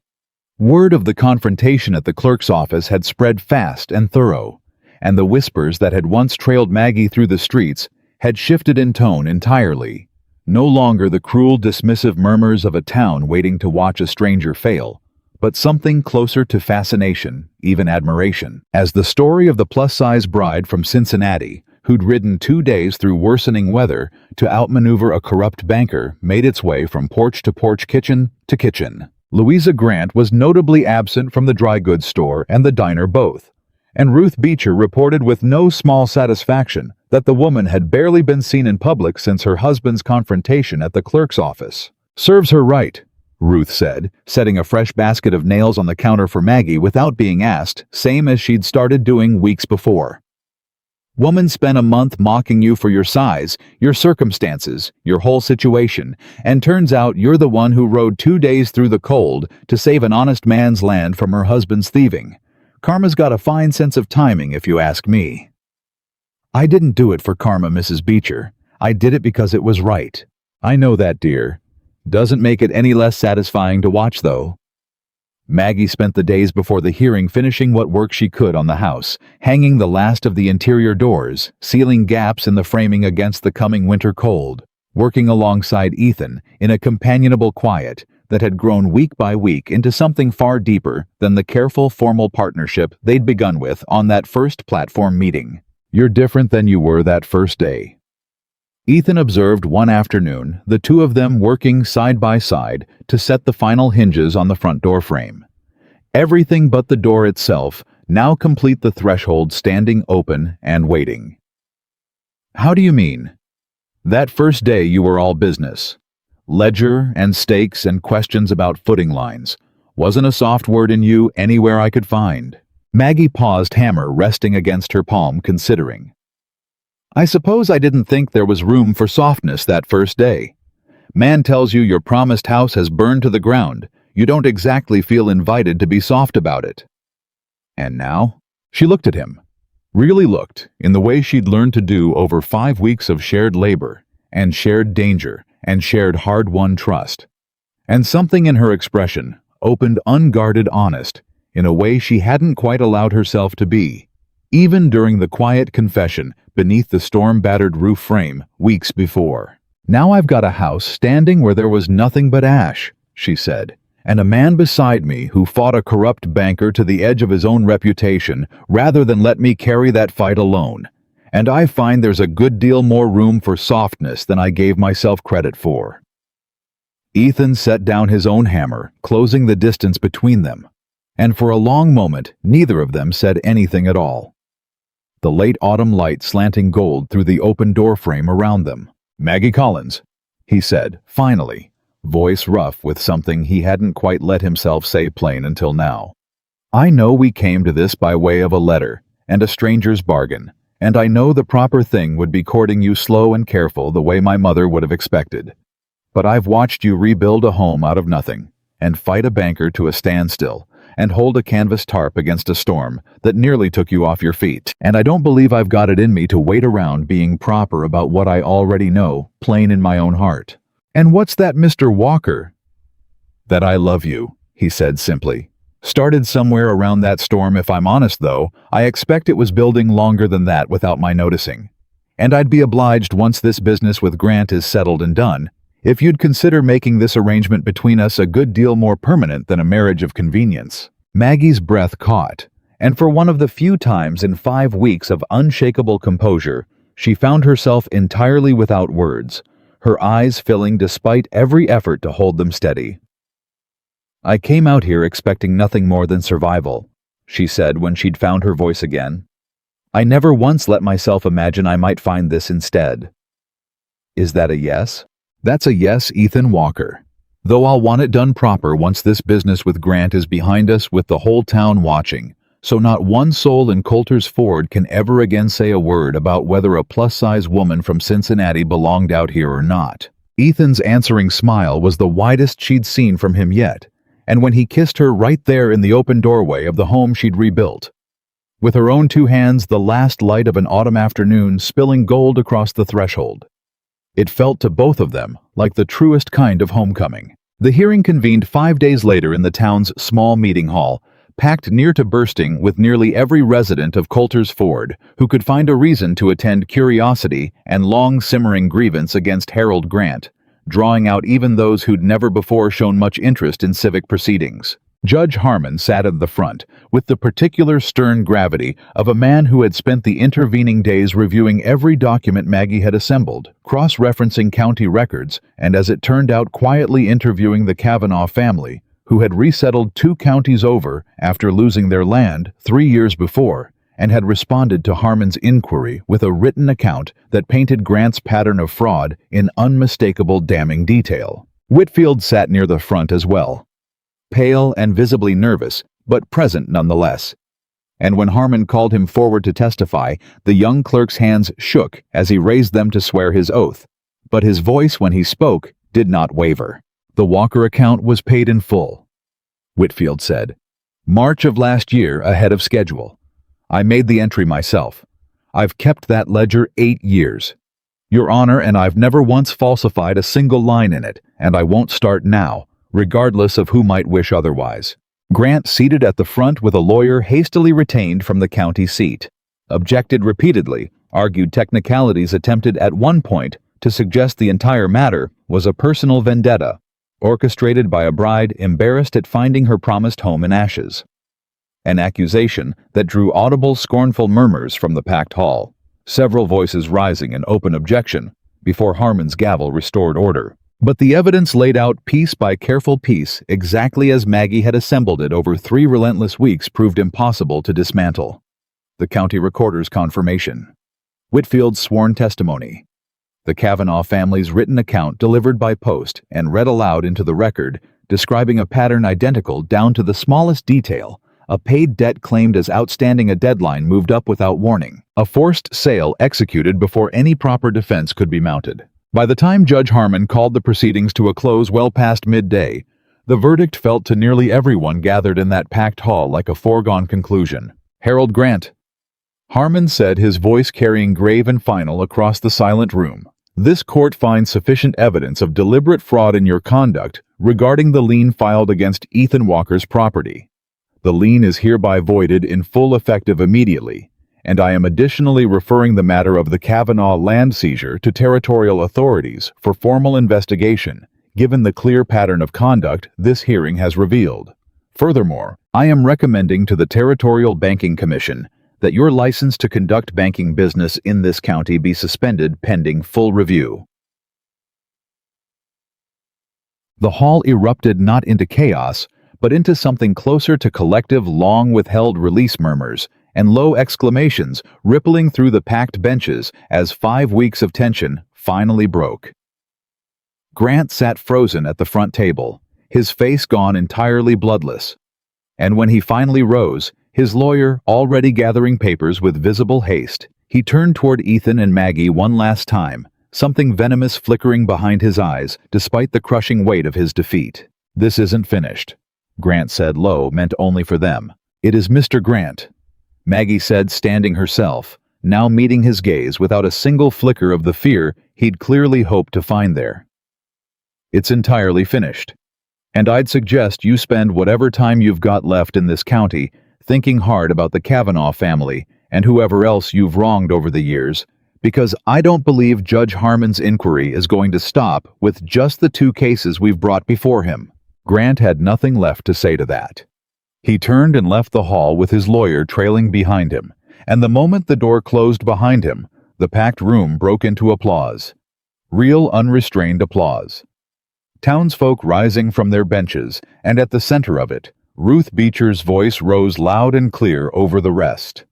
Word of the confrontation at the clerk's office had spread fast and thorough, and the whispers that had once trailed Maggie through the streets had shifted in tone entirely. No longer the cruel, dismissive murmurs of a town waiting to watch a stranger fail, but something closer to fascination, even admiration, as the story of the plus-size bride from Cincinnati, who'd ridden 2 days through worsening weather to outmaneuver a corrupt banker, made its way from porch to porch, kitchen to kitchen. Louisa Grant was notably absent from the dry goods store and the diner both, and Ruth Beecher reported with no small satisfaction that the woman had barely been seen in public since her husband's confrontation at the clerk's office. "Serves her right," Ruth said, setting a fresh basket of nails on the counter for Maggie without being asked, same as she'd started doing weeks before. "Woman spent a month mocking you for your size, your circumstances, your whole situation, and turns out you're the one who rode 2 days through the cold to save an honest man's land from her husband's thieving. Karma's got a fine sense of timing, if you ask me." "I didn't do it for karma, Mrs. Beecher. I did it because it was right." "I know that, dear. Doesn't make it any less satisfying to watch, though." Maggie spent the days before the hearing finishing what work she could on the house, hanging the last of the interior doors, sealing gaps in the framing against the coming winter cold, working alongside Ethan in a companionable quiet that had grown week by week into something far deeper than the careful, formal partnership they'd begun with on that first platform meeting. "You're different than you were that first day," Ethan observed one afternoon, the two of them working side by side to set the final hinges on the front door frame. Everything but the door itself, now complete the threshold standing open and waiting. "How do you mean?" "That first day you were all business. Ledger and stakes and questions about footing lines. Wasn't a soft word in you anywhere I could find." Maggie paused, hammer resting against her palm, considering. "I suppose I didn't think there was room for softness that first day. Man tells you your promised house has burned to the ground. You don't exactly feel invited to be soft about it." "And now?" She looked at him. Really looked, in the way she'd learned to do over 5 weeks of shared labor, and shared danger, and shared hard-won trust. And something in her expression opened unguarded honest, in a way she hadn't quite allowed herself to be, even during the quiet confession beneath the storm-battered roof frame weeks before. "Now I've got a house standing where there was nothing but ash," she said, "and a man beside me who fought a corrupt banker to the edge of his own reputation rather than let me carry that fight alone. And I find there's a good deal more room for softness than I gave myself credit for." Ethan set down his own hammer, closing the distance between them, and for a long moment neither of them said anything at all. The late autumn light slanting gold through the open door frame around them. "Maggie Collins," he said, finally, voice rough with something he hadn't quite let himself say plain until now. "I know we came to this by way of a letter and a stranger's bargain, and I know the proper thing would be courting you slow and careful the way my mother would have expected. But I've watched you rebuild a home out of nothing, and fight a banker to a standstill, and hold a canvas tarp against a storm that nearly took you off your feet. And I don't believe I've got it in me to wait around being proper about what I already know, plain in my own heart." "And what's that, Mr. Walker?" "That I love you," he said simply. "Started somewhere around that storm, if I'm honest, though. I expect it was building longer than that without my noticing. And I'd be obliged, once this business with Grant is settled and done, if you'd consider making this arrangement between us a good deal more permanent than a marriage of convenience." Maggie's breath caught, and for one of the few times in 5 weeks of unshakable composure, she found herself entirely without words, her eyes filling despite every effort to hold them steady. "I came out here expecting nothing more than survival," she said when she'd found her voice again. I never once let myself imagine I might find this instead. Is that a yes? That's a yes, Ethan Walker. Though I'll want it done proper once this business with Grant is behind us with the whole town watching, so not one soul in Coulter's Ford can ever again say a word about whether a plus-size woman from Cincinnati belonged out here or not. Ethan's answering smile was the widest she'd seen from him yet, and when he kissed her right there in the open doorway of the home she'd rebuilt, with her own two hands the last light of an autumn afternoon spilling gold across the threshold. It felt to both of them like the truest kind of homecoming. The hearing convened 5 days later in the town's small meeting hall, packed near to bursting with nearly every resident of Coulter's Ford who could find a reason to attend curiosity and long-simmering grievance against Harold Grant, drawing out even those who'd never before shown much interest in civic proceedings. Judge Harmon sat at the front, with the particular stern gravity of a man who had spent the intervening days reviewing every document Maggie had assembled, cross-referencing county records, and as it turned out quietly interviewing the Kavanaugh family, who had resettled 2 counties over after losing their land 3 years before, and had responded to Harmon's inquiry with a written account that painted Grant's pattern of fraud in unmistakable damning detail. Whitfield sat near the front as well, pale and visibly nervous, but present nonetheless. And when Harmon called him forward to testify, the young clerk's hands shook as he raised them to swear his oath, but his voice when he spoke did not waver. The Walker account was paid in full, Whitfield said. March of last year ahead of schedule. I made the entry myself. I've kept that ledger 8 years. Your Honor, and I've never once falsified a single line in it, and I won't start now, regardless of who might wish otherwise. Grant, seated at the front with a lawyer hastily retained from the county seat, objected repeatedly, argued technicalities attempted at one point to suggest the entire matter was a personal vendetta, orchestrated by a bride embarrassed at finding her promised home in ashes. An accusation that drew audible scornful murmurs from the packed hall, several voices rising in open objection before Harmon's gavel restored order. But the evidence laid out piece by careful piece exactly as Maggie had assembled it over 3 relentless weeks proved impossible to dismantle. The county recorder's confirmation, Whitfield's sworn testimony, the Kavanaugh family's written account delivered by post and read aloud into the record, describing a pattern identical down to the smallest detail, a paid debt claimed as outstanding, a deadline moved up without warning, a forced sale executed before any proper defense could be mounted. By the time Judge Harmon called the proceedings to a close well past midday, the verdict felt to nearly everyone gathered in that packed hall like a foregone conclusion. Harold Grant, Harmon said, his voice carrying grave and final across the silent room. This court finds sufficient evidence of deliberate fraud in your conduct regarding the lien filed against Ethan Walker's property. The lien is hereby voided in full effective immediately, and I am additionally referring the matter of the Kavanaugh land seizure to territorial authorities for formal investigation, given the clear pattern of conduct this hearing has revealed. Furthermore, I am recommending to the Territorial Banking Commission that your license to conduct banking business in this county be suspended pending full review. The hall erupted not into chaos, but into something closer to collective long-withheld release murmurs and low exclamations rippling through the packed benches as 5 weeks of tension finally broke. Grant sat frozen at the front table, his face gone entirely bloodless. And when he finally rose, his lawyer already gathering papers with visible haste, he turned toward Ethan and Maggie one last time, something venomous flickering behind his eyes despite the crushing weight of his defeat. This isn't finished, Grant said low, meant only for them. It is Mr. Grant, Maggie said, standing herself, now meeting his gaze without a single flicker of the fear he'd clearly hoped to find there. It's entirely finished. And I'd suggest you spend whatever time you've got left in this county thinking hard about the Kavanaugh family and whoever else you've wronged over the years, because I don't believe Judge Harmon's inquiry is going to stop with just the 2 cases we've brought before him. Grant had nothing left to say to that. He turned and left the hall with his lawyer trailing behind him, and the moment the door closed behind him, the packed room broke into applause. Real unrestrained applause. Townsfolk rising from their benches, and at the center of it, Ruth Beecher's voice rose loud and clear over the rest.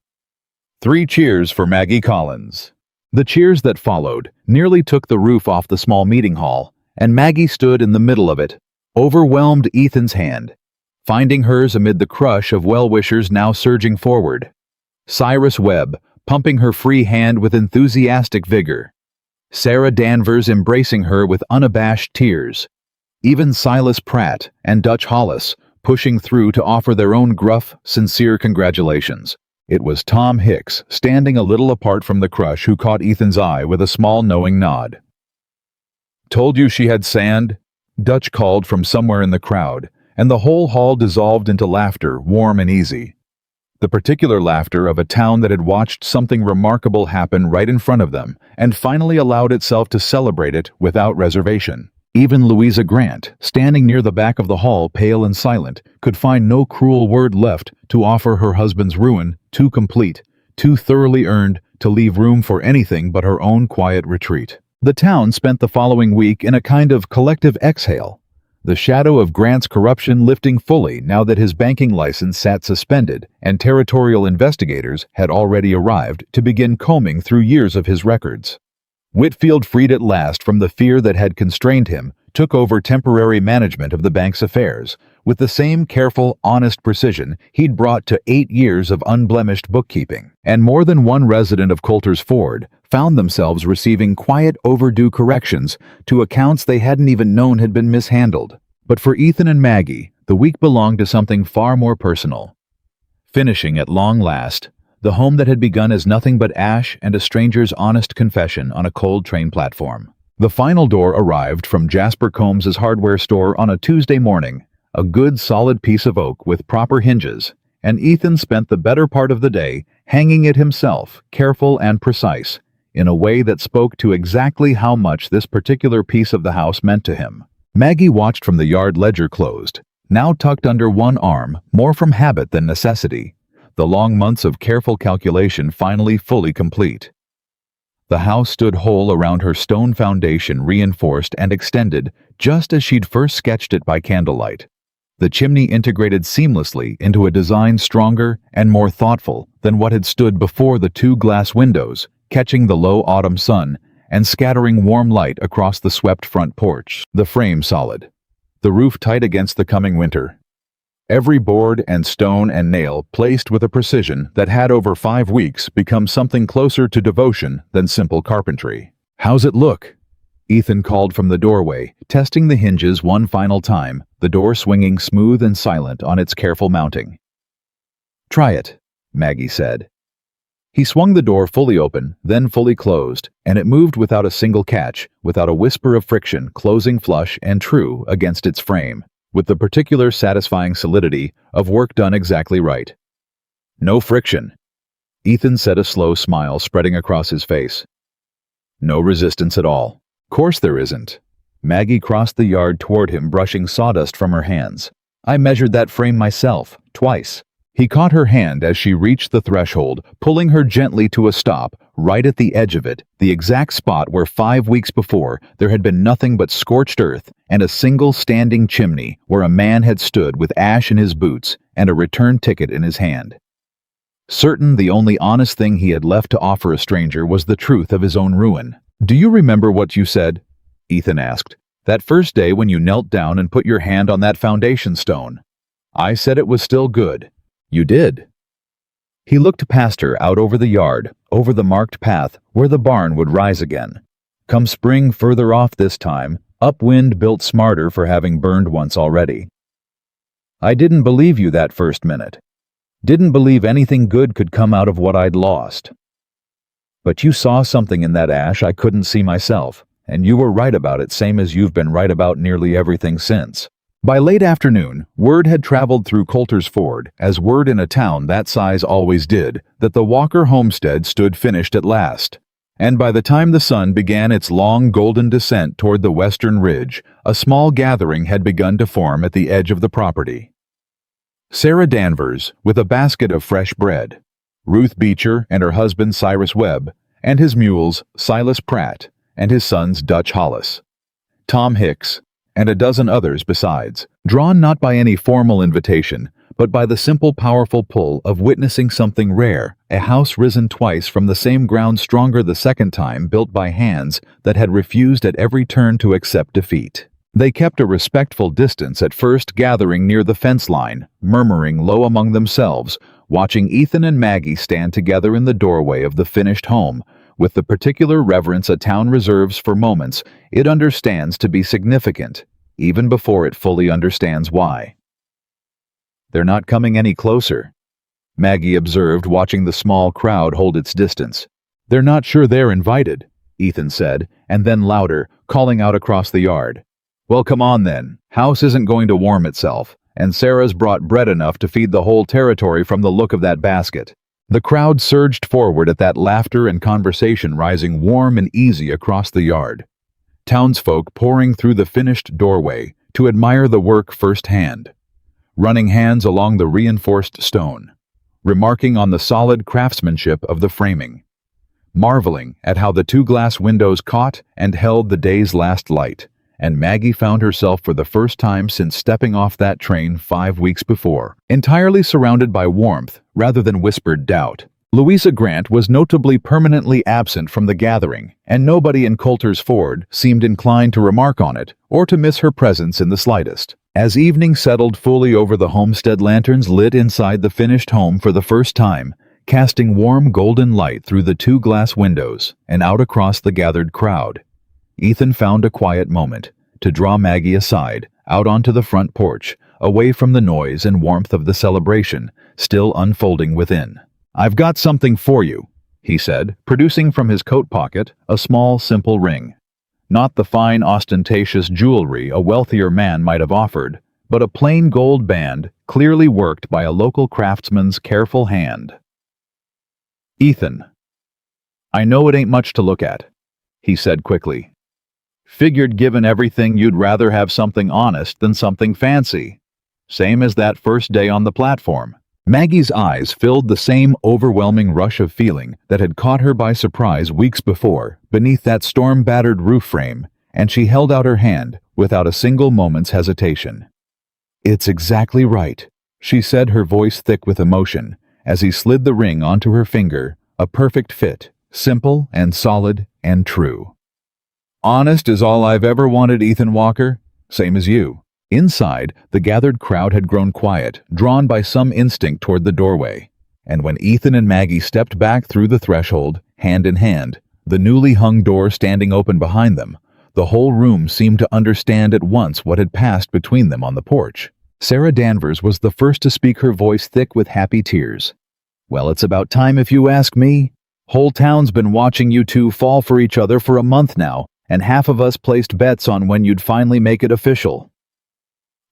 3 cheers for Maggie Collins. The cheers that followed nearly took the roof off the small meeting hall, and Maggie stood in the middle of it, overwhelmed Ethan's hand, finding hers amid the crush of well-wishers now surging forward. Cyrus Webb pumping her free hand with enthusiastic vigor. Sarah Danvers embracing her with unabashed tears. Even Silas Pratt and Dutch Hollis pushing through to offer their own gruff, sincere congratulations. It was Tom Hicks, standing a little apart from the crush, who caught Ethan's eye with a small knowing nod. "Told you she had sand?" Dutch called from somewhere in the crowd, and the whole hall dissolved into laughter, warm and easy. The particular laughter of a town that had watched something remarkable happen right in front of them, and finally allowed itself to celebrate it without reservation. Even Louisa Grant, standing near the back of the hall, pale and silent, could find no cruel word left to offer her husband's ruin, too complete, too thoroughly earned, to leave room for anything but her own quiet retreat. The town spent the following week in a kind of collective exhale, the shadow of Grant's corruption lifting fully now that his banking license sat suspended and territorial investigators had already arrived to begin combing through years of his records. Whitfield, freed at last from the fear that had constrained him, took over temporary management of the bank's affairs, with the same careful, honest precision he'd brought to 8 years of unblemished bookkeeping. And more than one resident of Coulter's Ford found themselves receiving quiet, overdue corrections to accounts they hadn't even known had been mishandled. But for Ethan and Maggie, the week belonged to something far more personal. Finishing at long last, the home that had begun as nothing but ash and a stranger's honest confession on a cold train platform. The final door arrived from Jasper Combs's hardware store on a Tuesday morning, a good solid piece of oak with proper hinges, and Ethan spent the better part of the day hanging it himself, careful and precise, in a way that spoke to exactly how much this particular piece of the house meant to him. Maggie watched from the yard ledger closed, now tucked under one arm, more from habit than necessity, the long months of careful calculation finally fully complete. The house stood whole around her stone foundation, reinforced and extended just as she'd first sketched it by candlelight. The chimney integrated seamlessly into a design stronger and more thoughtful than what had stood before, the 2 glass windows, catching the low autumn sun and scattering warm light across the swept front porch. The frame solid, the roof tight against the coming winter. Every board and stone and nail placed with a precision that had over 5 weeks become something closer to devotion than simple carpentry. "How's it look?" Ethan called from the doorway, testing the hinges one final time, the door swinging smooth and silent on its careful mounting. "Try it," Maggie said. He swung the door fully open, then fully closed, and it moved without a single catch, without a whisper of friction, closing flush and true against its frame, with the particular satisfying solidity of work done exactly right. "No friction," Ethan said, a slow smile spreading across his face. "No resistance at all." "Course there isn't." Maggie crossed the yard toward him, brushing sawdust from her hands. "I measured that frame myself, twice." He caught her hand as she reached the threshold, pulling her gently to a stop, right at the edge of it, the exact spot where 5 weeks before there had been nothing but scorched earth and a single standing chimney where a man had stood with ash in his boots and a return ticket in his hand. Certain the only honest thing he had left to offer a stranger was the truth of his own ruin. "Do you remember what you said?" Ethan asked. "That first day when you knelt down and put your hand on that foundation stone." "I said it was still good." "You did." He looked past her, out over the yard, over the marked path where the barn would rise again. Come spring, further off this time, upwind built smarter for having burned once already. "I didn't believe you that first minute. Didn't believe anything good could come out of what I'd lost. But you saw something in that ash I couldn't see myself, and you were right about it, same as you've been right about nearly everything since." By late afternoon, word had traveled through Coulter's Ford, as word in a town that size always did, that the Walker homestead stood finished at last. And by the time the sun began its long golden descent toward the western ridge, a small gathering had begun to form at the edge of the property. Sarah Danvers, with a basket of fresh bread. Ruth Beecher and her husband Cyrus Webb, and his mules Silas Pratt, and his sons Dutch Hollis. Tom Hicks, and a dozen others besides, drawn not by any formal invitation, but by the simple, powerful pull of witnessing something rare, a house risen twice from the same ground, stronger the second time, built by hands that had refused at every turn to accept defeat. They kept a respectful distance at first, gathering near the fence line, murmuring low among themselves, watching Ethan and Maggie stand together in the doorway of the finished home, with the particular reverence a town reserves for moments it understands to be significant, even before it fully understands why. "They're not coming any closer," Maggie observed, watching the small crowd hold its distance. "They're not sure they're invited," Ethan said, and then louder, calling out across the yard. "Well, come on then. House isn't going to warm itself, and Sarah's brought bread enough to feed the whole territory from the look of that basket." The crowd surged forward at that laughter and conversation rising warm and easy across the yard. Townsfolk pouring through the finished doorway to admire the work firsthand, running hands along the reinforced stone, remarking on the solid craftsmanship of the framing, marveling at how the two glass windows caught and held the day's last light. And Maggie found herself for the first time since stepping off that train 5 weeks before, entirely surrounded by warmth rather than whispered doubt. Louisa Grant was notably permanently absent from the gathering, and nobody in Coulter's Ford seemed inclined to remark on it or to miss her presence in the slightest. As evening settled fully over the Homestead, lanterns lit inside the finished home for the first time, casting warm golden light through the two glass windows and out across the gathered crowd. Ethan found a quiet moment to draw Maggie aside, out onto the front porch, away from the noise and warmth of the celebration still unfolding within. "I've got something for you," he said, producing from his coat pocket a small, simple ring. Not the fine, ostentatious jewelry a wealthier man might have offered, but a plain gold band clearly worked by a local craftsman's careful hand. "Ethan, I know it ain't much to look at," he said quickly. "Figured given everything you'd rather have something honest than something fancy. Same as that first day on the platform." Maggie's eyes filled the same overwhelming rush of feeling that had caught her by surprise weeks before beneath that storm-battered roof frame, and she held out her hand without a single moment's hesitation. "It's exactly right," she said, her voice thick with emotion, as he slid the ring onto her finger, a perfect fit, simple and solid and true. "Honest is all I've ever wanted, Ethan Walker. Same as you." Inside, the gathered crowd had grown quiet, drawn by some instinct toward the doorway. And when Ethan and Maggie stepped back through the threshold, hand in hand, the newly hung door standing open behind them, the whole room seemed to understand at once what had passed between them on the porch. Sarah Danvers was the first to speak, her voice thick with happy tears. "Well, it's about time if you ask me. Whole town's been watching you two fall for each other for a month now, and half of us placed bets on when you'd finally make it official."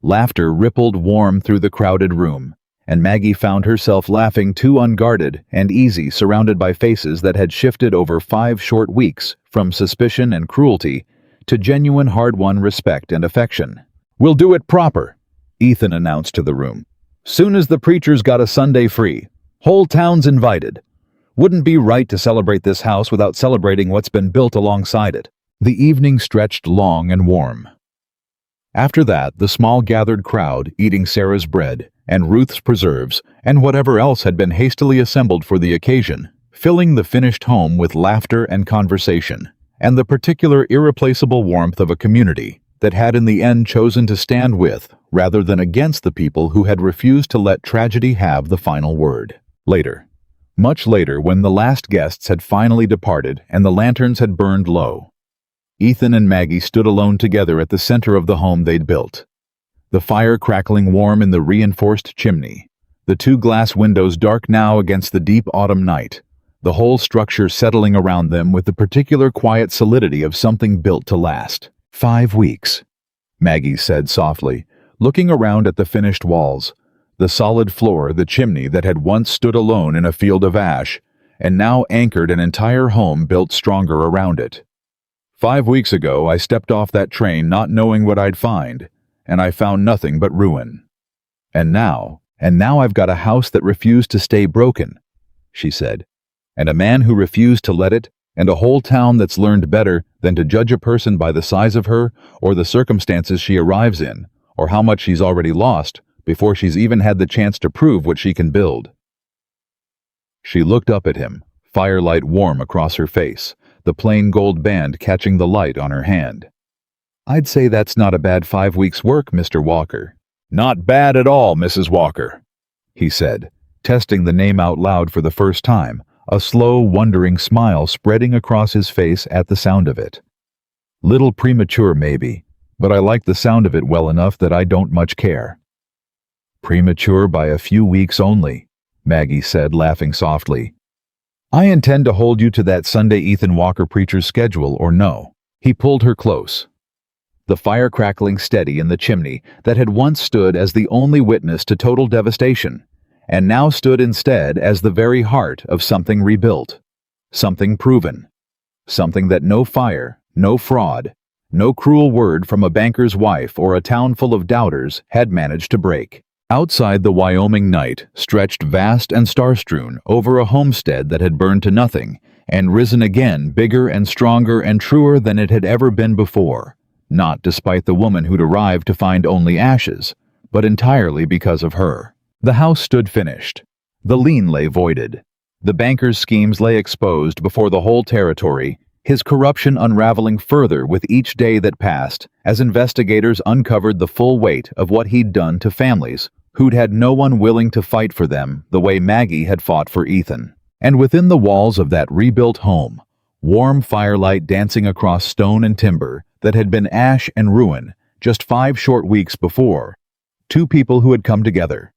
Laughter rippled warm through the crowded room, and Maggie found herself laughing too unguarded and easy, surrounded by faces that had shifted over 5 short weeks from suspicion and cruelty to genuine hard-won respect and affection. "We'll do it proper," Ethan announced to the room. "Soon as the preacher's got a Sunday free. Whole town's invited. Wouldn't be right to celebrate this house without celebrating what's been built alongside it." The evening stretched long and warm. After that, the small gathered crowd eating Sarah's bread and Ruth's preserves and whatever else had been hastily assembled for the occasion, filling the finished home with laughter and conversation, and the particular irreplaceable warmth of a community that had in the end chosen to stand with rather than against the people who had refused to let tragedy have the final word. Later, much later, when the last guests had finally departed and the lanterns had burned low, Ethan and Maggie stood alone together at the center of the home they'd built. The fire crackling warm in the reinforced chimney, the 2 glass windows dark now against the deep autumn night, the whole structure settling around them with the particular quiet solidity of something built to last. 5 weeks, Maggie said softly, looking around at the finished walls, the solid floor, the chimney that had once stood alone in a field of ash, and now anchored an entire home built stronger around it. 5 weeks ago, I stepped off that train not knowing what I'd find, and I found nothing but ruin. And now I've got a house that refused to stay broken," she said, "and a man who refused to let it, and a whole town that's learned better than to judge a person by the size of her, or the circumstances she arrives in, or how much she's already lost, before she's even had the chance to prove what she can build. She looked up at him, firelight warm across her face, the plain gold band catching the light on her hand. "I'd say that's not a bad 5 weeks' work, Mr. Walker." "Not bad at all, Mrs. Walker," he said, testing the name out loud for the first time, a slow, wondering smile spreading across his face at the sound of it. "Little premature, maybe, but I like the sound of it well enough that I don't much care." "Premature by a few weeks only," Maggie said, laughing softly. "I intend to hold you to that Sunday Ethan Walker preacher's schedule or no." He pulled her close, the fire crackling steady in the chimney that had once stood as the only witness to total devastation, and now stood instead as the very heart of something rebuilt, something proven, something that no fire, no fraud, no cruel word from a banker's wife or a town full of doubters had managed to break. Outside, the Wyoming night stretched vast and star-strewn over a homestead that had burned to nothing and risen again bigger and stronger and truer than it had ever been before, not despite the woman who'd arrived to find only ashes, but entirely because of her. The house stood finished. The lien lay voided. The banker's schemes lay exposed before the whole territory, his corruption unraveling further with each day that passed as investigators uncovered the full weight of what he'd done to families who'd had no one willing to fight for them the way Maggie had fought for Ethan. And within the walls of that rebuilt home, warm firelight dancing across stone and timber that had been ash and ruin just 5 short weeks before, 2 people who had come together,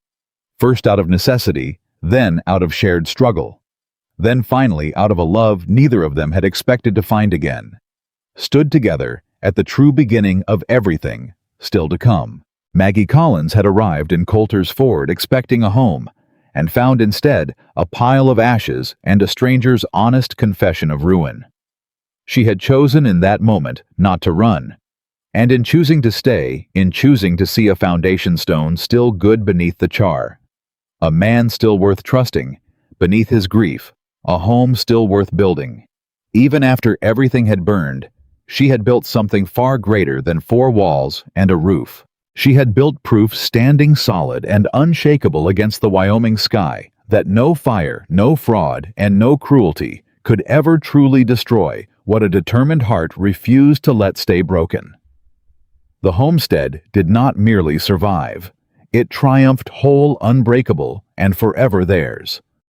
first out of necessity, then out of shared struggle, then finally out of a love neither of them had expected to find again, stood together at the true beginning of everything still to come. Maggie Collins had arrived in Coulter's Ford expecting a home, and found instead a pile of ashes and a stranger's honest confession of ruin. She had chosen in that moment not to run, and in choosing to stay, in choosing to see a foundation stone still good beneath the char, a man still worth trusting, beneath his grief, a home still worth building. Even after everything had burned, she had built something far greater than 4 walls and a roof. She had built proof standing solid and unshakable against the Wyoming sky that no fire, no fraud, and no cruelty could ever truly destroy what a determined heart refused to let stay broken. The homestead did not merely survive. It triumphed whole, unbreakable, and forever theirs.